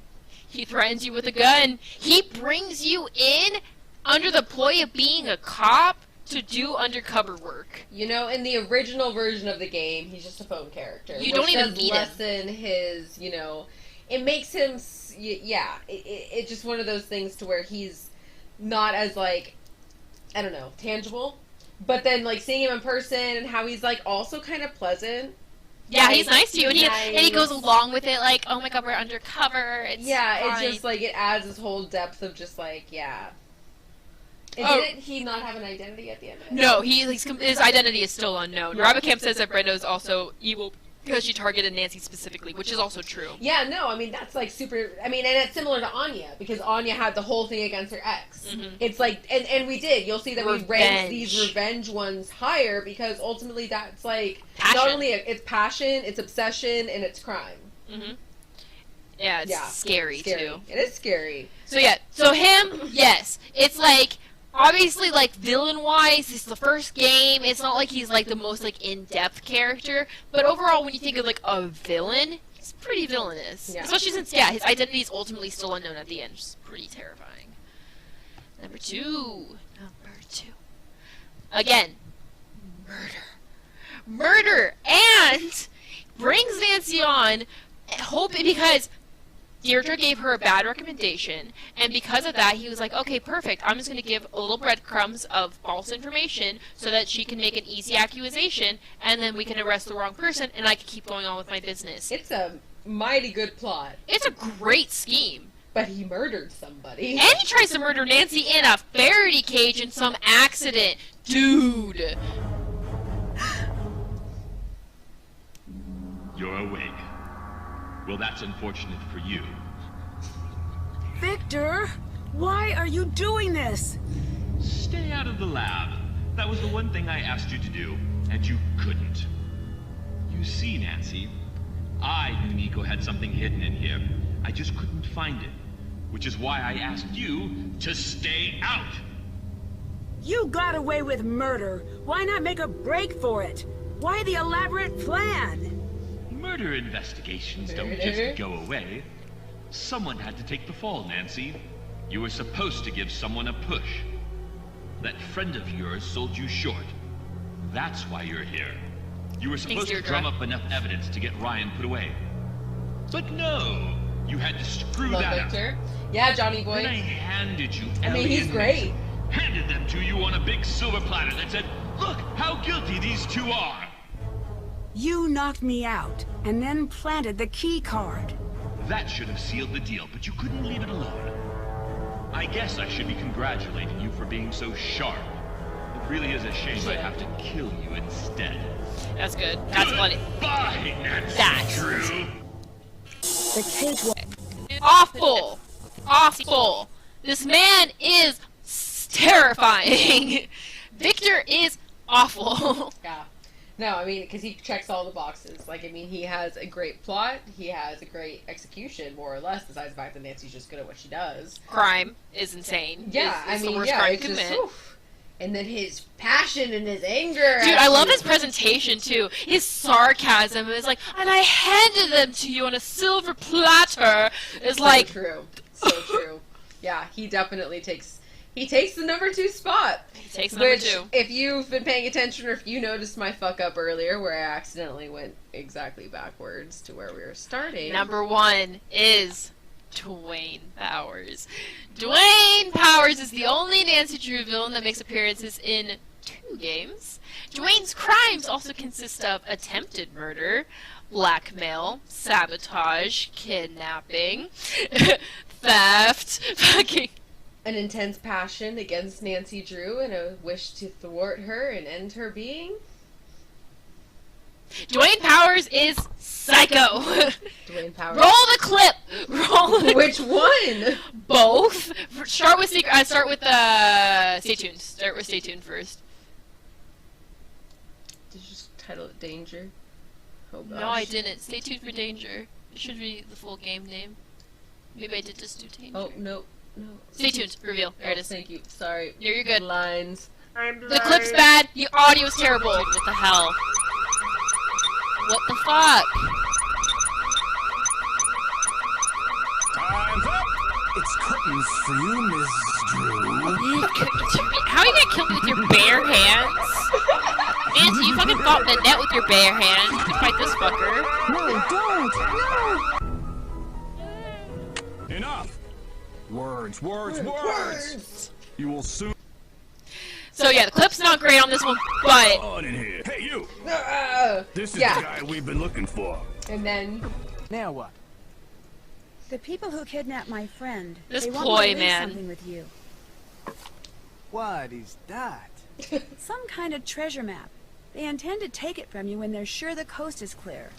He threatens you with a gun. He brings you in under the ploy of being a cop to do undercover work. You know, in the original version of the game, he's just a phone character. You don't even does need lessen his, you know, it makes him, it's just one of those things to where he's not as, like, I don't know, tangible. But then, like, seeing him in person and how he's, like, also kind of pleasant. Yeah, like, he's nice to you, and he goes along with it, like, oh my god, we're undercover, it's fine. It's just, like, it adds this whole depth of just, like, yeah. And didn't he not have an identity at the end of it? No, his identity is still unknown. Yeah. Robert Camp says that Brenda is also evil because she targeted Nancy specifically, which is also true. Yeah, no, I mean, that's, like, super... I mean, and it's similar to Anya, because Anya had the whole thing against her ex. Mm-hmm. It's like... And we did. You'll see that we ranked these revenge ones higher, because ultimately that's, like... Passion. Not only... It's passion, it's obsession, and it's crime. Mm-hmm. Yeah, it's scary, too. It is scary. So, yeah. So, him, yes. It's, like... Obviously, like, villain-wise, it's the first game. It's not like he's, like, the most, like, in-depth character. But overall, when you think of, like, a villain, he's pretty villainous. Yeah. Especially since, his identity is ultimately still unknown at the end, which is pretty terrifying. Number 2. Again, murder. And brings Nancy on, hoping, because... Deirdre gave her a bad recommendation, and because of that, he was like, okay, perfect, I'm just going to give a little breadcrumbs of false information so that she can make an easy accusation, and then we can arrest the wrong person, and I can keep going on with my business. It's a mighty good plot. It's a great scheme. But he murdered somebody. And he tries to murder Nancy in a Faraday cage in some accident. Dude. You're awake. Well, that's unfortunate for you. Victor, why are you doing this? Stay out of the lab. That was the one thing I asked you to do, and you couldn't. You see, Nancy, I knew Nico had something hidden in here. I just couldn't find it, which is why I asked you to stay out. You got away with murder. Why not make a break for it? Why the elaborate plan? Murder investigations don't just go away. Someone had to take the fall, Nancy. You were supposed to give someone a push. That friend of yours sold you short. That's why you're here. You were supposed to drum up enough evidence to get Ryan put away. But no! You had to screw that up. Yeah, Johnny boy. Then I handed you I mean, he's great. handed them to you on a big silver platter that said, "Look how guilty these two are." You knocked me out, and then planted the key card. That should have sealed the deal, but you couldn't leave it alone. I guess I should be congratulating you for being so sharp. It really is a shame I have to kill you instead. That's good. That's funny. Bye, Nancy That's Drew. The cage was awful. Awful. This man is terrifying. Victor is awful. Yeah. No, I mean, because he checks all the boxes. Like, I mean, he has a great plot. He has a great execution, more or less, besides the fact that Nancy's just good at what she does. Crime is insane. Yeah, It's I mean, the worst yeah, crime you it's can just, commit. oof. And then his passion and his anger. Dude, I love his presentation too. His sarcasm is like, and I handed them to you on a silver platter. It's like so true, so true. Yeah, he definitely takes the #2 spot. He takes which, #2. if you've been paying attention or if you noticed my fuck up earlier, where I accidentally went exactly backwards to where we were starting. #1 is Dwayne Powers. Dwayne Powers is the only Nancy Drew villain that makes appearances in 2 games. Dwayne's crimes also consist of attempted murder, blackmail, sabotage, kidnapping, theft, fucking... An intense passion against Nancy Drew and a wish to thwart her and end her being. Dwayne Powers is psycho. Dwayne Powers. Roll the clip. Roll the Which one? Both. Start with secret. Start with Stay tuned. Start with Stay tuned first. Did you just title it Danger? Oh gosh. No, I didn't. Stay tuned for Danger. It should be the full game name. Maybe I did just do Danger. Oh no, no. Stay tuned. Reveal. There it is. Thank you. Sorry. You're good. Lines. The clip's bad. The audio's terrible. Dude, what the hell? What the fuck? Time's up. It's curtains for you, Miss Drew. How are you gonna kill me with your bare hands? Nancy, you fucking fought the net with your bare hands. You can fight this fucker. No, don't! No! Enough. Words. You will soon. So yeah, the clip's not great on this one, but On in here. Hey, you. This is yeah. the guy we've been looking for. And then. Now what? The people who kidnapped my friend. This they want ploy me to leave man. something with you. What is that? Some kind of treasure map. They intend to take it from you when they're sure the coast is clear.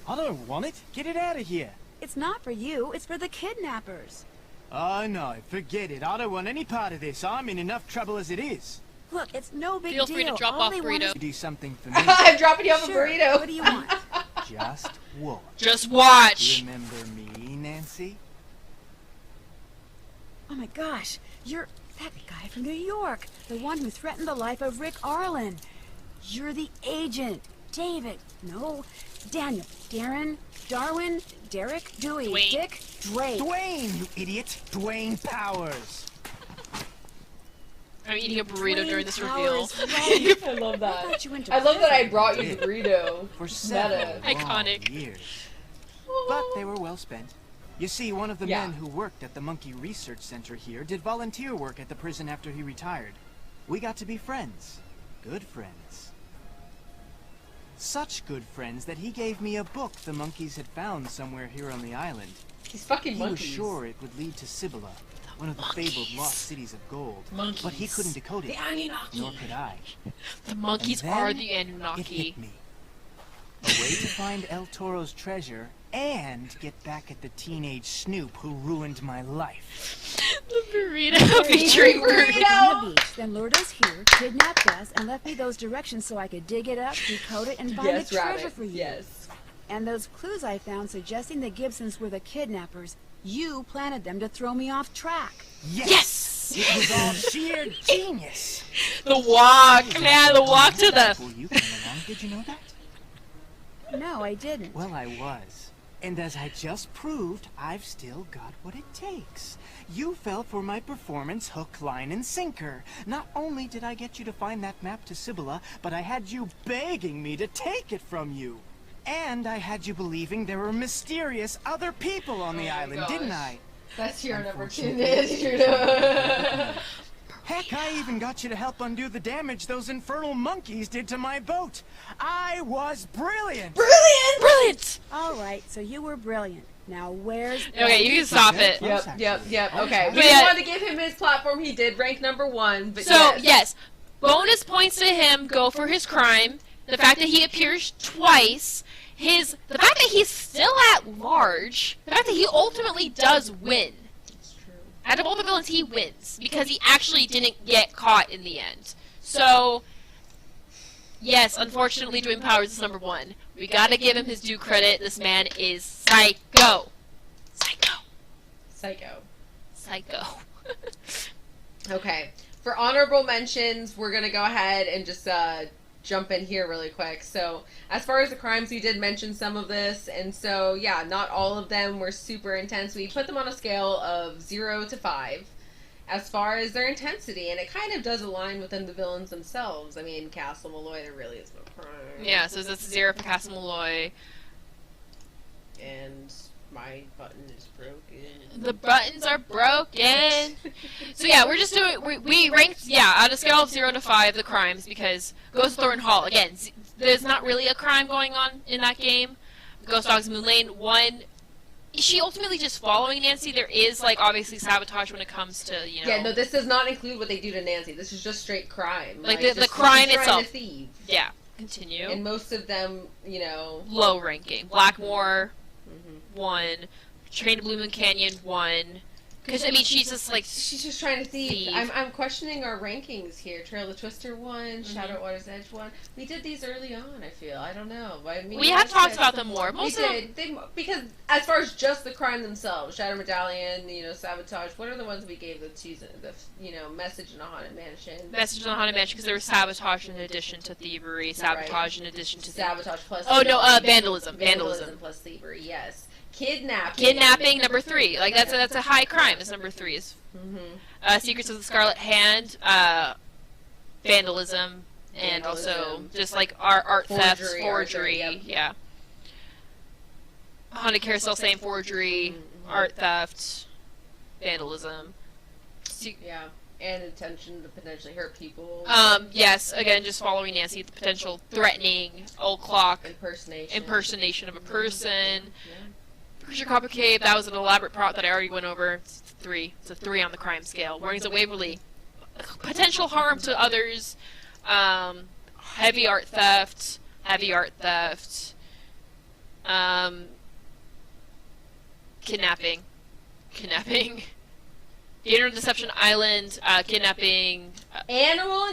I don't want it. Get it out of here. It's not for you, it's for the kidnappers. Oh no, forget it. I don't want any part of this. I'm in enough trouble as it is. Look, it's no big feel deal. free to drop All off they want is- burrito. Do something for me. I'm dropping you off Sure. a burrito. What do you want? Just watch. just watch. Remember me, Nancy? Oh my gosh, you're that guy from New York, the one who threatened the life of Rick Arlen. You're the agent. David. No. Daniel. Darren. Darwin. Derek. Dewey. Dwayne. Dick. Drake. Dwayne, you idiot! Dwayne Powers. I'm eating a burrito Dwayne during this reveal. Powers, right. I love that. thought you went to I love that I prison. brought you the burrito. For several Meta. long Iconic. years. But they were well spent. You see, one of the Yeah. men who worked at the Monkey Research Center here did volunteer work at the prison after he retired. We got to be friends. Good friends. Such good friends that he gave me a book the monkeys had found somewhere here on the island. These fucking He monkeys. was sure it would lead to Cibola, one of the fabled lost cities of gold. But he couldn't decode it. The Anunnaki. Nor could I. The monkeys And are then the It Anunnaki. hit me. A way to find El Toro's treasure and get back at the teenage snoop who ruined my life. The burrito featuring On burrito. the beach, then lured us here, kidnapped us, and left me those directions so I could dig it up, decode it, and find Yes, the treasure Rabbit. for you. Yes. And those clues I found suggesting the Gibsons were the kidnappers, you planted them to throw me off track. Yes! It was all sheer genius. The walk, man, the walk to the... Before you came along, did you know that? No, I didn't. Well, I was. And as I just proved, I've still got what it takes. You fell for my performance hook, line, and sinker. Not only did I get you to find that map to Cibola, but I had you begging me to take it from you. And I had you believing there were mysterious other people on the island, didn't I? That's your #2, Unfortunately, Nancy Drew. Heck, I even got you to help undo the damage those infernal monkeys did to my boat. I was brilliant! Brilliant! All right, so you were brilliant. Now where's... Okay, you can stop it. Yep. Okay. We But didn't yeah. want to give him his platform. He did rank number 1, but So, yes. Bonus points to him go for his crime. The fact that he appears twice. The fact that he's still at large. The fact that he ultimately does win. Out of all the villains, he wins. Because he actually didn't get caught in the end. So, yes, unfortunately, Dwayne Powers is number 1. We gotta give him his due credit. This man is psycho. Psycho. Okay. For honorable mentions, we're going to go ahead and just jump in here really quick. So, as far as the crimes, we did mention some of this. And so, yeah, not all of them were super intense. We put them on a scale of 0 to 5 as far as their intensity. And it kind of does align within the villains themselves. I mean, Castle Malloy, there really is no crime. Yeah, so that's 0 for Castle Malloy. And my button is broken. The buttons are broken. So yeah, we're just doing, we ranked, on a scale of 0 to 5, the crimes, because Ghost of Thornton Hall, again, there's not really a crime going on in that game. Ghost Dogs Moon Lane, 1, is she ultimately just following Nancy? There is, like, obviously sabotage when it comes to, you know. Yeah, no, this does not include what they do to Nancy. This is just straight crime. Like, just the crime trying itself. to thieve. Yeah, continue. And most of them, you know. Low ranking. Blackmore, 1. Train to Blue Moon Canyon, 1. Because, I mean, she's just, like... She's just trying to thieve. I'm questioning our rankings here. Trail of Twister, 1. Shadow Water's Edge, 1. We did these early on, I feel. I don't know. I mean, We have talked about them more. Most we of did. Because, as far as just the crime themselves, Shadow Medallion, you know, Sabotage, what are the ones we gave the you know, Message in a Haunted Mansion? Message in a Haunted Mansion, because there was sabotage in addition to thievery, sabotage in addition to... Sabotage plus... Oh, no, vandalism. Vandalism plus thievery, yes. Kidnapping, number 3. Like, that's a high crime. It's number 3. Secrets of the Scarlet Hand, vandalism, and also just, like, art theft, forgery. Yeah. Haunted Carousel, same forgery, art theft, vandalism. Yeah. And intention to potentially hurt people. Yes, again, just following Nancy, the potential threatening, old clock, impersonation of a person. Creature Copper Cave, that was an elaborate plot that I already went over. It's 3. It's a 3 on the crime scale. Warnings at Waverly. Potential harm to others. Heavy art theft. Kidnapping. Theater of Deception Island, kidnapping. Animal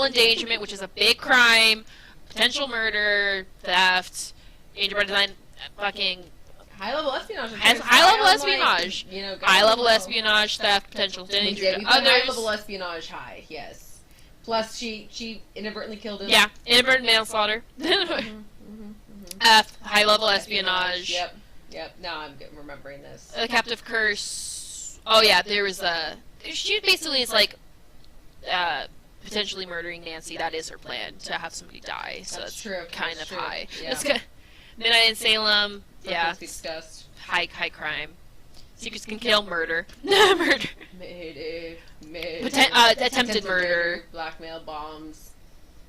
endangerment, which is a big crime. Potential murder, theft. Danger by design, fucking... High-level espionage. High-level espionage. Like, you know, high-level espionage, theft, potential danger to others. High-level espionage high, yes. Plus, she inadvertently killed him. Yeah, inadvertent manslaughter. High-level espionage. Yep. Now I'm remembering this. The Captive Curse. Oh yeah, there was she basically is like, potentially murdering Nancy. That is her plan, to have somebody die. So that's kind of high. Yeah. Midnight in Salem. Yeah. Discussed. High crime. Secrets Can Kill. Murder. Murder. Attempted murder. Blackmail, bombs.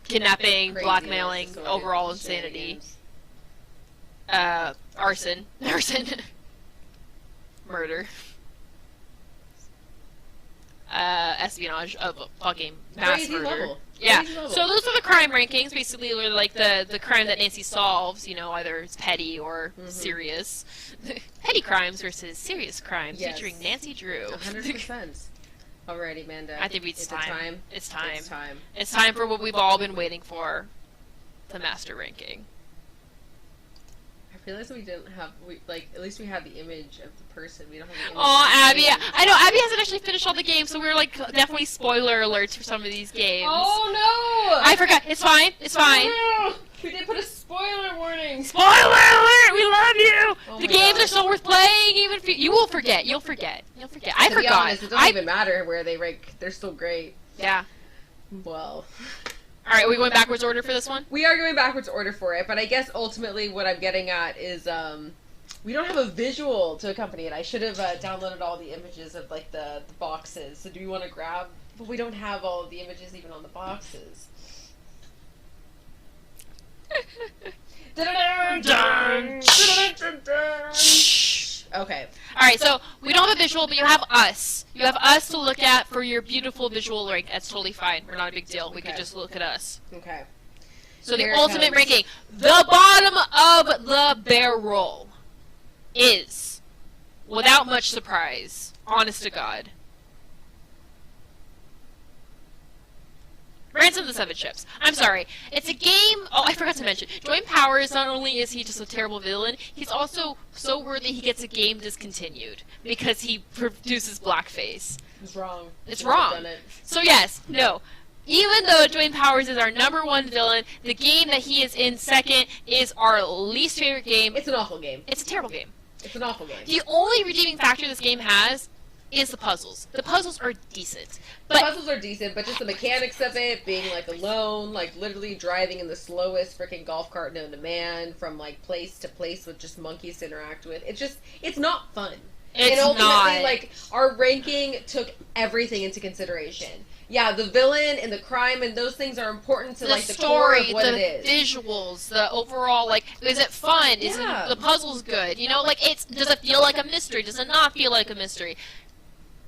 Kidnapping, blackmailing, overall insanity. Arson. Murder. Espionage of a fucking mass Crazy murder. level. Yeah. Crazy level. So those are the crime rankings, basically, were like the crime that Nancy solves, you know, either it's petty or serious. Petty crimes versus serious crimes, featuring Nancy Drew. 100%. Alrighty, Amanda. I think it's time. It's time. It's time for what we've all been waiting for, the master ranking. I realized we didn't have, at least we had the image of the person. We don't have the image. Oh, Abby. I know, Abby hasn't actually finished all the games, so we're like, definitely spoiler alerts for some of these games. Oh, no! I forgot. It's fine. No! We did put a spoiler warning. Spoiler alert! We love you! Oh the games are so worth playing, even if you will forget. You'll forget. I to forgot. Be honest, it doesn't even matter where they rank. They're still great. Yeah. Well... Alright, are we going backwards order for this one? We are going backwards order for it, but I guess ultimately what I'm getting at is, We don't have a visual to accompany it. I should have downloaded all the images of like the boxes. So do you want to grab? But we don't have all of the images even on the boxes. Okay. Alright, so we don't have a visual, but you have us. You have us to look at for your beautiful visual rank. That's totally fine. We're not a big deal. We can just look at us. Okay. So Here the it ultimate comes. ranking. The bottom of the barrel is, without much surprise, honest to God, Ransom of the Seven Ships. I'm sorry. It's a game... Oh, I forgot to mention. Dwayne Powers, not only is he just a terrible villain, he's also so worthy he gets a game discontinued because he produces blackface. It's wrong. It's Shouldn't have wrong. done it. So yes, no. Even though Dwayne Powers is our #1 villain, the game that he is in second is our least favorite game. It's an awful game. It's a terrible game. It's an awful game. The only redeeming factor this game has is the puzzles. The puzzles are decent. The puzzles are decent, but just the mechanics of it, being like alone, like literally driving in the slowest freaking golf cart known to man from like place to place with just monkeys to interact with. It's not fun. It's and ultimately, not. like, our ranking took everything into consideration. Yeah, the villain and the crime and those things are important to, the like, the core story, of what the it is. visuals, the overall, like, is it fun? Is Yeah. it, the puzzle's good? You know, like, does it feel like a mystery? Does it not feel like a mystery?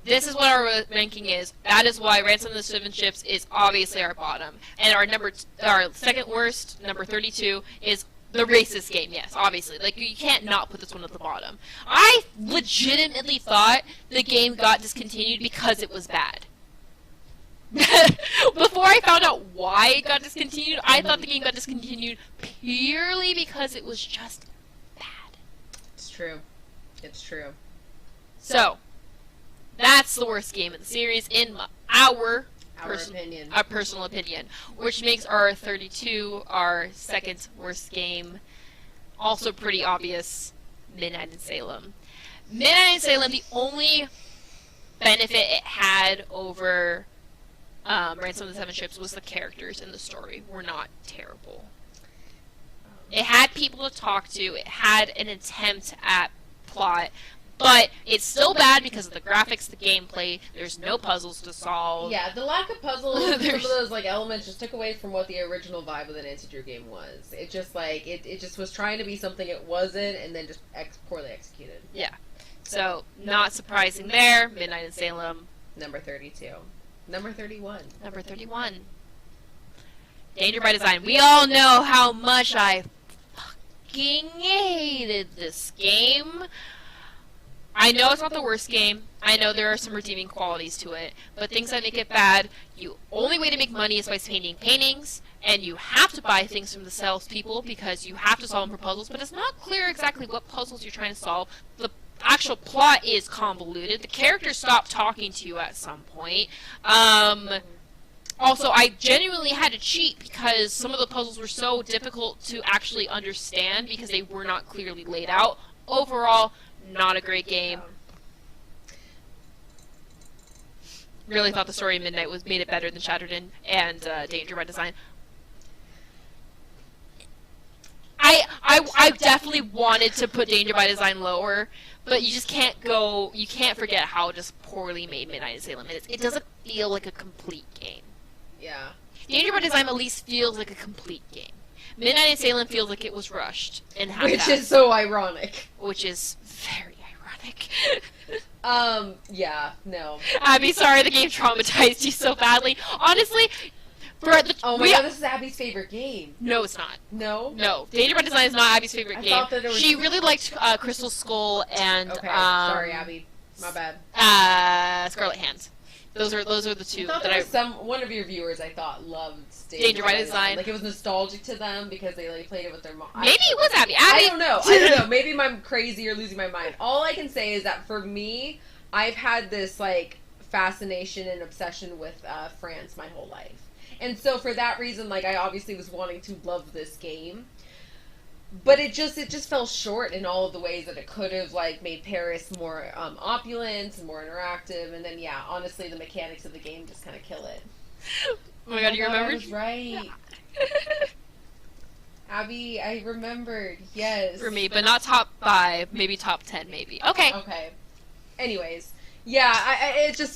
This is what our ranking is. That is why Ransom of the Seven Ships is obviously our bottom. And our second worst, number 32, is the racist game. Yes, obviously. Like, you can't not put this one at the bottom. I legitimately thought the game got discontinued because it was bad. Before I found out why it got discontinued, I thought the game got discontinued purely because it was just bad. It's true. It's true. So, that's the worst game in the series in our opinion. Our personal opinion, which makes our 32 our second worst game. Also pretty obvious, Midnight in Salem. Midnight in Salem, the only benefit it had over Ransom of the Seven Ships was the characters in the story were not terrible. It had people to talk to, it had an attempt at plot, but it's still bad because of the graphics, the gameplay, there's no puzzles to solve. Yeah, the lack of puzzles, some of those like elements just took away from what the original vibe of the Nancy Drew game was. It just like it just was trying to be something it wasn't, and then just poorly executed. Yeah. So not surprising there. Midnight in Salem. Number 32. Number 31. Number 31. Danger by Design. We all know how much I fucking hated this game. I know it's not the worst game. I know there are some redeeming qualities to it, but things that make it bad, you only way to make money is by painting paintings, and you have to buy things from the salespeople because you have to solve them for puzzles, but it's not clear exactly what puzzles you're trying to solve. The actual plot is convoluted. The characters stop talking to you at some point. Also, I genuinely had to cheat because some of the puzzles were so difficult to actually understand because they were not clearly laid out. Overall, not a great game. Really thought the story of Midnight made it better than Shatterton and Danger by Design. I definitely wanted to put Danger by Design lower, but you just can't go. You can't forget how just poorly made Midnight in Salem is. It doesn't feel like a complete game. Yeah. Danger by Design at least feels like a complete game. Midnight in Salem feels like it was rushed and half-assed. Which is so ironic. Which is very ironic. Yeah, no. Abby, sorry the game traumatized you so badly. Honestly, for the oh my god, this is Abby's favorite game. No, it's not. No? No. Danger by Design is not Abby's favorite game. Thought that it was... She really liked Crystal Skull and okay, sorry Abby. My bad. Scarlet Hands. Those are the two I thought that one of your viewers I thought loved Danger by Design. Like it was nostalgic to them because they like played it with their mom. Maybe it was Abby. I don't know. Maybe I'm crazy or losing my mind. All I can say is that for me, I've had this like fascination and obsession with France my whole life. And so for that reason, like I obviously was wanting to love this game. But it just fell short in all of the ways that it could have like made Paris more opulent and more interactive, and then yeah, honestly, the mechanics of the game just kind of kill it. Oh my god, you remember? I was right. Abby, I remembered. Yes. For me, but not top 5, maybe top 10, maybe. Okay. Okay. Anyways, yeah, it's just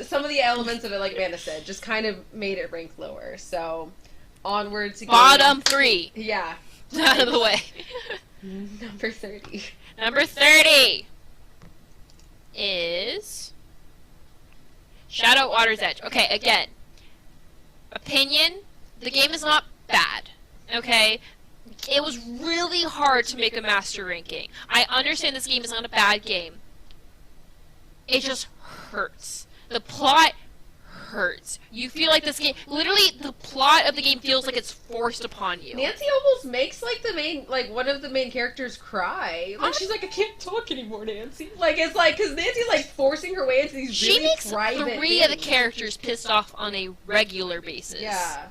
some of the elements of it, like Amanda said, just kind of made it rank lower. So, onward to bottom 3. Yeah. Out of the way. Number 30. Number 30 is Shadow Water's Edge. Okay, again, opinion, the game is not bad. Okay? It was really hard to make a master ranking. I understand this game is not a bad game. It just hurts. The plot hurts. You feel like this game, literally the plot of the game feels like it's forced upon you. Nancy almost makes one of the main characters cry. Like she's like, I can't talk anymore, Nancy. Like it's like, because Nancy's like forcing her way into these she really makes private 3 things. of the characters pissed off on a regular basis. Yeah.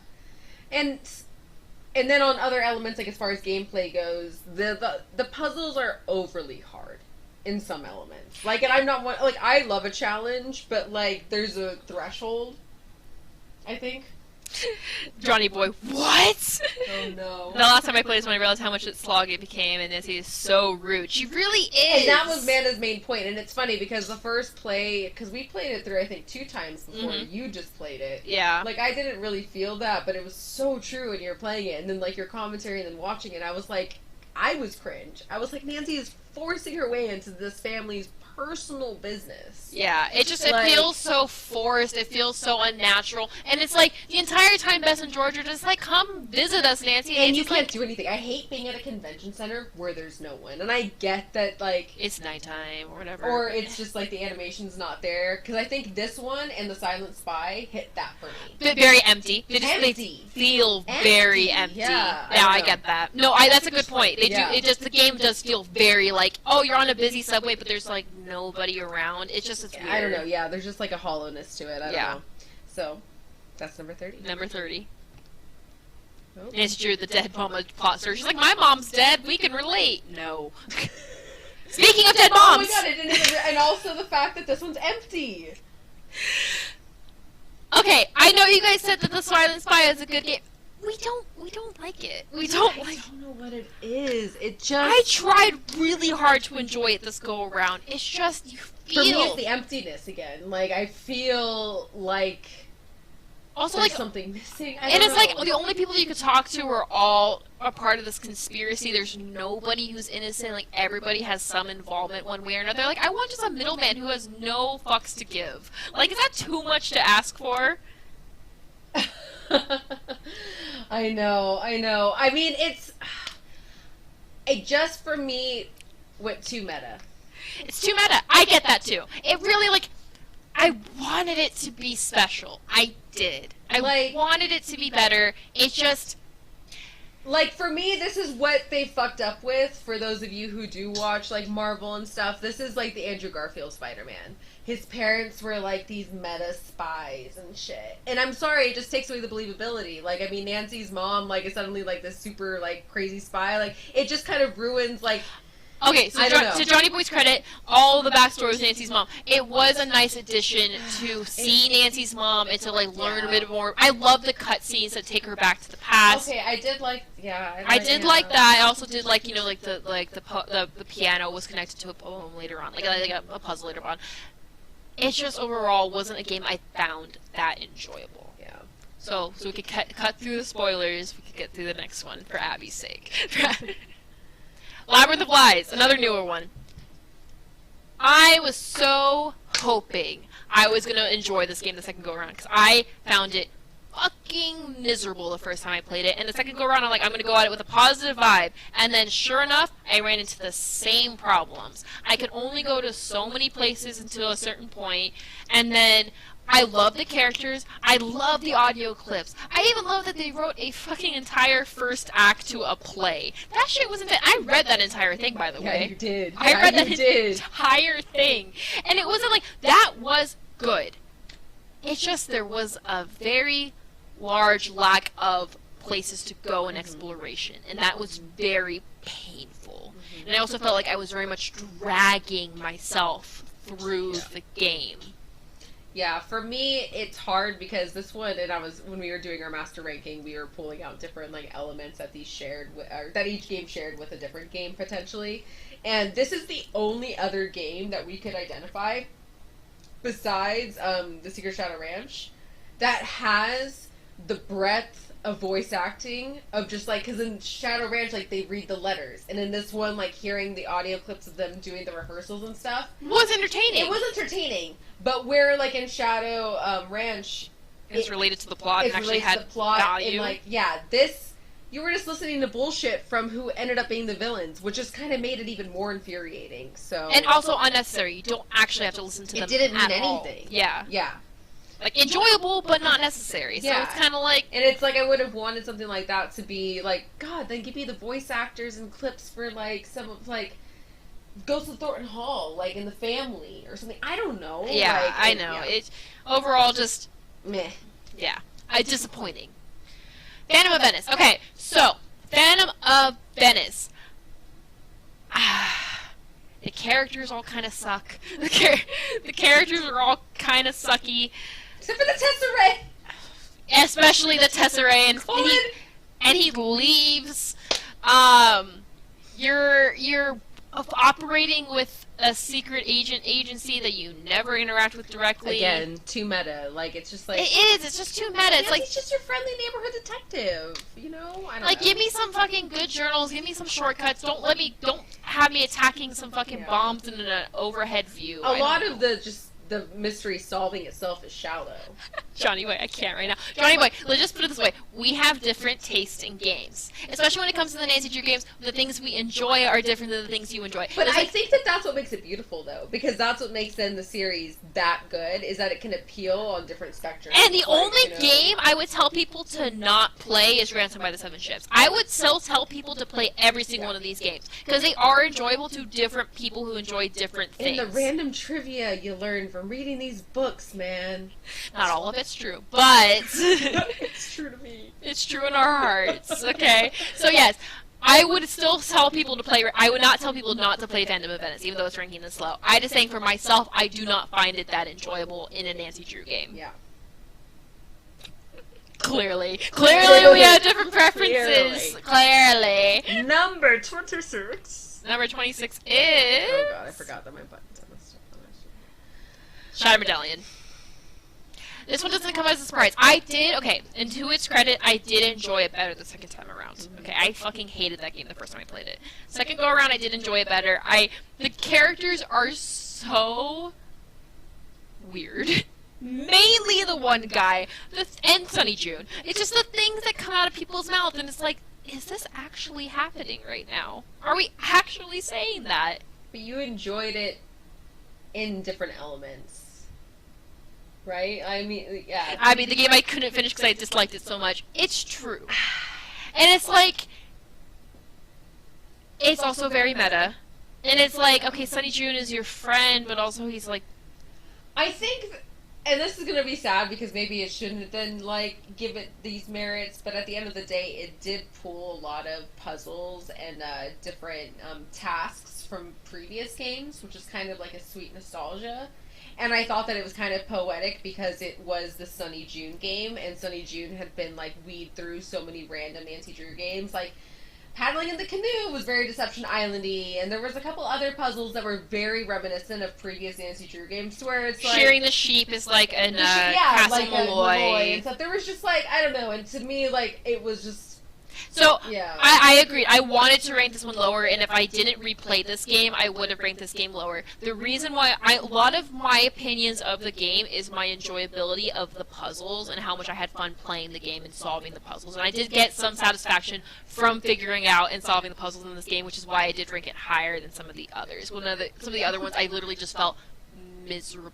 And then on other elements, like as far as gameplay goes, the puzzles are overly hard in some elements. Like, and I'm not one, like, I love a challenge, but like there's a threshold, I think. Johnny boy, what? Oh no. The last time I played this one, I realized how much it slog it became, and Nancy is so rude. She really is. And that was Amanda's main point, and it's funny because the first play, because we played it through I think 2 times before you just played it. Yeah. Like I didn't really feel that, but it was so true when you were playing it, and then like your commentary and then watching it, I was like, I was cringe. I was like, Nancy is forcing her way into this family's personal business. Yeah, it just Like- it feels so forced. It feels so unnatural, and it's like the entire time Bess and George are just like, "Come visit us, Nancy." And you Nancy's can't like, do anything. I hate being at a convention center where there's no one. And I get that, like... it's nighttime or whatever. Or it's just, like, the animation's not there. Because I think this one and The Silent Spy hit that for me. But very empty. They just Empty. They feel very empty. Yeah, I know. get that. No, that's a good point. They do. It just the game does feel very like, oh, you're on a busy subway, but there's like nobody around. It's just it's weird. I don't know, yeah. There's just, like, a hollowness to it. I don't Yeah. know. So, that's number 30. Number 30. Oh. Nancy drew the dead mama plot search. She's like, my mom's dead. We can relate. No. Speaking of dead moms. Oh my god, I didn't even... And also the fact that this one's empty. Okay, I know you guys said that The Silent Spy is a good game. We don't like it. We don't like. I don't know what it is. It just... I tried really hard to enjoy it this go around. It's just you feel. For me, it's the emptiness again. Like, I feel like... Also, there's like something missing. I and don't it's know. like the only people you could talk to are all a part of this conspiracy. There's nobody who's innocent. Like everybody has some involvement one way or another. Like I want just a middleman who has no fucks to give. Like is that too much to ask for? I know. I mean, it just for me went too meta. It's too meta. I get that too. It really like. I wanted it to be special. I did. I wanted it to be better. It just... Like, for me, this is what they fucked up with, for those of you who do watch, like, Marvel and stuff. This is, like, the Andrew Garfield Spider-Man. His parents were, like, these meta spies and shit. And I'm sorry, it just takes away the believability. Like, I mean, Nancy's mom, like, is suddenly, like, this super, like, crazy spy. Like, it just kind of ruins, like... Okay, so to Johnny Boy's credit, all the backstory with Nancy's mom, it was a nice addition to see Nancy's mom and to like learn a bit more. I love the cutscenes that take her back to the past. Okay, I did like, I did like that. I also did like, you know, like the piano was connected to a poem later on, like a puzzle later on. It just overall wasn't a game I found that enjoyable. Yeah. So we could cut through the spoilers. We could get through the next one for Abby's sake. Labyrinth of Lies, another newer one. I was so hoping I was going to enjoy this game the second go around because I found it fucking miserable the first time I played it, and the second go around I'm like, I'm going to go at it with a positive vibe, and then sure enough I ran into the same problems. I could only go to so many places until a certain point, and then I love the characters. I love the audio clips. I even love that they wrote a fucking entire first act to a play. That shit wasn't it. I read that entire thing, by the way. Yeah, you did. I read that entire thing. And it wasn't like, that was good. It's just there was a very large lack of places to go in exploration. And that was very painful. And I also felt like I was very much dragging myself through the game. Yeah, for me, it's hard because this one, and when we were doing our master ranking, we were pulling out different, like, elements that that each game shared with a different game, potentially. And this is the only other game that we could identify, besides, the Secret Shadow Ranch, that has the breadth of voice acting of just, like, because in Shadow Ranch, like, they read the letters, and in this one, like, hearing the audio clips of them doing the rehearsals and stuff was entertaining. It was entertaining, but where, like, in Shadow Ranch, it's related to the plot and actually had value. And, like, yeah, this, you were just listening to bullshit from who ended up being the villains, which just kind of made it even more infuriating. So, and also unnecessary. You don't actually have to listen to them. It didn't mean anything. All. Yeah. Yeah. Like, enjoyable, but not necessary. So it's kind of like... And it's like, I would have wanted something like that to be, like, God, then give me the voice actors and clips for, like, some of, like, Ghost of Thornton Hall, like, in The Family, or something. I don't know. Yeah, like, I know. Yeah. It's overall just... meh. Yeah. Disappointing. Phantom of Venice. Okay, so, Phantom of Venice. The characters all kind of suck. The characters are all kind of sucky. Except for the Tesserae! Especially the Tesserae, and he leaves. You're operating with a secret agency that you never interact with directly. Again, too meta. Like, it's just like... It is, it's just too meta. It's like... He's just your friendly neighborhood detective, you know? I don't know. Give me some fucking good journals, give me some shortcuts, don't have me attacking some fucking bombs in an overhead view. A lot of the mystery solving itself is shallow. Johnny Boy, I can't right now. Johnny Boy, let's just put it this way. We have different tastes in games. Especially when it comes to the Nancy Drew games, the things we enjoy are different than the things you enjoy. But I think that's what makes it beautiful, though. Because that's what makes then the series that good, is that it can appeal on different spectrums. And the only game I would tell people to not play is Ransom by the Seven Ships. I would still tell people to play every single one of these games. Because they are enjoyable to different people who enjoy different things. And the random trivia you learn from reading these books, man. Not all of it's true, but it's true to me. It's true in our hearts. Okay, so yes, I would still tell people to play. I would not tell people not to play Phantom of Venice, even though it's ranking this low. I just saying for myself, I do not find it that enjoyable in a Nancy Drew game. Yeah. Clearly, we have different preferences. Clearly. Number 26. Number 26 is. Oh God, I forgot that my buttons on this stuff. Shadow Medallion. This one doesn't come as a surprise. And to its credit, I did enjoy it better the second time around. Okay, I fucking hated that game the first time I played it. Second go around, I did enjoy it better. The characters are so weird. Mainly the one guy, and Sunny June. It's just the things that come out of people's mouths, and it's like, is this actually happening right now? Are we actually saying that? But you enjoyed it in different elements. Right? I mean, yeah. I mean, the game I couldn't finish because I disliked it so much. It's true. And it's like... It's also very meta. And it's like, okay, Sunny June is your friend, but also he's like... I think... And this is going to be sad because maybe it shouldn't then, like, give it these merits, but at the end of the day, it did pull a lot of puzzles and different tasks from previous games, which is kind of like a sweet nostalgia. And I thought that it was kind of poetic because it was the Sunny June game, and Sunny June had been, like, weed through so many random Nancy Drew games. Like, paddling in the canoe was very Deception Island-y, and there was a couple other puzzles that were very reminiscent of previous Nancy Drew games, where it's like... Shearing the sheep is like an Castle Malloy. And stuff. There was just, like, I don't know, and to me, like, it was just... So, yeah. I agreed. I wanted to rank this one lower, and if I didn't replay this game, I would have ranked this game lower. The reason why a lot of my opinions of the game is my enjoyability of the puzzles and how much I had fun playing the game and solving the puzzles. And I did get some satisfaction from figuring out and solving the puzzles in this game, which is why I did rank it higher than some of the others. Some of the other ones, I literally just felt miserable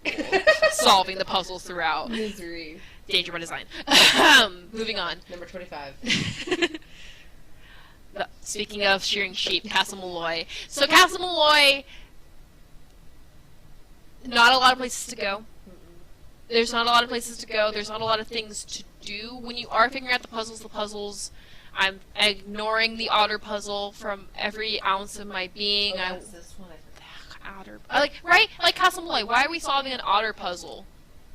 solving the puzzles throughout. Misery. Danger by design. Moving on. Number 25. Speaking of shearing sheep, Castle Malloy. So Castle Malloy, not a lot of places to go. There's not a lot of places to go. There's not a lot of things to do. When you are figuring out the puzzles, I'm ignoring the otter puzzle from every ounce of my being. Oh, that's this one. Otter. Like Castle Malloy. Why are we solving an otter puzzle?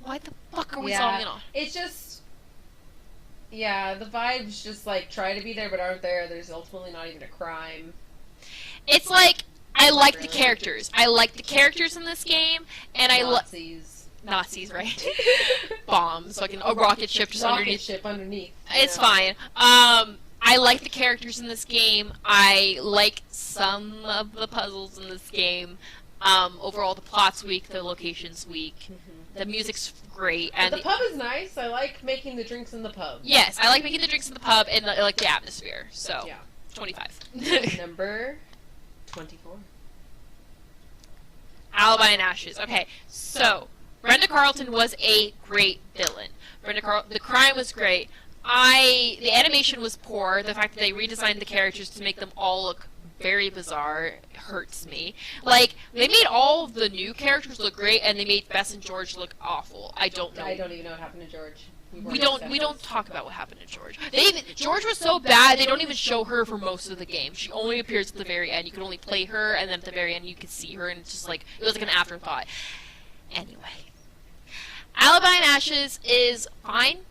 Why the fuck are we Yeah, solving it all? it's just, yeah, the vibes just like try to be there but aren't there. There's ultimately not even a crime. It's like, I like the characters. I like the characters in this game, and I like Nazis, right? Bombs, fucking a rocket ship just underneath. It's fine. I like the characters in this game. I like some of the puzzles in this game. Overall, the plot's weak, the location's weak, the music's great, But and the pub is nice. I like making the drinks in the pub. yes, I like making the drinks in the pub, and I like the atmosphere. So, Yeah. 25. Number 24. Alibi and Ashes. Okay, so Brenda Carlton was a great villain. The crime was great. The animation was poor. The fact that they redesigned the characters to make them all look very bizarre hurts me. Like, they made all of the new characters look great, and they made Bess and George look awful. I don't know. I don't even know what happened to George. We don't talk about what happened to George. George was so bad they don't even show her for most of the game. She only appears at the very end. You can only play her, and then at the very end you could see her, and it's just like it was like an afterthought. Anyway, Alibi and Ashes is fine.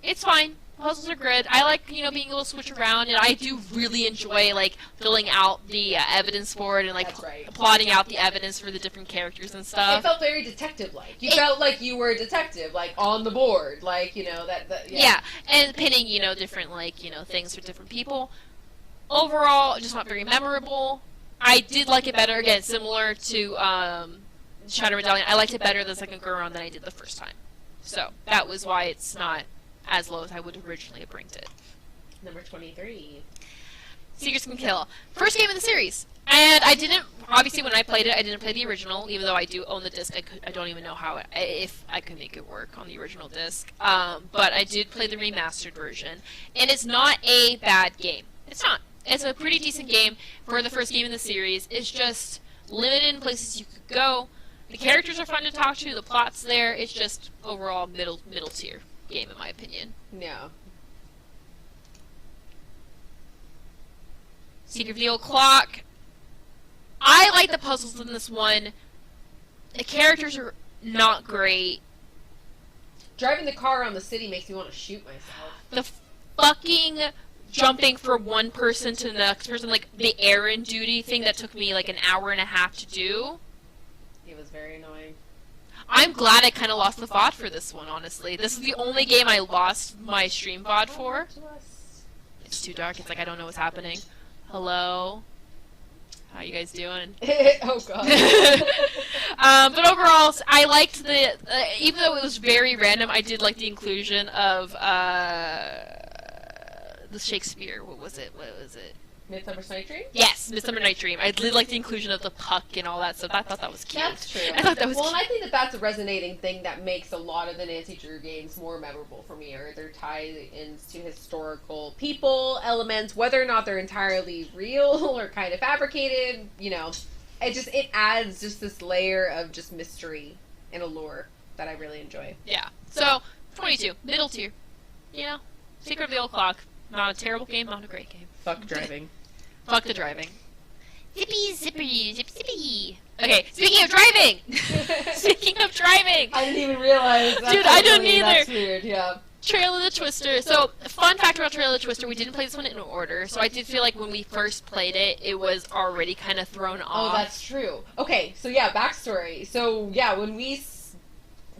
It's fine. Puzzles are good. I like, being able to switch around, and I do really enjoy, like, filling out the evidence for it and, like, plotting out the evidence for the different characters and It stuff. felt very detective-like. You felt like you were a detective, like, on the board. Like, Yeah, and pinning, different, like, things for different people. Overall, just not very memorable. I did like it better, again, similar to Shadow Medallion. I liked it better the second go-around than I did the first time. So, that was why it's not as low as I would originally have ranked it. Number 23. Seekers Can Kill. First game in the series. And I didn't, obviously when I played it, I didn't play the original, even though I do own the disc. I don't even know if I could make it work on the original disc. But I did play the remastered version. And it's not a bad game. It's not. It's a pretty decent game for the first game in the series. It's just limited in places you could go. The characters are fun to talk to. The plot's there. It's just overall middle tier game in my opinion. Yeah. Secret of the Old Clock. I like the puzzles in this one. The characters are not great. Driving the car around the city makes me want to shoot myself. The fucking jumping from one person to the next person, like the errand duty thing that took me like an hour and a half to do. It was very annoying. I'm glad I kind of lost the VOD for this one, honestly. This is the only game I lost my stream VOD for. It's too dark. It's like I don't know what's happening. Hello? How you guys doing? Oh, God. But overall, I liked the... even though it was very random, I did like the inclusion of the Shakespeare. What was it? Midsummer's Night Dream? Yes, Midsummer Night Dream. I did like the inclusion of the puck and all that stuff. I thought that was cute. That's true. I thought that was well, cute. and I think that's a resonating thing that makes a lot of the Nancy Drew games more memorable for me, or their tie-ins to historical people, elements, whether or not they're entirely real or kind of fabricated, it adds just this layer of just mystery and allure that I really enjoy. Yeah. So, 22. Middle tier. Secret of the Old Clock. Not a terrible game, not a great game. Fuck driving. Fuck the driving. Zippy, zippy, zip, zippy. Okay, speaking of driving! Speaking of driving! I didn't even realize. Dude, I didn't either. That's weird, yeah. Trail of the Twister. So, fun fact about Trail of the Twister, we didn't play this one in order, so I did feel like when we first played it, it was already kind of thrown off. Oh, that's true. Okay, so yeah, backstory. So, yeah, when we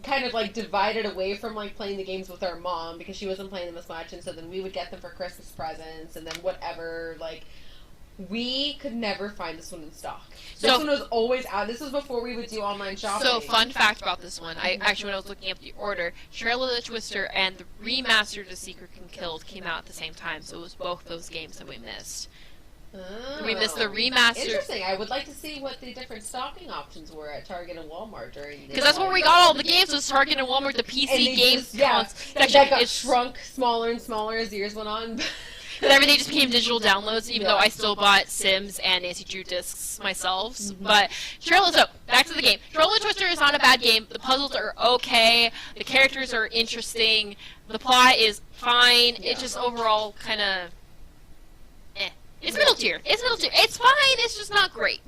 kind of like divided away from like playing the games with our mom because she wasn't playing them as much, and so then we would get them for Christmas presents and then whatever, like we could never find this one in stock. This one was always out. This was before we would do online shopping. So, fun fact about this one, I actually, when I was looking up the order, Trail of the Twister and the remastered of Secret Can Kill came out at the same time, so it was both those games that we missed. We missed the remaster. Interesting. I would like to see what the different stocking options were at Target and Walmart during. Because that's where we got all the games. Was Target and Walmart, the PC games. That got shrunk smaller and smaller as the years went on. Because everything just became digital downloads. Even though I still bought Sims and Nancy Drew discs myself. But back to the game. Trail of the Twister is not a bad game. The puzzles are okay. The characters are interesting. The plot is fine. It's just overall kind of. It's middle tier. It's fine. It's just not great.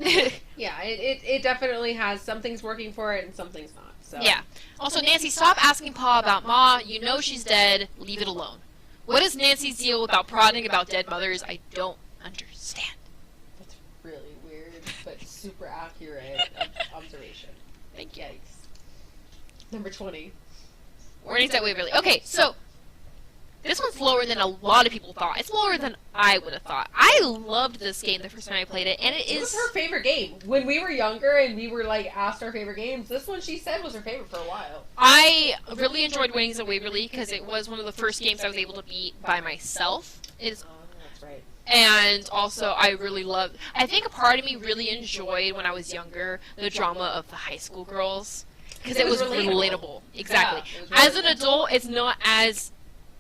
Yeah, it definitely has some things working for it and some things not. So. Yeah. Also, Nancy, stop asking Pa about Ma. You know she's dead. Leave it alone. What is Nancy's deal about prodding about dead mothers? I don't understand. That's really weird, but super accurate observation. Thank you. Yikes. Number 20. Warnings at Waverly. Okay, so this one's lower than a lot of people thought. It's lower than I would have thought. I loved this game the first time I played it, and It was her favorite game. When we were younger and we were like asked our favorite games, this one she said was her favorite for a while. I really enjoyed Warnings at Waverly because it was one of the first games I was able to beat by myself. That's right. And also, I really loved... I think a part of me really enjoyed, when I was younger, the drama of the high school girls. Because it was relatable. Exactly. Yeah, it was As an adult, it's not as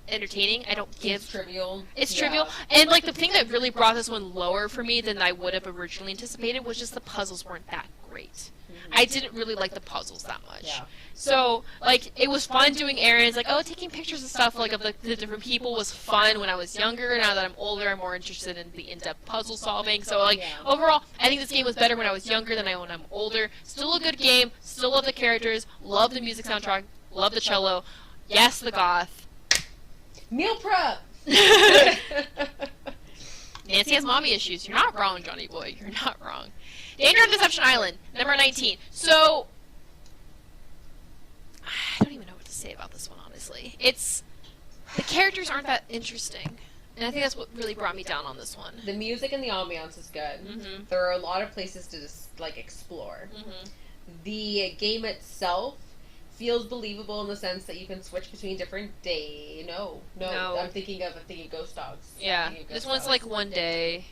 entertaining. I don't give... It's trivial. It's trivial. And, like, the thing that really brought this one lower for me than I would have originally anticipated was just the puzzles weren't that great. I didn't really like the puzzles that much. Yeah. So, like, it was fun doing errands, like, taking pictures and stuff, like, of the different people was fun when I was younger. Now that I'm older, I'm more interested in the in-depth puzzle solving. So, like, overall, I think this game was better when I was younger than when I'm older. Still a good game. Still love the characters. Love the music soundtrack. Love the cello. Yes, the goth. Meal prep! Nancy has mommy issues. You're not wrong, Johnny boy. You're not wrong. Danger on Deception Island, number 19. So, I don't even know what to say about this one, honestly. The characters aren't that interesting. And I think that's what really brought me down on this one. The music and the ambiance is good. Mm-hmm. There are a lot of places to just, like, explore. Mm-hmm. The game itself feels believable in the sense that you can switch between different day. No. I'm thinking of Ghost Dogs. Yeah, this one's like one day.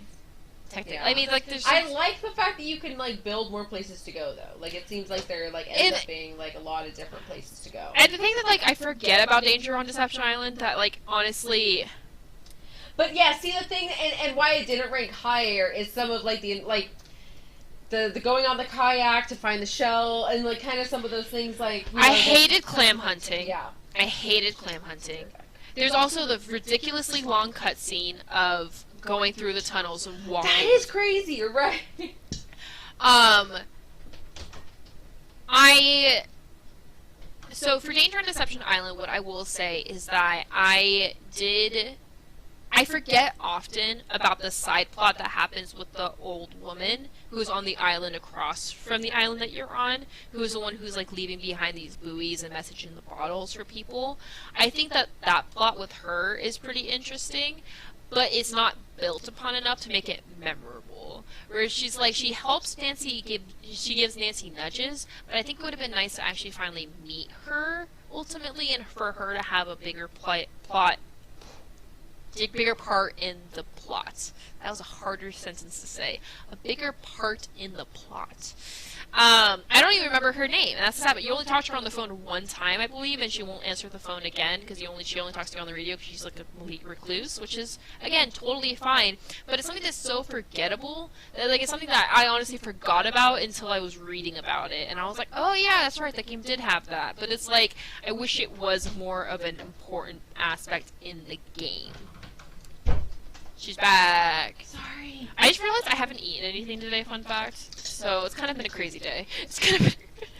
Technically, I mean, like, there's. I like the fact that you can like build more places to go though. Like, it seems like there like ends up being like a lot of different places to go. And the thing that like I forget about Danger on Deception Island that like honestly. But yeah, see the thing and why it didn't rank higher is some of like the going on the kayak to find the shell and like kind of some of those things like. I hated clam hunting. Yeah. I hated clam hunting. There's also the ridiculously long cutscene of going through the tunnels and walking. That is crazy. You're right. So for Danger on Deception Island, what I will say is that I forget often about the side plot that happens with the old woman who's on the island across from the island that you're on, who's the one who's like leaving behind these buoys and messaging the bottles for people. I think that plot with her is pretty interesting, but it's not built upon enough to make it memorable. Where she's like, she helps Nancy, she gives Nancy nudges, but I think it would have been nice to actually finally meet her ultimately and for her to have a bigger bigger part in the plot. That was a harder sentence to say. A bigger part in the plot. I don't even remember her name, and that's sad, but you only talked to her on the phone one time, I believe, and she won't answer the phone again, because she only talks to you on the radio because she's like a complete recluse, which is, again, totally fine, but it's something that's so forgettable, that like it's something that I honestly forgot about until I was reading about it, and I was like, oh yeah, that's right, that game did have that, but it's like, I wish it was more of an important aspect in the game. She's back. Sorry. I just realized I haven't eaten anything today, fun fact. So it's kind of been a crazy day.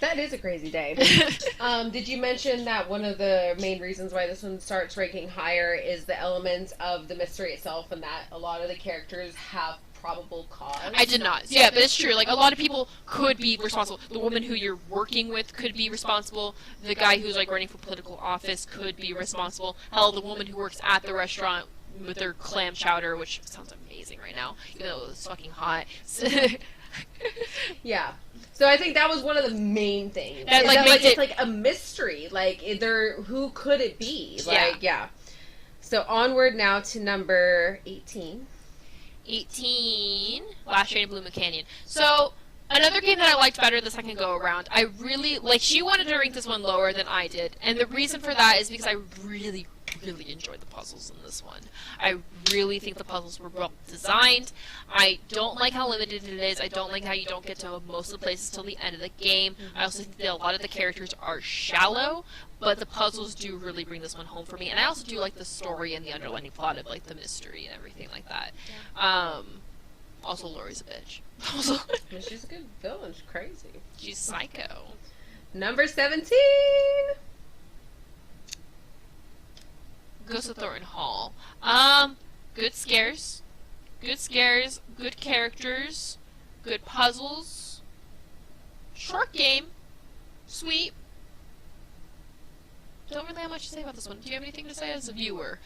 That is a crazy day. Did you mention that one of the main reasons why this one starts ranking higher is the elements of the mystery itself and that a lot of the characters have probable cause? I did not. Yeah, but it's true. Like, a lot of people could be responsible. The woman who you're working with could be responsible. The guy who's, like, running for political office could be responsible. Hell, the woman who works at the restaurant with their clam chowder, which sounds amazing right now, even though it's fucking hot. Yeah. So I think that was one of the main things. It's like a mystery. Like, who could it be? Like, yeah. So onward now to number 18. 18, Last Train to Blue Canyon. So, another game that I liked better the second go around, I really, like, she wanted to rank this one lower than I did, and the reason for that is because I really enjoyed the puzzles in this one. I really think the puzzles were well designed. I don't like how limited it is. I don't like how you don't get to most of the places till the end of the game. I also think that a lot of the characters are shallow, but the puzzles do really bring this one home for me. And I also do like the story and the underlying plot of like the mystery and everything like that. Also, Laurie's a bitch. She's a good villain. She's crazy. She's psycho. Number 17. Ghost of Thornton Hall. Good scares. Good scares. Good characters. Good puzzles. Short game. Sweet. Don't really have much to say about this one. Do you have anything to say as a viewer?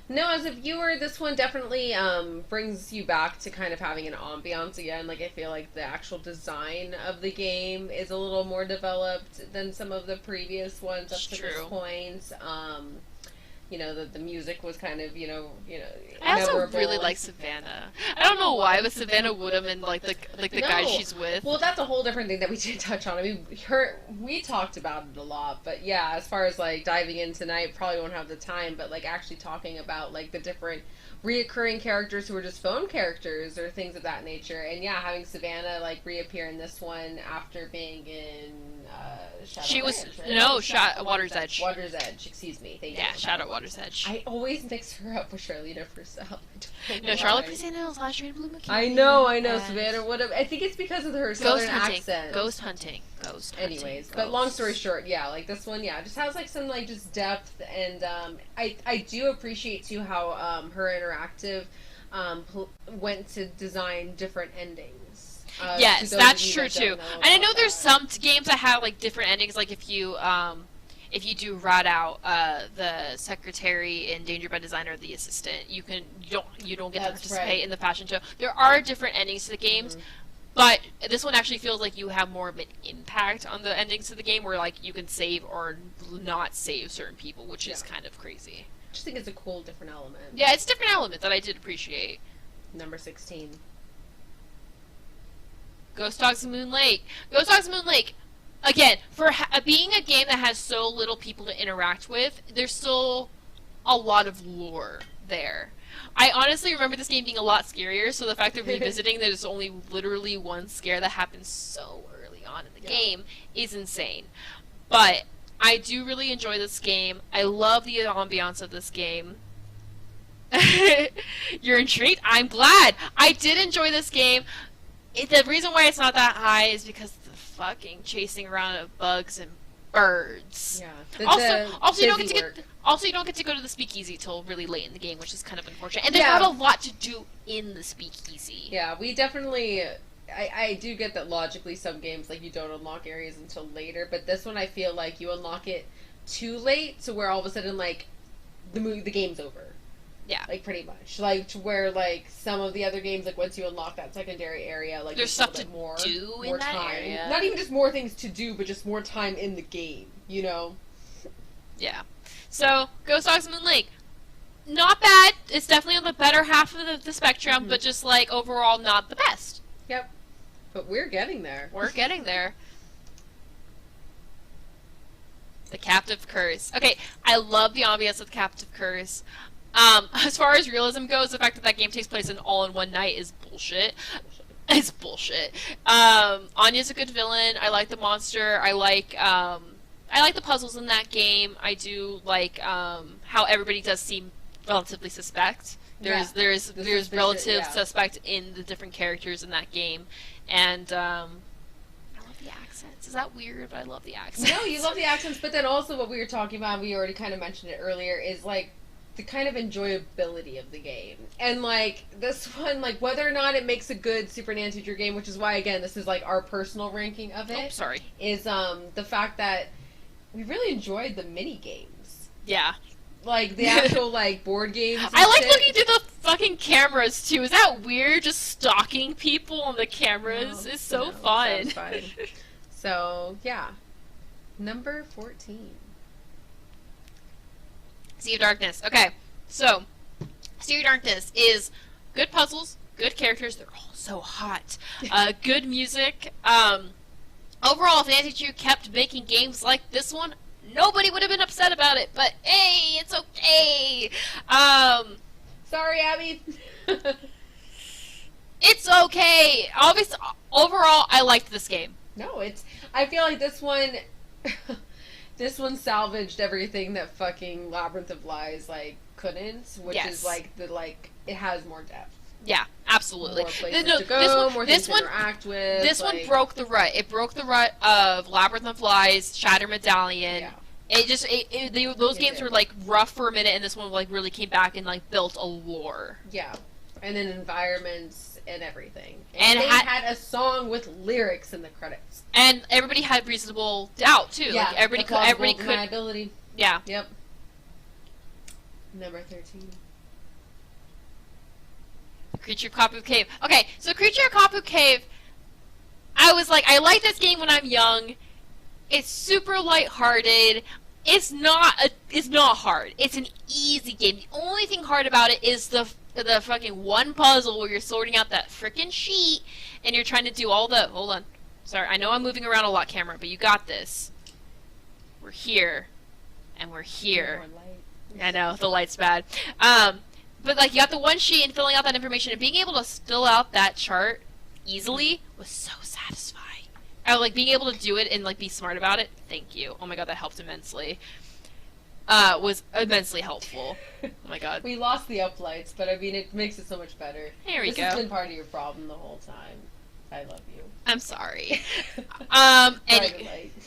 No, as a viewer, this one definitely brings you back to kind of having an ambiance again. Like, I feel like the actual design of the game is a little more developed than some of the previous ones up to this point. You know, the music was kind of, you know. I also memorable. really like Savannah. I don't know why, but Savannah Woodham and like the guy she's with. Well, that's a whole different thing that we did touch on. I mean, we talked about it a lot, but yeah, as far as like diving in tonight, probably won't have the time. But like actually talking about like the different reoccurring characters who are just phone characters or things of that nature, and yeah, having Savannah like reappear in this one after being in Water's Edge. Water's Edge, excuse me. Thank you. Shadow Water's Edge. I always mix her up with Charlene Purcell. No, Charlotte Priscilla last year in Blue McKinney. I know. Savannah would have. I think it's because of her southern accent. Ghost hunting. Anyways, but long story short, yeah, like this one, yeah, just has like some like just depth, and I do appreciate too how her interactive went to design different endings. Yes, that's true too. And I know there's some games that have like different endings, like if you do rat out the secretary in Danger by Design or the assistant, you don't get to participate in the fashion show. There are different endings to the games. But this one actually feels like you have more of an impact on the endings of the game, where like you can save or not save certain people, which is kind of crazy. I just think it's a cool different element. Yeah, it's a different element that I did appreciate. Number 16. Ghost Dogs of Moon Lake. Ghost Dogs of Moon Lake, again, for being a game that has so little people to interact with, there's still a lot of lore there. I honestly remember this game being a lot scarier, so the fact that revisiting there's only literally one scare that happens so early on in the game is insane. But I do really enjoy this game. I love the ambiance of this game. You're intrigued? I'm glad. I did enjoy this game. The reason why it's not that high is because of the fucking chasing around of bugs and birds. Yeah. Also, you don't get to go to the speakeasy till really late in the game, which is kind of unfortunate. And there's not a lot to do in the speakeasy. Yeah, we definitely. I do get that logically some games like you don't unlock areas until later, but this one I feel like you unlock it too late, to where all of a sudden like the game's over. Yeah. Like, pretty much. Like, to where, like, some of the other games, like, once you unlock that secondary area, like, there's stuff to do in that time. area. Not even just more things to do, but just more time in the game, you know? Yeah. So, Ghost Dogs of Moon Lake. Not bad. It's definitely on the better half of the spectrum, but just, like, overall not the best. Yep. But we're getting there. We're getting there. The Captive Curse. Okay, I love the ambiance of the Captive Curse. As far as realism goes, the fact that that game takes place all in one night is bullshit. It's bullshit. Anya's a good villain. I like the monster. I like the puzzles in that game. I do like how everybody does seem relatively suspect. There's relative suspect in the different characters in that game, and I love the accents. Is that weird? But I love the accents. No, you love the accents, but then also what we were talking about, we already kind of mentioned it earlier, is like the kind of enjoyability of the game. And like this one, like whether or not it makes a good Super Nancy Drew game, which is why again this is like our personal ranking of it. Is the fact that we really enjoyed the mini games. Yeah. Like the actual like board games. I like looking through the fucking cameras too. Is that weird? Just stalking people on the cameras is so fun. So yeah. Number 14. Sea of Darkness. Okay, so Sea of Darkness is good puzzles, good characters. They're all so hot. Good music. Overall, if Nancy Drew kept making games like this one, nobody would have been upset about it. But hey, it's okay. Sorry, Abby. It's okay. Obviously, overall, I liked this game. No, I feel like this one. This one salvaged everything that fucking Labyrinth of Lies like couldn't, which is like it has more depth. Yeah, absolutely. More places to go, more things to interact with. This one broke the rut. It broke the rut of Labyrinth of Lies, Shattered Medallion. Yeah. Those games were like rough for a minute, and this one like really came back and like built a lore. Yeah, and then environments and everything. And they had a song with lyrics in the credits. And everybody had reasonable doubt too. Yeah, like everybody could. Deniability. Yeah. Yep. Number 13. Creature Kapu Cave. Okay, so Creature Kapu Cave, I was like, I like this game when I'm young. It's super lighthearted. It's not hard. It's an easy game. The only thing hard about it is the fucking one puzzle where you're sorting out that frickin' sheet and you're trying to do all the... Hold on. Sorry, I know I'm moving around a lot, camera, but you got this. We're here. And we're here. I know, the light's bad. But like you got the one sheet and filling out that information and being able to fill out that chart easily was so satisfying. I like being able to do it and like be smart about it. Thank you. Oh my god, that helped immensely. Was immensely helpful. Oh my god. We lost the uplights, but I mean it makes it so much better. Here we go. This has been part of your problem the whole time. I love you. I'm sorry.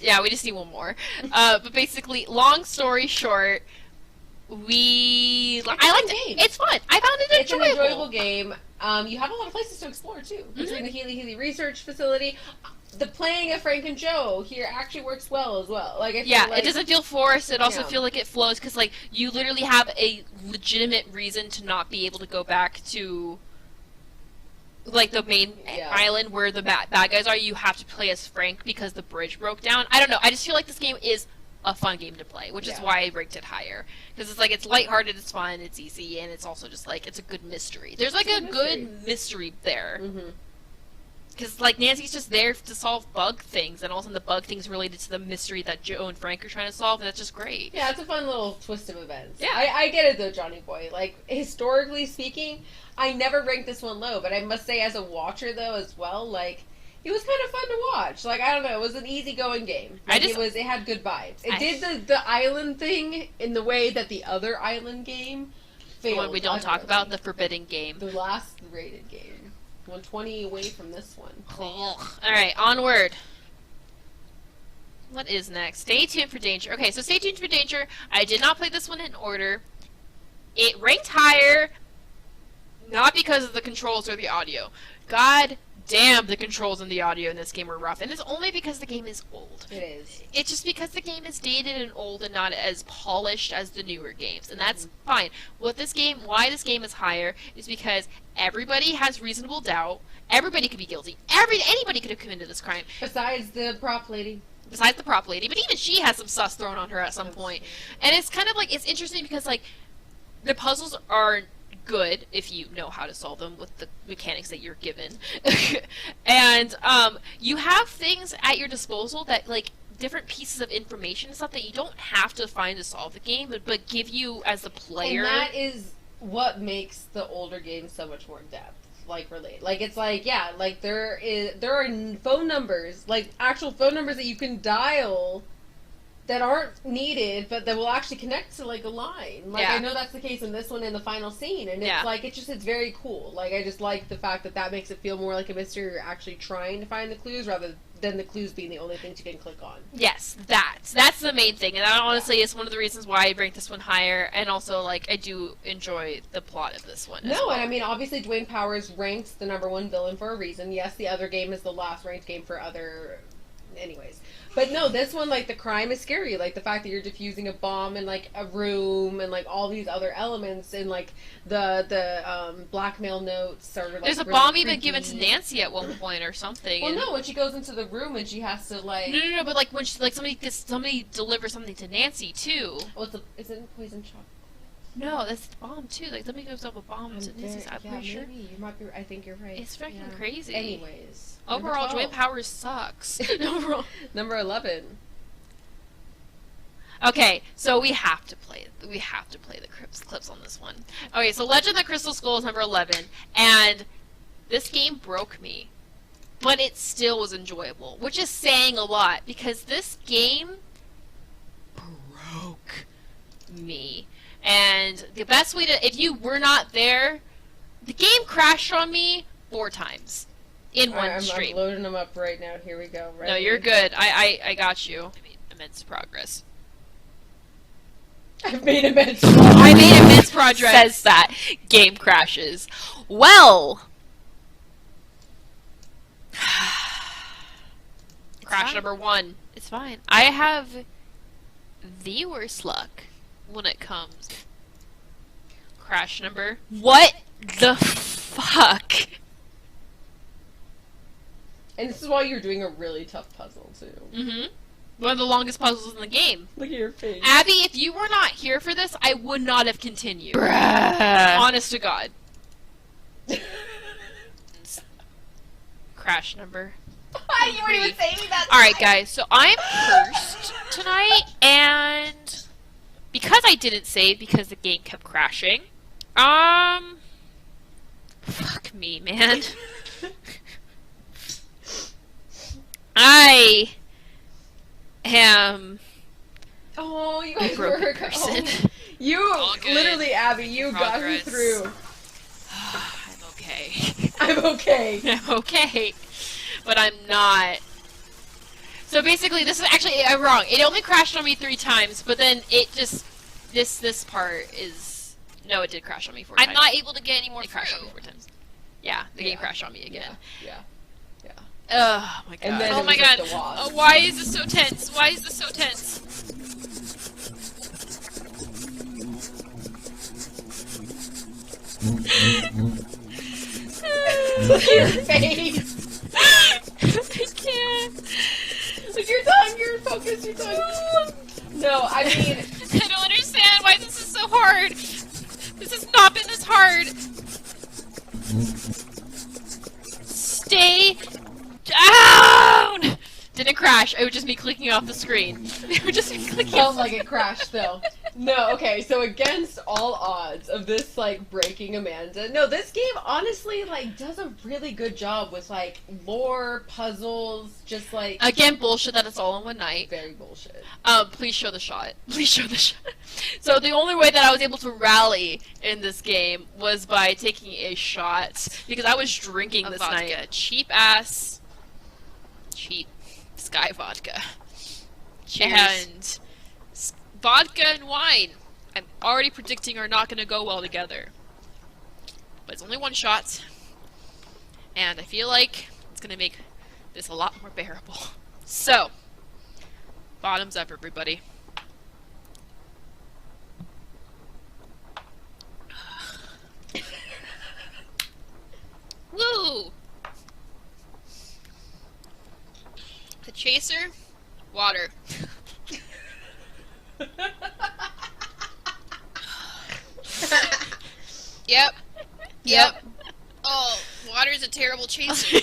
Yeah, we just need one more. But basically, long story short, I liked it. It's fun. I found it enjoyable. It's an enjoyable game. You have a lot of places to explore too. Between the Healy Healy Research Facility, the playing of Frank and Joe here actually works well as well. Like it doesn't feel forced. It also feels like it flows because like you literally have a legitimate reason to not be able to go back to like the main island where the bad guys are. You have to play as Frank because the bridge broke down. I don't know. I just feel like this game is a fun game to play, which is why I ranked it higher. Because it's like, it's lighthearted, it's fun, it's easy, and it's also just like, it's a good mystery. There's like a good mystery there. Because like, Nancy's just there to solve bug things, and all of a sudden the bug things related to the mystery that Joe and Frank are trying to solve, and that's just great. Yeah, it's a fun little twist of events. Yeah. I get it though, Johnny Boy. Like, historically speaking, I never ranked this one low, but I must say as a watcher though as well, like, it was kind of fun to watch. Like, I don't know, it was an easygoing game. Like, it had good vibes. It did the island thing in the way that the other island game failed. The one we don't talk about, the Forbidden Game. The last rated game. 120 away from this one. Alright, onward. What is next? Stay tuned for Danger. Okay, so Stay tuned for Danger. I did not play this one in order. It ranked higher, not because of the controls or the audio. God damn, the controls and the audio in this game were rough. And it's only because the game is old. It is. It's just because the game is dated and old and not as polished as the newer games. And that's fine. Why this game is higher is because everybody has reasonable doubt. Everybody could be guilty. Anybody could have committed this crime. Besides the prop lady. Besides the prop lady. But even she has some sus thrown on her at some point. And it's kind of like, it's interesting because like, the puzzles are good if you know how to solve them with the mechanics that you're given. And you have things at your disposal that like different pieces of information and stuff that you don't have to find to solve the game, but give you as a player. And that is what makes the older games so much more depth. Like relate. Like it's like, yeah, like there are phone numbers, like actual phone numbers that you can dial that aren't needed, but that will actually connect to like a line. Like I know that's the case in this one in the final scene, and it's like it's very cool. Like I just like the fact that that makes it feel more like a mystery. You're actually trying to find the clues rather than the clues being the only things you can click on. Yes, that's the main thing, and that honestly is one of the reasons why I rank this one higher. And also, like I do enjoy the plot of this one. No, and I mean obviously Dwayne Powers ranks the #1 villain for a reason. Yes, the other game is the last ranked game for other. Anyways. But no, this one, like, the crime is scary. Like, the fact that you're defusing a bomb in, like, a room and, like, all these other elements and, like, the blackmail notes are, like, there's a bomb even given to Nancy at one point or something. Well, no, when she goes into the room and she has to, like... No, but, like, when she, like, somebody delivers something to Nancy, too. Well, is it poison chocolate? No, that's the bomb, too. Like, somebody goes up a bomb to Nancy's, I'm pretty sure. Maybe. You might be, I think you're right. It's freaking crazy. Anyways. Overall, Dwayne Powers sucks. Number 11. Okay, so we have to play the clips on this one. Okay, so Legend of the Crystal Skull is number 11, and this game broke me, but it still was enjoyable, which is saying a lot because this game broke me. And the best way to, if you were not there The game crashed on me 4 times in one I'm stream. loading them up right now. Here we go. Ready? No, you're good. I got you. I made immense progress. I've made immense I made immense progress. Says that. Game crashes. Well. Crash number 1. It's fine. I have the worst luck when it comes. Crash number. What the fuck? And this is why you're doing a really tough puzzle, too. Mm-hmm. One of the longest puzzles in the game. Look at your face. Abby, if you were not here for this, I would not have continued. Honest to God. Crash number. You weren't even saying that. Alright, guys, so I'm cursed tonight, and because I didn't save because the game kept crashing, fuck me, man. I am Oh, you a guys broken were person. Oh, you literally, Abby, you got me Progress. through. I'm okay. I'm okay. I'm okay. But I'm not. So basically, this is actually, I'm wrong. It only crashed on me 3 times, but then it just, this part is, no, it did crash on me 4 times. I'm not able to get any more It crashed on me 4 times. Yeah, the game crashed on me again. Yeah. Oh my god. And then Oh it my was god. like the wasp. Oh, why is this so tense? Why is this so tense? Look at your face. I can't. Look at your tongue. Your focus. Your tongue. No, I mean, I don't understand why this is so hard. This has not been this hard. Stay down! Didn't crash. It was just me clicking off the screen. It was just me clicking felt like it crashed though. No, okay, so against all odds of this, like, breaking Amanda, no, this game honestly, like, does a really good job with, like, lore, puzzles, just, like... Again, bullshit that it's all in one night. Very bullshit. Please show the shot. Please show the shot. So the only way that I was able to rally in this game was by taking a shot, because I was drinking this night. Cheap-ass, cheap Sky vodka. Cheers. And vodka and wine, I'm already predicting are not going to go well together. But it's only 1 shot, and I feel like it's going to make this a lot more bearable. So, bottoms up, everybody. Woo! The chaser, water. Yep. Oh, water's a terrible chaser.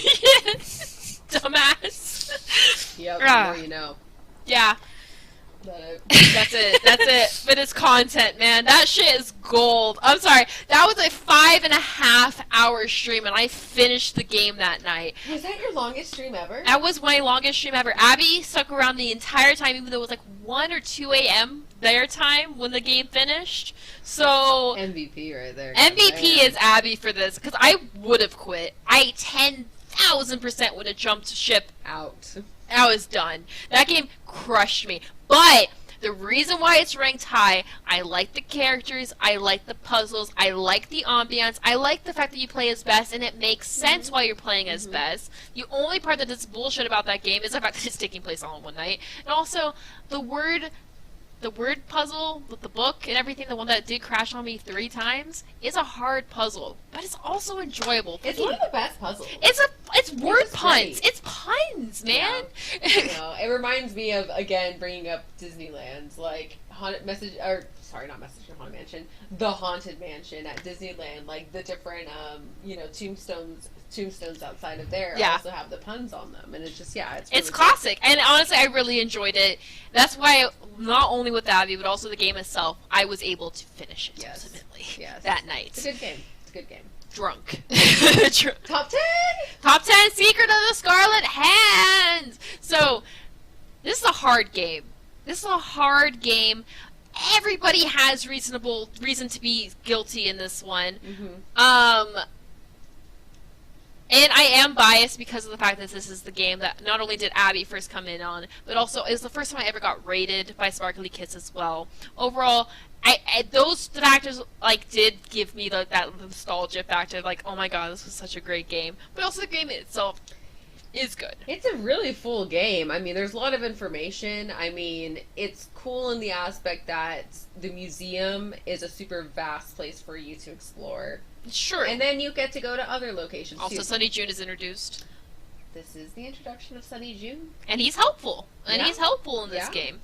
Dumbass. Yep, the more you know. Yeah. That's it. But it's content, man. That shit is gold. I'm sorry. That was a 5.5 hour stream, and I finished the game that night. Was that your longest stream ever? That was my longest stream ever. Abby stuck around the entire time, even though it was like 1 or 2 a.m. their time when the game finished. So MVP right there. MVP is Abby for this, because I would have quit. I 10,000% would have jumped ship out. I was done. That game crushed me. But the reason why it's ranked high, I like the characters, I like the puzzles, I like the ambiance, I like the fact that you play as Bess, and it makes sense while you're playing as Bess. The only part that is bullshit about that game is the fact that it's taking place all in one night. And also, the word puzzle with the book and everything, the one that did crash on me 3 times, is a hard puzzle, but it's also enjoyable. It's one of the best puzzles. It's word puns. Great. It's puns, man. Yeah. It reminds me of, again, bringing up Disneyland, like Haunted Message, or sorry, not Message from Haunted Mansion, the Haunted Mansion at Disneyland, like the different, tombstones outside of there also have the puns on them, and it's just, it's really classic, and honestly, I really enjoyed it. That's why, not only with Abby, but also the game itself, I was able to finish it ultimately that night. It's a good game. It's a good game. Drunk. Top 10! Top 10, Secret of the Scarlet Hand! So, this is a hard game. everybody has reason to be guilty in this one. And I am biased because of the fact that this is the game that not only did Abby first come in on, but also it was the first time I ever got rated by Sparkly Kids as well. Overall, those factors like did give me that nostalgia factor, like, oh my god, this was such a great game. But also the game itself is good. It's a really full game. I mean, there's a lot of information. I mean, it's cool in the aspect that the museum is a super vast place for you to explore. Sure. And then you get to go to other locations also, too. Sunny June is introduced. This is the introduction of Sunny June. And he's helpful. And Yeah. he's helpful in this Yeah. game.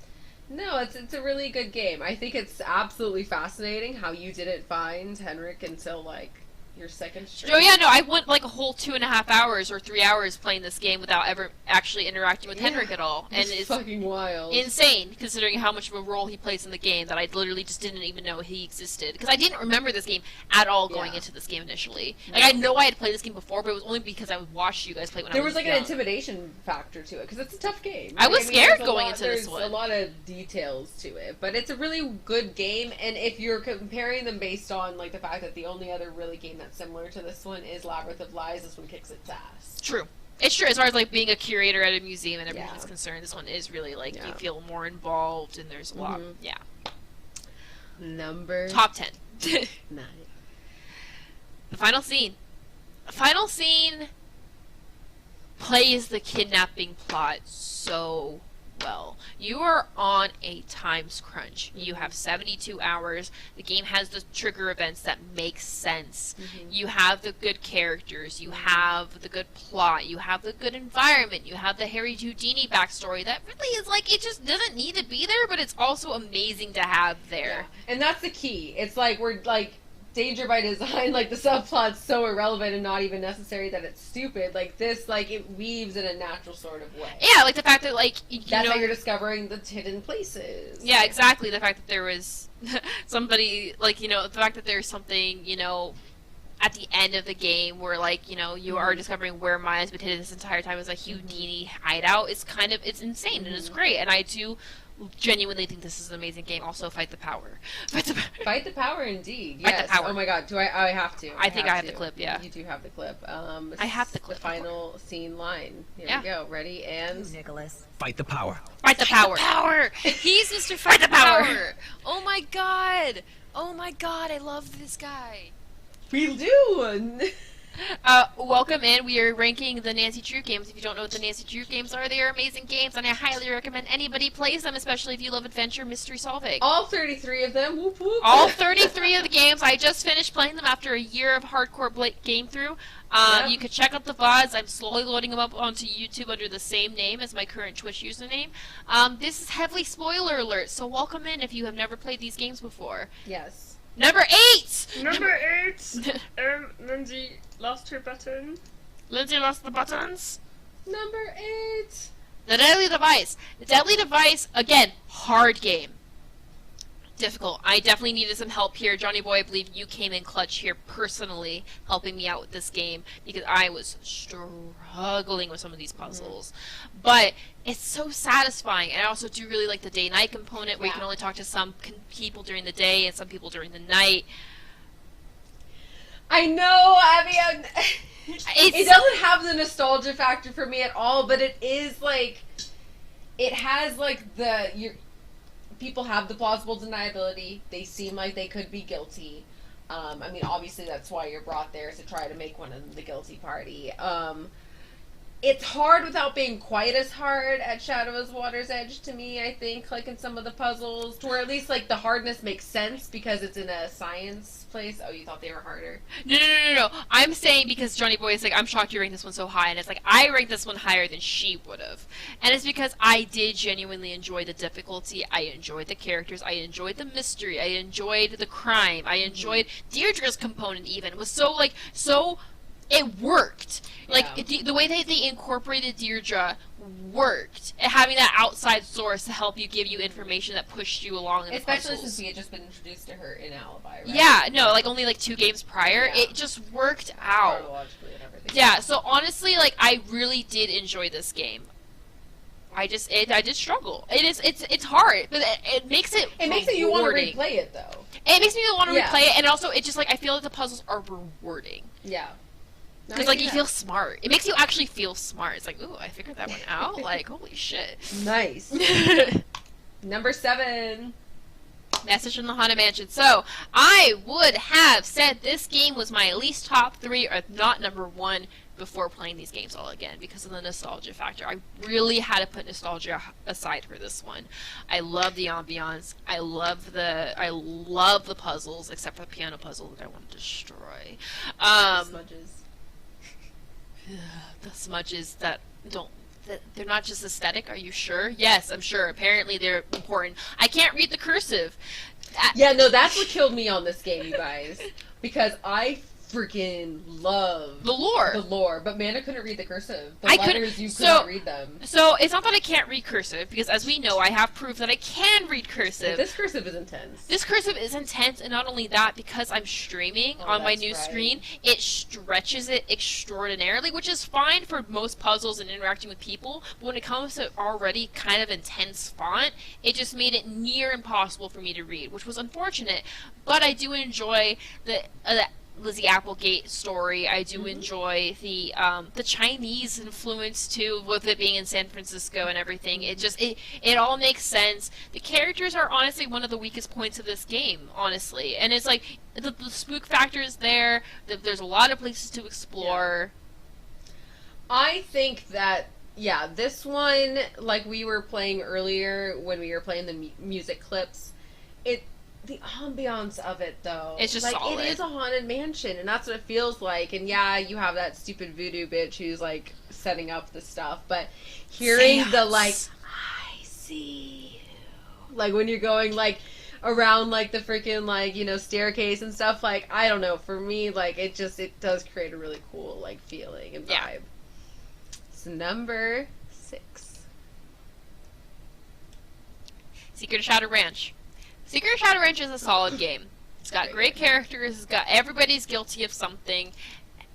No, it's a really good game. I think it's absolutely fascinating how you didn't find Henrik until, like, your second stream. Oh yeah, no, I went like a whole 2.5 hours or 3 hours playing this game without ever actually interacting with Henrik at all. And It's fucking wild. Insane, considering how much of a role he plays in the game, that I literally just didn't even know he existed. Because I didn't remember this game at all going into this game initially. Like, I know I had played this game before, but it was only because I would watch you guys play when There I was was like young. an intimidation factor to it because it's a tough game. I was scared there's going into this one. There's a lot of details to it, but it's a really good game. And if you're comparing them based on like the fact that the only other really game that's similar to this one is Labyrinth of Lies, this one kicks its ass. True. It's true, as far as like being a curator at a museum and everything is concerned, this one is really like you feel more involved and there's a lot. Yeah. Number top 10. 9. The final scene. The final scene plays the kidnapping plot so well. You are on a times crunch. You have 72 hours. The game has the trigger events that make sense. You have the good characters. You have the good plot. You have the good environment. You have the Harry Houdini backstory that really is like, it just doesn't need to be there, but it's also amazing to have there. And that's the key. It's like we're like Danger by Design, like the subplot's so irrelevant and not even necessary that it's stupid. Like this, like it weaves in a natural sort of way. Yeah, like the fact that like that's how you're discovering the hidden places. Yeah, exactly. The fact that there was somebody like the fact that there's something at the end of the game where like you are discovering where Maya's been hidden this entire time as a Houdini hideout. It's insane and it's great, and I do genuinely think this is an amazing game. Also, Fight the Power. Fight the Power, indeed. Fight Yes. the Power. Oh my god, do I have to? I think I have the clip, yeah. You do have the clip. I have the clip. The final scene line. Here we go. Ready and Nicholas. Fight the power. Fight the Power. He's Mr. Fight the Power. Oh my god. Oh my god, I love this guy. We do. Welcome in. We are ranking the Nancy Drew games. If you don't know what the Nancy Drew games are, they are amazing games, and I highly recommend anybody plays them, especially if you love adventure mystery solving. All 33 of them. Whoop whoop. All 33 of the games. I just finished playing them after a year of hardcore game through. You can check out the VODs. I'm slowly loading them up onto YouTube under the same name as my current Twitch username. This is heavily spoiler alert, so welcome in if you have never played these games before. Yes. Number 8! Number 8! Lindsay lost her button. Lindsay lost the buttons. Number 8! The Deadly Device. The Deadly Device, again, hard game. Difficult. I definitely needed some help here. Johnny Boy, I believe you came in clutch here personally, helping me out with this game, because I was struggling with some of these puzzles. But it's so satisfying, and I also do really like the day-night component, where you can only talk to some people during the day and some people during the night. I know, Abby. It doesn't have the nostalgia factor for me at all, but it is like, it has like people have the plausible deniability. They seem like they could be guilty. I mean, obviously that's why you're brought there, to try to make one of them the guilty party. It's hard without being quite as hard at Shadow of Water's Edge to me, I think, like in some of the puzzles, to where at least like the hardness makes sense because it's in a science place. Oh, you thought they were harder? No. I'm saying because Johnny Boy is like, I'm shocked you ranked this one so high, and it's like, I ranked this one higher than she would have. And it's because I did genuinely enjoy the difficulty, I enjoyed the characters, I enjoyed the mystery, I enjoyed the crime, I enjoyed Deirdre's component even. It was so it worked. Like, the way that they incorporated Deirdre worked. Having that outside source to help give you information that pushed you along in the Especially puzzles. since we had just been introduced to her in Alibi, right? Yeah, no, like only like 2 games prior. Yeah. It just worked out. Chronologically and everything. Yeah, so honestly, like, I really did enjoy this game. I did struggle. It's hard, but it makes it. It makes it you want to rewarding. replay it though. It makes me want to Yeah. replay it, and also it just like I feel like the puzzles are rewarding. Yeah. Because like you feel smart. It makes you actually feel smart. It's like, ooh, I figured that one out. Like, holy shit. Nice. Number 7. Message from the Haunted Mansion. So, I would have said this game was my at least top 3, or not number 1, before playing these games all again, because of the nostalgia factor. I really had to put nostalgia aside for this one. I love the ambiance. I love the puzzles, except for the piano puzzle that I want to destroy. Smudges. The smudges that they're not just aesthetic. Are you sure? Yes, I'm sure. Apparently they're important. I can't read the cursive. Yeah, no, that's what killed me on this game, you guys. Because I freaking love the lore. But man, I couldn't read the cursive. The I letters, you couldn't read them. So it's not that I can't read cursive, because as we know, I have proof that I can read cursive. But this cursive is intense. This cursive is intense, and not only that, because I'm streaming on my new screen, it stretches it extraordinarily, which is fine for most puzzles and interacting with people, but when it comes to already kind of intense font, it just made it near impossible for me to read, which was unfortunate. But I do enjoy the Lizzie Applegate story. I do enjoy the Chinese influence too, with it being in San Francisco and everything. It all makes sense. The characters are honestly one of the weakest points of this game, honestly. And it's like the spook factor is there. There's a lot of places to explore. I think that this one, like we were playing earlier when we were playing the music clips, the ambiance of it, though. It's just like, solid. It is a haunted mansion, and that's what it feels like. And yeah, you have that stupid voodoo bitch who's, like, setting up the stuff. But hearing the, like, I see you. Like, when you're going, like, around, like, the freaking, like, you know, staircase and stuff, like, I don't know. For me, like, it does create a really cool, like, feeling and vibe. Yeah. So, number 6. Secret of Shadow Ranch. Secret of Shadow Ranch is a solid game. It's got great characters. It's got everybody's guilty of something.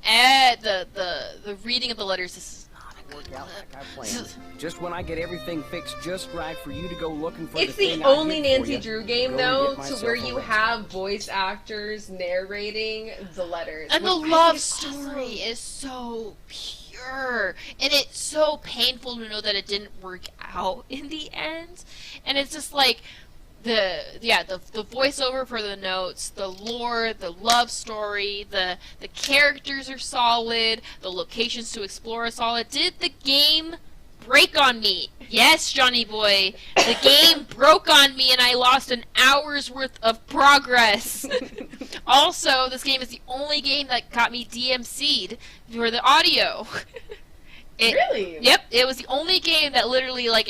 And the reading of the letters. This is not a good out like I planned. Just when I get everything fixed just right for you to go looking for it's the thing the only I hid for Nancy you, Drew game, go though, and get to myself where a you rest. have voice actors narrating the letters. And the which I love think is story awesome. is so pure. And it's so painful to know that it didn't work out in the end. And it's just like the voiceover for the notes, the lore, the love story, the characters are solid, the locations to explore are solid. Did the game break on me? Yes, Johnny boy. The game broke on me and I lost an hour's worth of progress. Also, this game is the only game that got me DMC'd for the audio. Really? Yep, it was the only game that literally, like,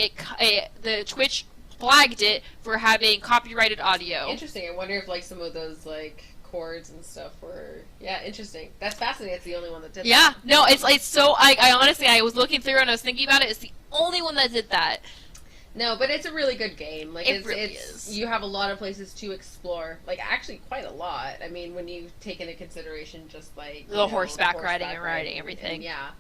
the Twitch flagged it for having copyrighted audio. Interesting. I wonder if, like, some of those, like, chords and stuff were... Yeah, interesting. That's fascinating. It's the only one that did Yeah, that. no, it's so... I honestly, I was looking through and I was thinking about it. It's the only one that did that. No, but it's a really good game. Like, It really is. You have a lot of places to explore. Like, actually, quite a lot. I mean, when you take into consideration just, like... The horseback riding and riding, everything. Yeah.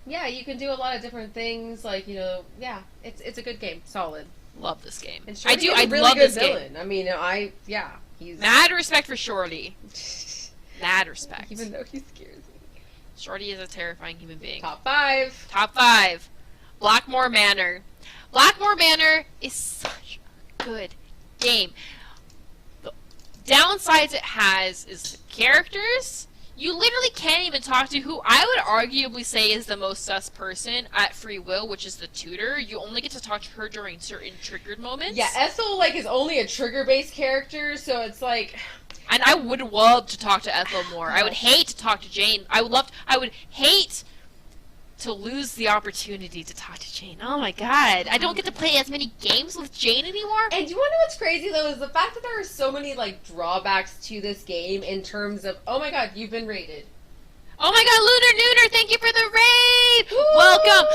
Yeah, you can do a lot of different things. Like, you know, yeah, it's a good game. Solid. Love this game. And I Shorty do. is a I really love good this villain. game. I mean, he's Mad respect for Shorty. Mad respect. Even though he scares me. Shorty is a terrifying human being. Top 5. Top 5. Blackmore Manor. Blackmore Manor is such a good game. The downsides it has is the characters. You literally can't even talk to who I would arguably say is the most sus person at Free Will, which is the tutor. You only get to talk to her during certain triggered moments. Yeah, Ethel, like, is only a trigger-based character, so it's like... And I would love to talk to Ethel more. I would hate to talk to Jane. I would hate to lose the opportunity to talk to Jane. Oh my god. I don't get to play as many games with Jane anymore. And you want to know what's crazy, though, is the fact that there are so many, like, drawbacks to this game in terms of, oh my god, you've been rated. Oh my god, Lunar Nooner, thank you for the raid! Woo! Welcome!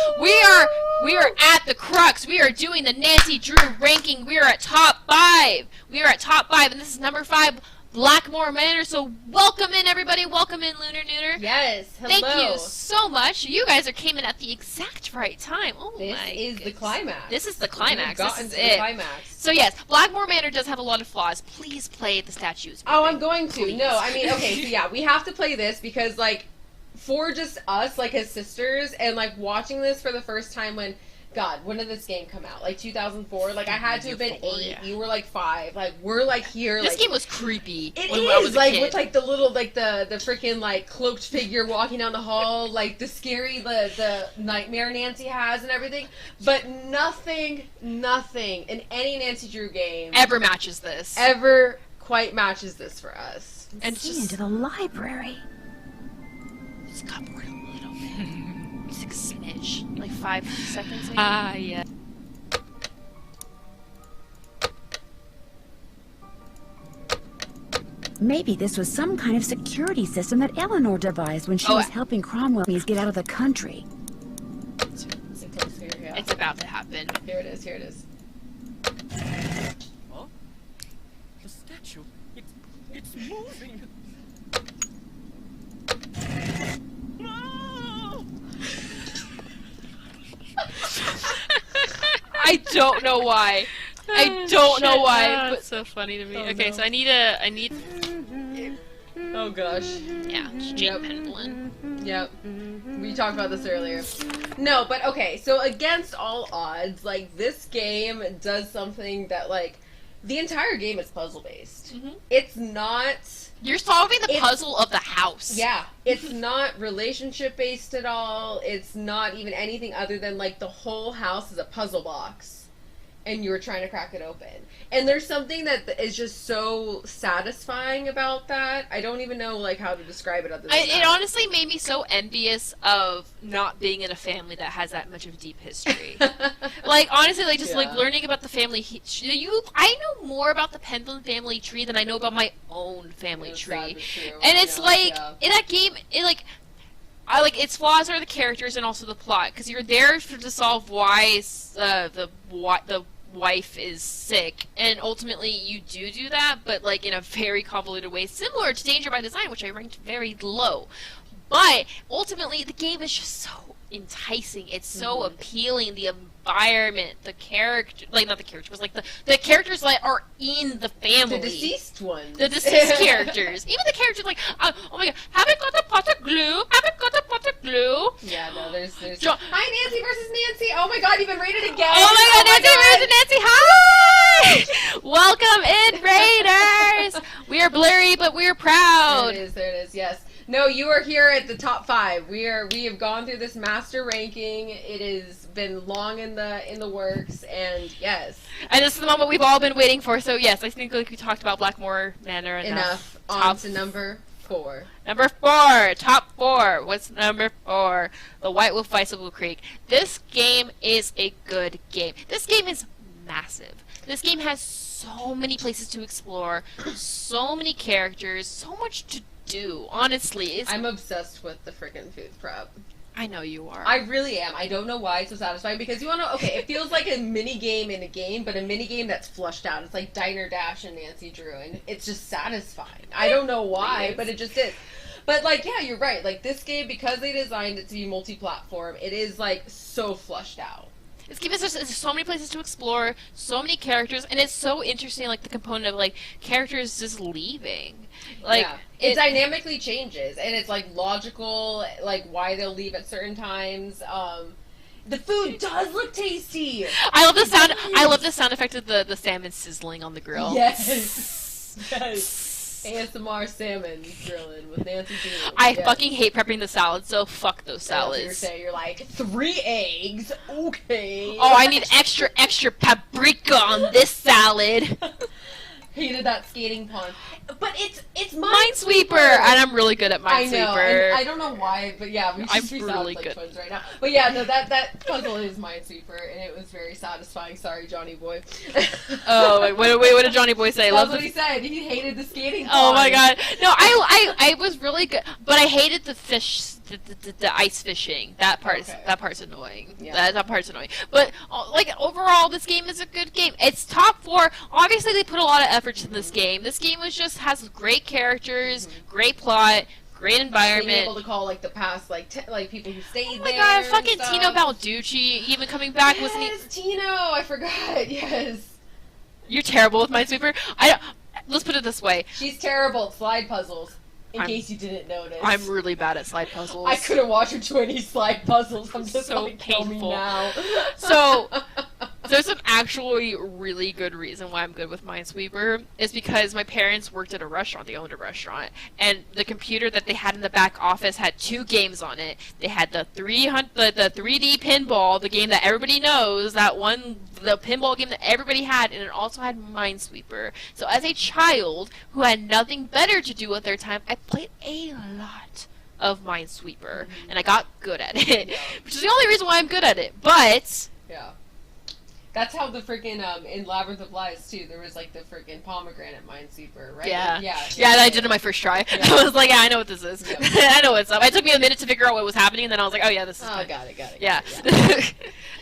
We are at the crux. We are doing the Nancy Drew ranking. We are at top 5. We are at top 5, and this is number 5, Blackmore Manor. So welcome in, everybody. Welcome in, Lunar Nooner. Yes, hello. Thank you so much. You guys came in at the exact right time. Oh this my is goodness. the climax. This is the climax. We've This gotten is to the it. climax. So yes, Blackmore Manor does have a lot of flaws. Please play the statues. Oh, I'm going to. Please. No, I mean, okay, so yeah, we have to play this because, like, for just us, like, as sisters, and, like, watching this for the first time when, God, when did this game come out? Like, 2004? Like, I had to have been 8. Yeah. You were, like, 5. Like, we're, like, here. This like, game was creepy. It when is, I was a like, kid. with, like, the little, like, the freaking, like, cloaked figure walking down the hall, like, the scary, the nightmare Nancy has and everything. But nothing in any Nancy Drew game ever matches this. ever quite matches this for us. And See into the library. Just got bored a little bit. Just a smidge. Like 5 seconds maybe? Yeah. Maybe this was some kind of security system that Eleanor devised when she was helping Cromwell get out of the country. It's about to happen. Here it is, here it is. Huh? The statue. It's moving. I don't know why. I don't know why. But It's so funny to me. Oh, Okay, no. so I need. Oh gosh. Yeah, it's Jake Pendleton. Yep. We talked about this earlier. No, but okay, so against all odds, like, this game does something that, like, the entire game is puzzle based. It's not. You're solving the puzzle of the house. Yeah, it's not relationship based at all. It's not even anything other than, like, the whole house is a puzzle box and you're trying to crack it open. And there's something that is just so satisfying about that. I don't even know, like, how to describe it other than It that. honestly made me so envious of not being in a family that has that much of deep history. Like, honestly, like, just like Yeah. learning about the family. I know more about the Pendleton family tree than I know about my own family tree. True. And it's Yeah, like yeah. in that game, its flaws are the characters and also the plot, because you're there to solve why the wife is sick, and ultimately you do that, but like in a very convoluted way, similar to Danger by Design, which I ranked very low. But ultimately, the game is just so enticing. It's so appealing. The environment, the character, like not the characters, but like the characters that are in the family. The deceased ones. The deceased characters. Even the characters like, oh my god, haven't got a pot of glue. Haven't got a pot of glue. Yeah, no, there's. Hi, Nancy versus Nancy. Oh my god, you've been rated again. Oh my god, Nancy versus Nancy. Hi! Welcome in, Raiders. We are blurry, but we're proud. There it is, yes. No, you are here at the top 5. We have gone through this master ranking. It has been long in the works, and yes. And this is the moment we've all been waiting for. So yes, I think like we talked about Blackmore Manor enough. On to number 4. Number 4, top 4. What's number 4? The White Wolf Bicycle Creek. This game is a good game. This game is massive. This game has so many places to explore, so many characters, so much to do. Honestly, I'm obsessed with the freaking food prep. I know you are. I really am. I don't know why it's so satisfying, because you want to. Okay, it feels like a mini game in a game, but a mini game that's flushed out. It's like Diner Dash and Nancy Drew, and it's just satisfying. I don't know why, but it just is. But like, yeah, you're right. Like this game, because they designed it to be multi-platform, it is like so flushed out. This game is just there's so many places to explore, so many characters, and it's so interesting. Like the component of like characters just leaving. Like yeah. It dynamically changes, and it's like logical, like why they'll leave at certain times. The food does look tasty. I love the sound. I love the sound effect of the salmon sizzling on the grill. Yes. Yes. ASMR salmon grilling with Nancy Drew. I fucking hate prepping the salad, so fuck those That's what salads. you're saying. You're like 3 eggs. Okay. Oh, I need extra paprika on this salad. Hated that skating pond. But it's Minesweeper, and I'm really good at Minesweeper. I know. And I don't really but yeah, we I'm sound really like good. twins right now. But yeah, no, that puzzle is Minesweeper, and it was very satisfying. Sorry, Johnny Boy. Oh, wait, what did Johnny Boy say? That's what he said. He hated the skating pond. Oh my god. No, I was really good, but I hated the fish the ice fishing. That part's Okay. that part's annoying. Yeah. That part's annoying. But like overall, this game is a good game. It's top 4. Obviously, they put a lot of effort into this game. This game has great characters, great plot, great environment. Being able to call like the past like people who stayed Oh my there. god, and fucking stuff. Tino Balducci even coming back wasn't he? Yes, Tino. I forgot. Yes. You're terrible with Minesweeper. Let's put it this way. She's terrible at slide puzzles. In I'm- case you didn't notice. I'm really bad at slide puzzles. I couldn't watch her do any slide puzzles. I'm just So like, kill me painful. now. So, there's an actually really good reason why I'm good with Minesweeper. Is because my parents worked at a restaurant. They owned a restaurant. And the computer that they had in the back office had 2 games on it. They had the 3D pinball, the game that everybody knows, the pinball game that everybody had, and it also had Minesweeper. So as a child who had nothing better to do with their time, I played a lot of Minesweeper, and I got good at it, which is the only reason why I'm good at it. But Yeah. That's how the freaking in Labyrinth of Lies too. There was like the freaking pomegranate Minesweeper, right? yeah, Yeah. I did it my first try. I was like, yeah, I know what this is. I know what's up. It took me a minute to figure out what was happening, and then I was like, oh yeah, this is. Oh, fine. got it. Yeah.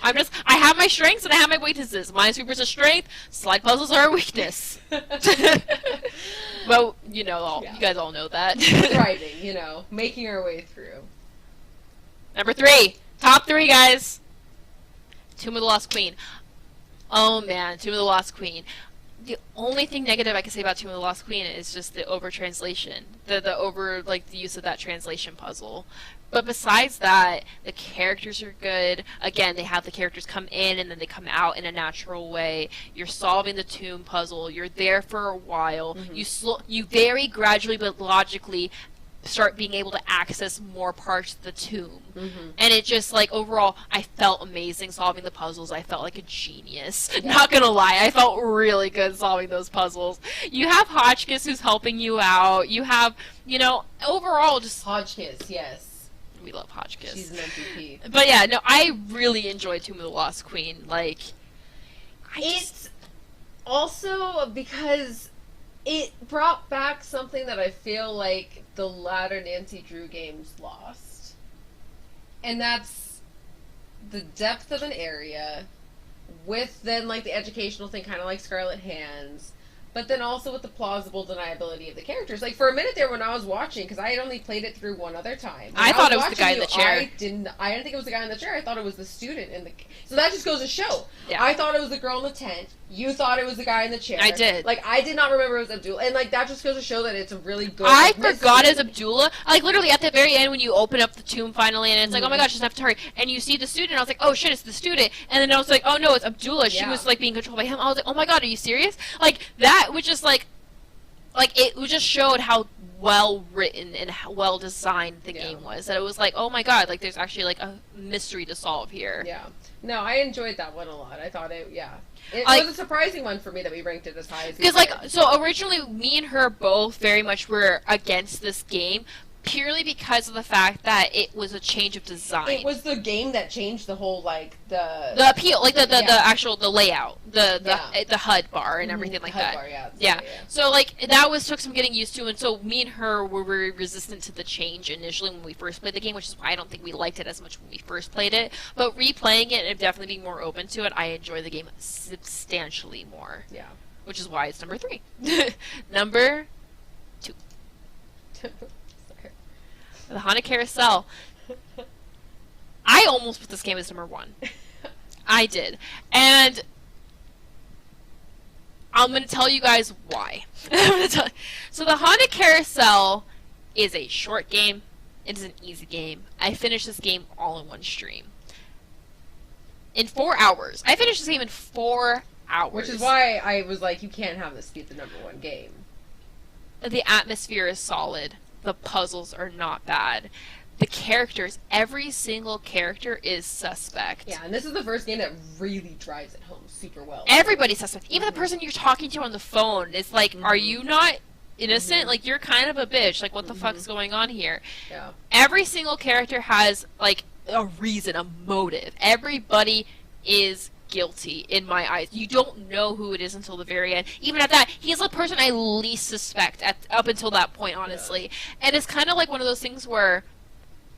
I have my strengths and I have my weaknesses. Minesweeper's a strength. Slide puzzles are a weakness. Well, you guys all know that. Thriving, making our way through. Number 3, top 3, guys. Tomb of the Lost Queen. Oh man, Tomb of the Lost Queen. The only thing negative I can say about Tomb of the Lost Queen is just the over translation, the use of that translation puzzle. But besides that, the characters are good. Again, they have the characters come in and then they come out in a natural way. You're solving the tomb puzzle. You're there for a while. You very gradually but logically start being able to access more parts of the tomb. And it just, overall, I felt amazing solving the puzzles. I felt like a genius. Not gonna lie, I felt really good solving those puzzles. You have Hotchkiss who's helping you out. You have, overall just... Hotchkiss, yes. We love Hotchkiss. She's an MVP. But yeah, no, I really enjoyed Tomb of the Lost Queen. It's also because it brought back something that I feel like the latter Nancy Drew games lost. And that's the depth of an area with then the educational thing, kind of like Scarlet Hands, but then also with the plausible deniability of the characters. For a minute there when I was watching, because I had only played it through one other time. I thought it was the guy in the chair. I didn't think it was the guy in the chair. I thought it was the student in the... So that just goes to show. Yeah. I thought it was the girl in the tent. You thought it was the guy in the chair. I did. I did not remember it was Abdullah. And, that just goes to show that it's a really good... I forgot it was Abdullah. Literally, at the very end, when you open up the tomb finally, and it's like, oh my gosh, it's Nefertari, and you see the student, I was like, oh shit, it's the student. And then I was like, oh no, it's Abdullah. She was, being controlled by him. I was like, oh my god, are you serious? That was just, it just showed how well written and how well designed the game was. That it was oh my god, there's actually a mystery to solve here. Yeah. No, I enjoyed that one a lot. I thought it was a surprising one for me that we ranked it as high as we did. So originally me and her both very much were against this game, purely because of the fact that it was a change of design. It was the game that changed the whole the appeal, the actual layout, the HUD bar and everything like that. Bar, yeah. So that took some getting used to, and so me and her were very resistant to the change initially when we first played the game, which is why I don't think we liked it as much when we first played it. But replaying it and definitely being more open to it, I enjoy the game substantially more. Yeah. Which is why it's number 3. Number 2. The Haunted Carousel. I almost put this game as number 1. I did. And I'm going to tell you guys why. So the Haunted Carousel is a short game. It is an easy game. I finished this game all in one stream. In 4 hours. I finished this game in 4 hours. Which is why I was like, you can't have this be the number 1 game. The atmosphere is solid. The puzzles are not bad. The characters, every single character is suspect. Yeah, and this is the first game that really drives it home super well. Everybody's suspect. Even the person you're talking to on the phone is are you not innocent? You're kind of a bitch. What the fuck's going on here? Yeah. Every single character has, a reason, a motive. Everybody is guilty in my eyes. You don't know who it is until the very end. Even at that, he's the person I least suspect up until that point, honestly. And it's kind of like one of those things where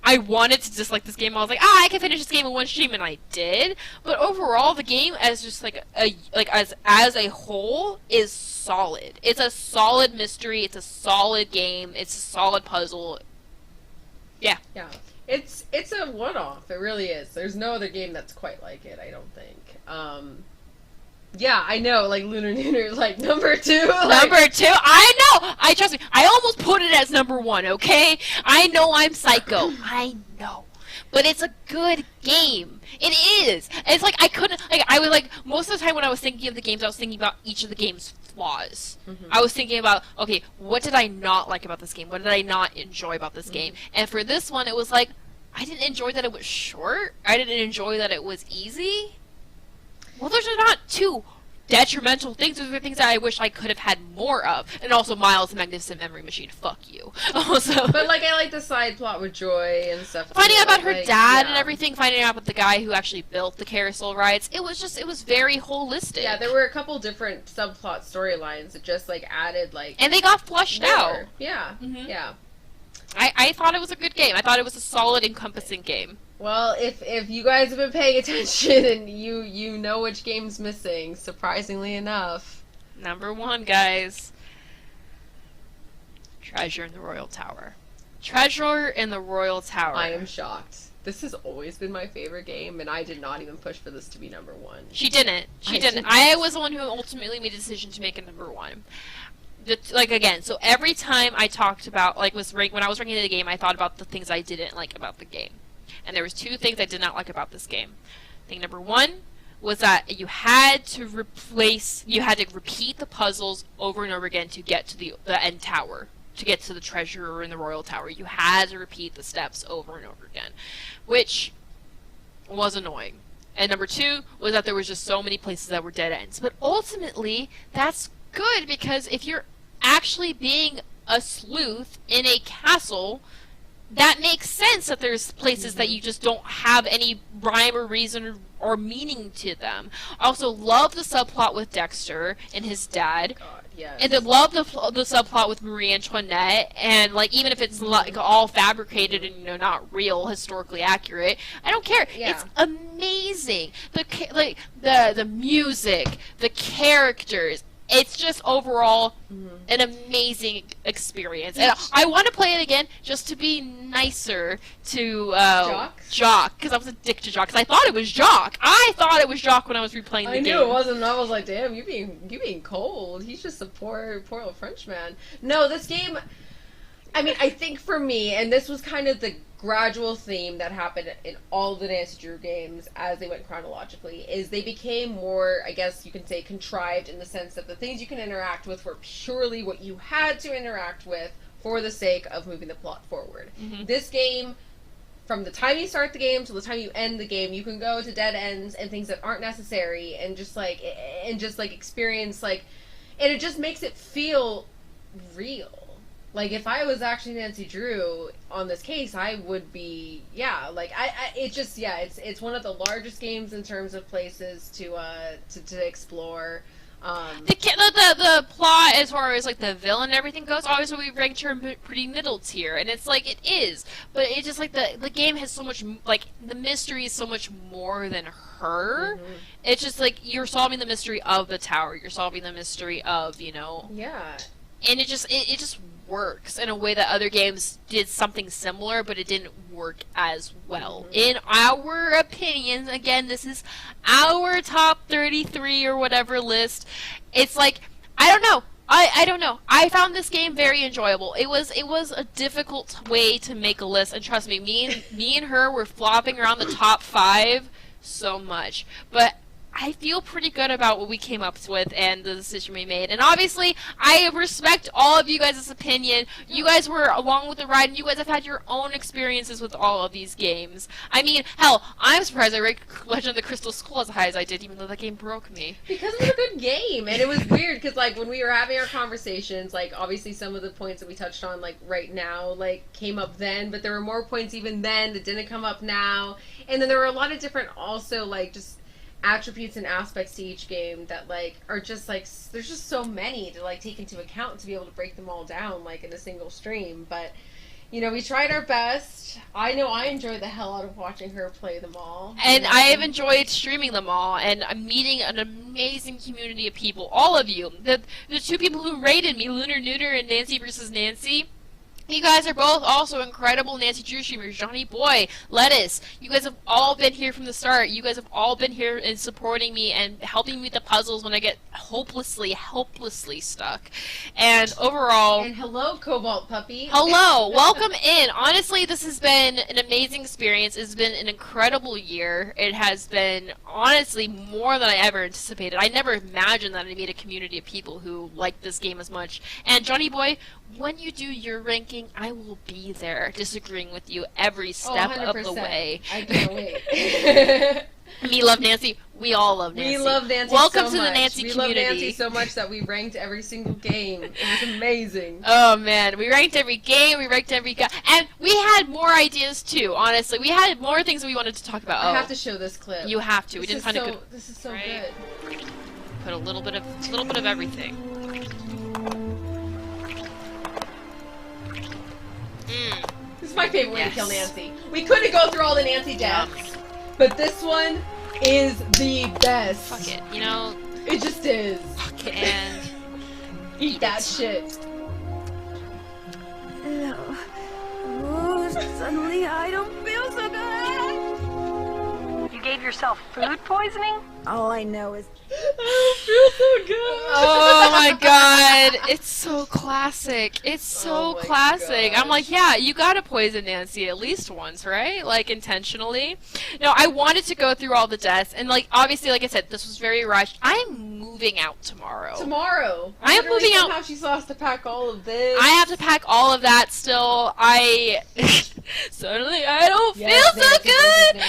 I wanted to dislike this game. I was like, I can finish this game in one stream, and I did. But overall, the game as just like as a whole is solid. It's a solid mystery. It's a solid game. It's a solid puzzle. Yeah. Yeah. It's a one-off. It really is. There's no other game that's quite like it, I don't think. Yeah, I know, like, Lunar Nooner, like, number 2. Like... Number 2? I know! I trust me. I almost put it as number 1, okay? I know I'm psycho. I know. But it's a good game. It is. And it's like, I couldn't, like, I was like, most of the time when I was thinking of the games, I was thinking about each of the game's flaws. I was thinking about, okay, what did I not like about this game? What did I not enjoy about this game? And for this one, it was like, I didn't enjoy that it was short. I didn't enjoy that it was easy. Well, those are not two detrimental things. Those are things that I wish I could have had more of. And also, Miles, the Magnificent Memory Machine. Fuck you. Also, but like, I like the side plot with Joy and stuff. Finding out about her dad and everything. Finding out about the guy who actually built the carousel rides. It was very holistic. Yeah, there were a couple different subplot storylines that just like added like. And they got flushed out. Yeah. Yeah. I thought it was a good game. I thought it was a solid, encompassing game. Well, if you guys have been paying attention and you know which game's missing, surprisingly enough. Number 1, guys. Treasure in the Royal Tower. Treasure in the Royal Tower. I am shocked. This has always been my favorite game, and I did not even push for this to be number 1. She didn't. She didn't. I was the one who ultimately made a decision to make it number 1. Like, again, so every time I talked about, like, when I was ranking the game, I thought about the things I didn't like about the game. And there was 2 things I did not like about this game. Thing number 1 was that you had to repeat the puzzles over and over again to get to the end tower, to get to the treasure in the Royal Tower. You had to repeat the steps over and over again, which was annoying. And number 2 was that there was just so many places that were dead ends. But ultimately, that's good, because if you're actually being a sleuth in a castle, that makes sense that there's places that you just don't have any rhyme or reason or meaning to them. I also love the subplot with Dexter and his dad. God, yes. And I love the subplot with Marie Antoinette, and like, even if it's like all fabricated and not real, historically accurate, I don't care. Yeah. It's amazing. The music, the characters. It's just overall an amazing experience. And I want to play it again just to be nicer to Jock, because I was a dick to Jock, because I thought it was Jock. I thought it was Jock when I was replaying the game. I knew it wasn't. I was like, damn, you being cold. He's just a poor little Frenchman. No, this game, I mean, I think for me, and this was kind of the gradual theme that happened in all the Nancy Drew games as they went chronologically, is they became more, I guess you can say, contrived, in the sense that the things you can interact with were purely what you had to interact with for the sake of moving the plot forward. This game, from the time you start the game to the time you end the game, you can go to dead ends and things that aren't necessary, and just like experience, like, and it just makes it feel real. Like, if I was actually Nancy Drew on this case, I would be, it's one of the largest games in terms of places to explore. The plot, as far as like the villain and everything goes, obviously we ranked her pretty middle tier, and it's like, it is, but it's just like the game has so much, like, the mystery is so much more than her. It's just like, you're solving the mystery of the tower, you're solving the mystery of, and it just works in a way that other games did something similar, but it didn't work as well. In our opinions, again, this is our top 33 or whatever list. It's like, I don't know. I don't know. I found this game very enjoyable. It was a difficult way to make a list, and trust me, me and her were flopping around the top 5 so much. But I feel pretty good about what we came up with and the decision we made. And obviously, I respect all of you guys' opinion. You guys were along with the ride, and you guys have had your own experiences with all of these games. I mean, hell, I'm surprised I ranked Legend of the Crystal Skull as high as I did, even though that game broke me. Because it was a good game, and it was weird, because, like, when we were having our conversations, like, obviously some of the points that we touched on, like, right now, like, came up then, but there were more points even then that didn't come up now. And then there were a lot of different, also, like, just attributes and aspects to each game that, like, are just, like, there's just so many to, like, take into account to be able to break them all down, like, in a single stream. But You know, we tried our best. I know I enjoyed the hell out of watching her play them all. And I have enjoyed streaming them all, and I'm meeting an amazing community of people. All of you. The two people who rated me, Lunar Neuter and Nancy vs. Nancy. You guys are both also incredible Nancy Drew streamers. Johnny Boy, Lettuce. You guys have all been here from the start. You guys have all been here and supporting me and helping me with the puzzles when I get hopelessly stuck. And overall... And hello, Cobalt Puppy. Hello. Welcome in. Honestly, this has been an amazing experience. It's been an incredible year. It has been, honestly, more than I ever anticipated. I never imagined that I'd meet a community of people who like this game as much. And Johnny Boy, when you do your ranking, I will be there disagreeing with you every step of the way. I can't wait. Me love Nancy. We all love Nancy. We love Nancy Welcome so to the much. Nancy community. We love Nancy so much that we ranked every single game. It was amazing. Oh man, we ranked every game, we ranked every and we had more ideas too, honestly. We had more things we wanted to talk about. I have to show this clip. You have to. We didn't find a good... This is so good. Put a little bit of everything. This is my favorite way to kill Nancy. We couldn't go through all the Nancy deaths, but this one is the best. Fuck it, you know? It just is. Fuck it. And... Eat that shit. Oh, suddenly I don't feel so good. You gave yourself food poisoning? All I know is I feel so good. Oh my god, it's so classic. It's so classic. I'm like, yeah, you gotta poison Nancy at least once, right? Like, intentionally. No, I wanted to go through all the deaths, and like, obviously, like I said, this was very rushed. I'm moving out tomorrow. I am moving out. How she still has to pack all of this. I have to pack all of that still. Suddenly I don't feel so good.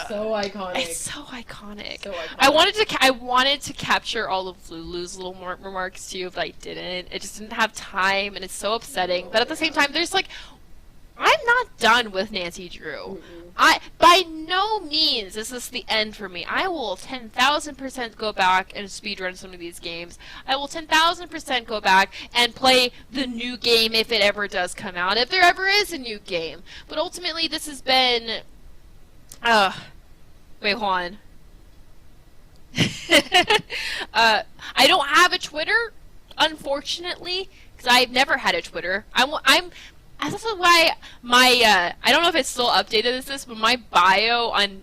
So iconic. It's so iconic. So iconic. I wanted to capture all of Lulu's little remarks too, but I didn't. I just didn't have time, and it's so upsetting. But at the same time, there's like, I'm not done with Nancy Drew. By no means is this the end for me. I will 10,000% go back and speedrun some of these games. I will 10,000% go back and play the new game if it ever does come out, if there ever is a new game. But ultimately, this has been... wait, hold on. I don't have a Twitter, unfortunately, because I've never had a Twitter. This is why my, I don't know if it's still updated as this, but my bio on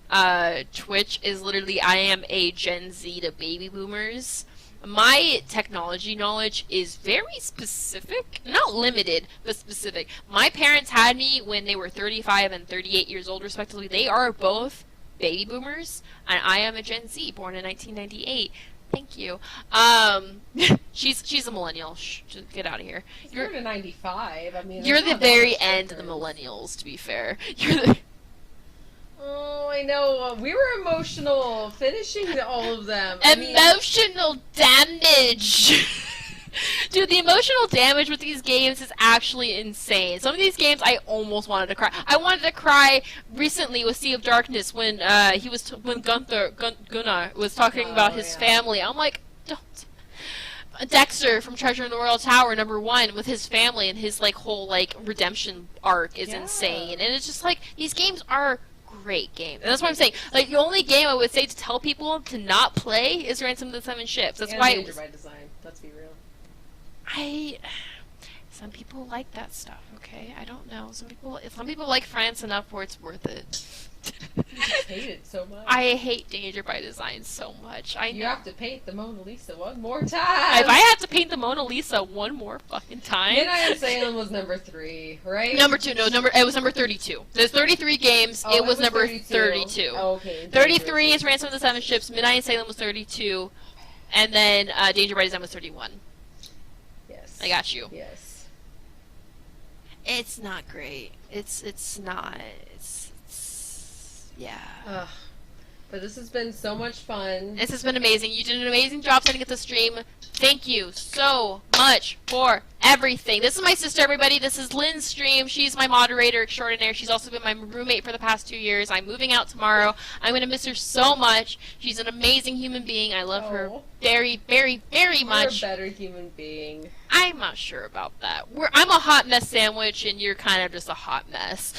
Twitch is literally, I am a Gen Z to baby boomers. My technology knowledge is very specific, not limited, but specific. My parents had me when they were 35 and 38 years old, respectively. They are both baby boomers, and I am a Gen Z, born in 1998. Thank you. She's a millennial. Shh, just get out of here. You're to 95. I mean, you're the very end of the millennials, to be fair. You're the... Oh, I know. We were emotional finishing all of them. Emotional damage. Dude, the emotional damage with these games is actually insane. Some of these games, I almost wanted to cry. I wanted to cry recently with Sea of Darkness when when Gunnar was talking about his family. I'm like, don't. Dexter from Treasure in the Royal Tower #1 with his family and his like whole like redemption arc is insane. And it's just like these games are great games. And that's what I'm saying. Like the only game I would say to tell people to not play is Ransom of the Seven Ships. That's why Danger by Design. Let's be real. Some people like that stuff, okay? I don't know. Some people like France enough where it's worth it. You just hate it so much. I hate Danger by Design so much. You have to paint the Mona Lisa one more time. If I had to paint the Mona Lisa one more fucking time. Midnight in Salem was number 3, right? Number 2, no, it was number 32. There's 33 games. Oh, it was number 32. Oh, okay. 33 is Ransom of the Seven Ships. Midnight in Salem was 32, and then Danger by Design was 31. Yes. I got you. Yes. It's not great. It's not. Yeah. Ugh. But this has been so much fun. This has been amazing. You did an amazing job setting up the stream. Thank you so much for everything. This is my sister, everybody. This is Lynn's stream. She's my moderator extraordinaire. She's also been my roommate for the past 2 years. I'm moving out tomorrow. I'm going to miss her so much. She's an amazing human being. I love her very, very, very much. You're a better human being. I'm not sure about that. I'm a hot mess sandwich, and you're kind of just a hot mess.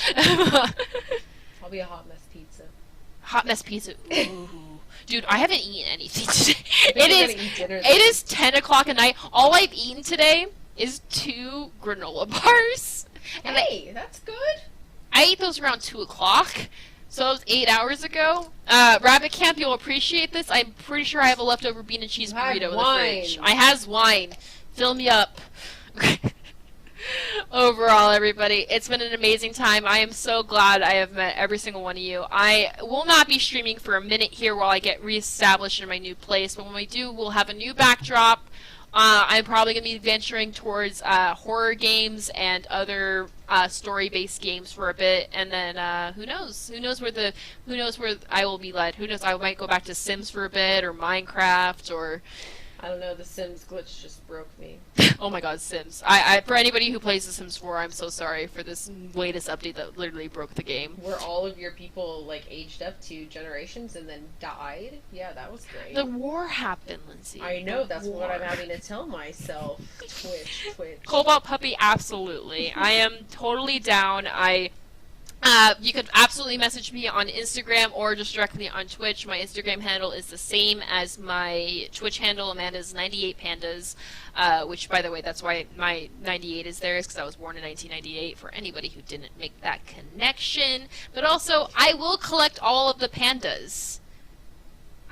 I'll be a hot mess pizza. Hot mess pizza. Ooh. Dude, I haven't eaten anything today. It is 10 o'clock at night. All I've eaten today is 2 granola bars. Hey, that's good. I ate those around 2 o'clock, so that was 8 hours ago. Rabbit Camp, you'll appreciate this. I'm pretty sure I have a leftover bean and cheese burrito in the fridge. I has wine. Fill me up. Overall, everybody, it's been an amazing time. I am so glad I have met every single one of you. I will not be streaming for a minute here while I get reestablished in my new place, but when we do, we'll have a new backdrop. I'm probably going to be venturing towards horror games and other story-based games for a bit, and then who knows? Who knows where I will be led? Who knows? I might go back to Sims for a bit, or Minecraft, or I don't know. The Sims glitch just broke me. Oh my God, Sims! I for anybody who plays The Sims 4, I'm so sorry for this latest update that literally broke the game. Were all of your people like aged up 2 generations and then died? Yeah, that was great. The war happened, Lindsay. I know. That's what I'm having to tell myself. Twitch. Cobalt Puppy, absolutely. I am totally down. You could absolutely message me on Instagram or just directly on Twitch. My Instagram handle is the same as my Twitch handle, Amanda's 98 Pandas, which, by the way, that's why my 98 is there, is because I was born in 1998, for anybody who didn't make that connection. But also, I will collect all of the pandas.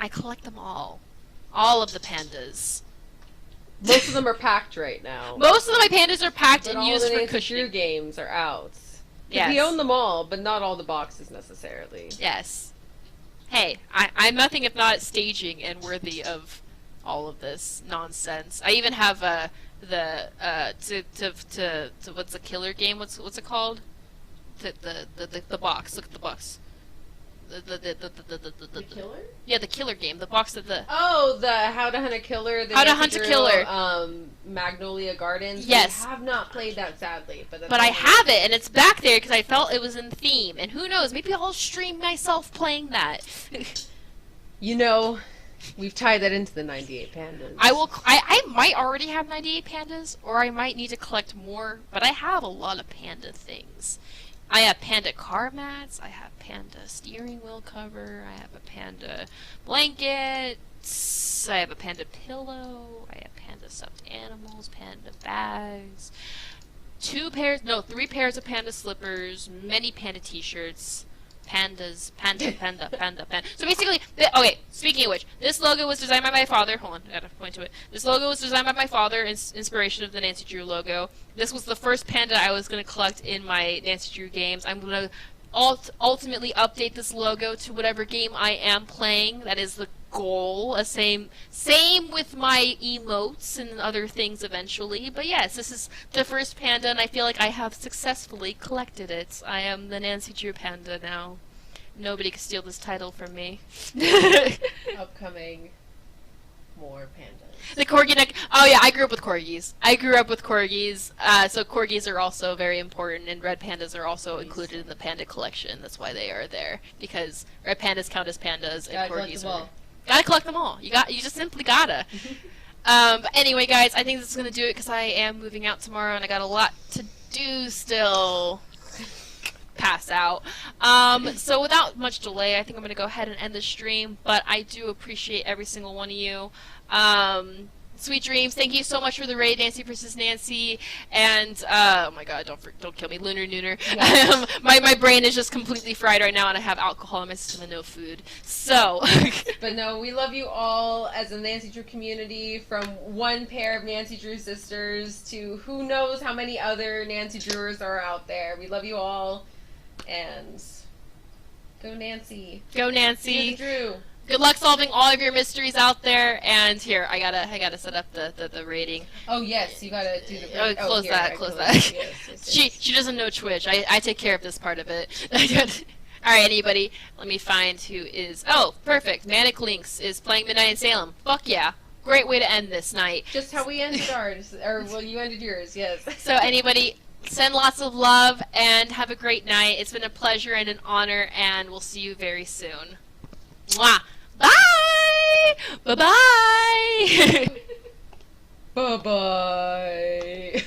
I collect them all. All of the pandas. Most of them are packed right now. Most of my pandas are packed and used for cushioning. cushioning. Games are out. Yes. We own them all, but not all the boxes necessarily. Yes. Hey, I'm nothing if not staging and worthy of all of this nonsense. I even have the what's the killer game? What's it called? The box. Look at the box. The killer? Yeah, the killer game. The box that the How to Hunt a Killer. How to Hunt a Killer. Magnolia Gardens. Yes. I have not played that, sadly, but I have it, and it's back there because I felt it was in theme. And who knows? Maybe I'll stream myself playing that. You know, we've tied that into the 98 Pandas. I might already have 98 Pandas, or I might need to collect more. But I have a lot of panda things. I have panda car mats, I have panda steering wheel cover, I have a panda blanket, I have a panda pillow, I have panda stuffed animals, panda bags, 3 pairs of panda slippers, many panda t-shirts, pandas, panda. So basically, okay, speaking of which, this logo was designed by my father. Hold on, I gotta point to it. This logo was designed by my father, inspiration of the Nancy Drew logo. This was the first panda I was gonna collect in my Nancy Drew games. I'm gonna ultimately update this logo to whatever game I am playing. That is the goal. Same with my emotes and other things eventually. But yes, this is the first panda, and I feel like I have successfully collected it. I am the Nancy Drew Panda now. Nobody can steal this title from me. Upcoming more pandas. The corgi neck. Oh yeah, I grew up with corgis. So corgis are also very important, and red pandas are also included in the panda collection. That's why they are there, because red pandas count as pandas, and corgis are. Gotta collect them all. You just simply gotta. But anyway, guys, I think this is gonna do it because I am moving out tomorrow, and I got a lot to do still. Pass out. So without much delay, I think I'm gonna go ahead and end the stream. But I do appreciate every single one of you. Sweet dreams. Thank you so much for the raid, Nancy versus Nancy, and oh my God, don't kill me, Lunar Nooner. Yes. my brain is just completely fried right now, and I have alcohol in my system and no food. So, but no, we love you all as a Nancy Drew community. From one pair of Nancy Drew sisters to who knows how many other Nancy Drewers are out there. We love you all, and go Nancy. Go Nancy. Drew. Good luck solving all of your mysteries out there. And here, I gotta set up the rating. Oh yes, you gotta do the rating. Close that. Yes. She doesn't know Twitch. I take care of this part of it. Alright, anybody, let me find who is. Oh, perfect. Manic Lynx is playing Midnight in Salem. Fuck yeah. great way to end this night. Just how we ended ours, or well, you ended yours, yes. So anybody, send lots of love and have a great night. It's been a pleasure and an honor, and we'll see you very soon. Mwah! Bye! Bye-bye! Bye-bye.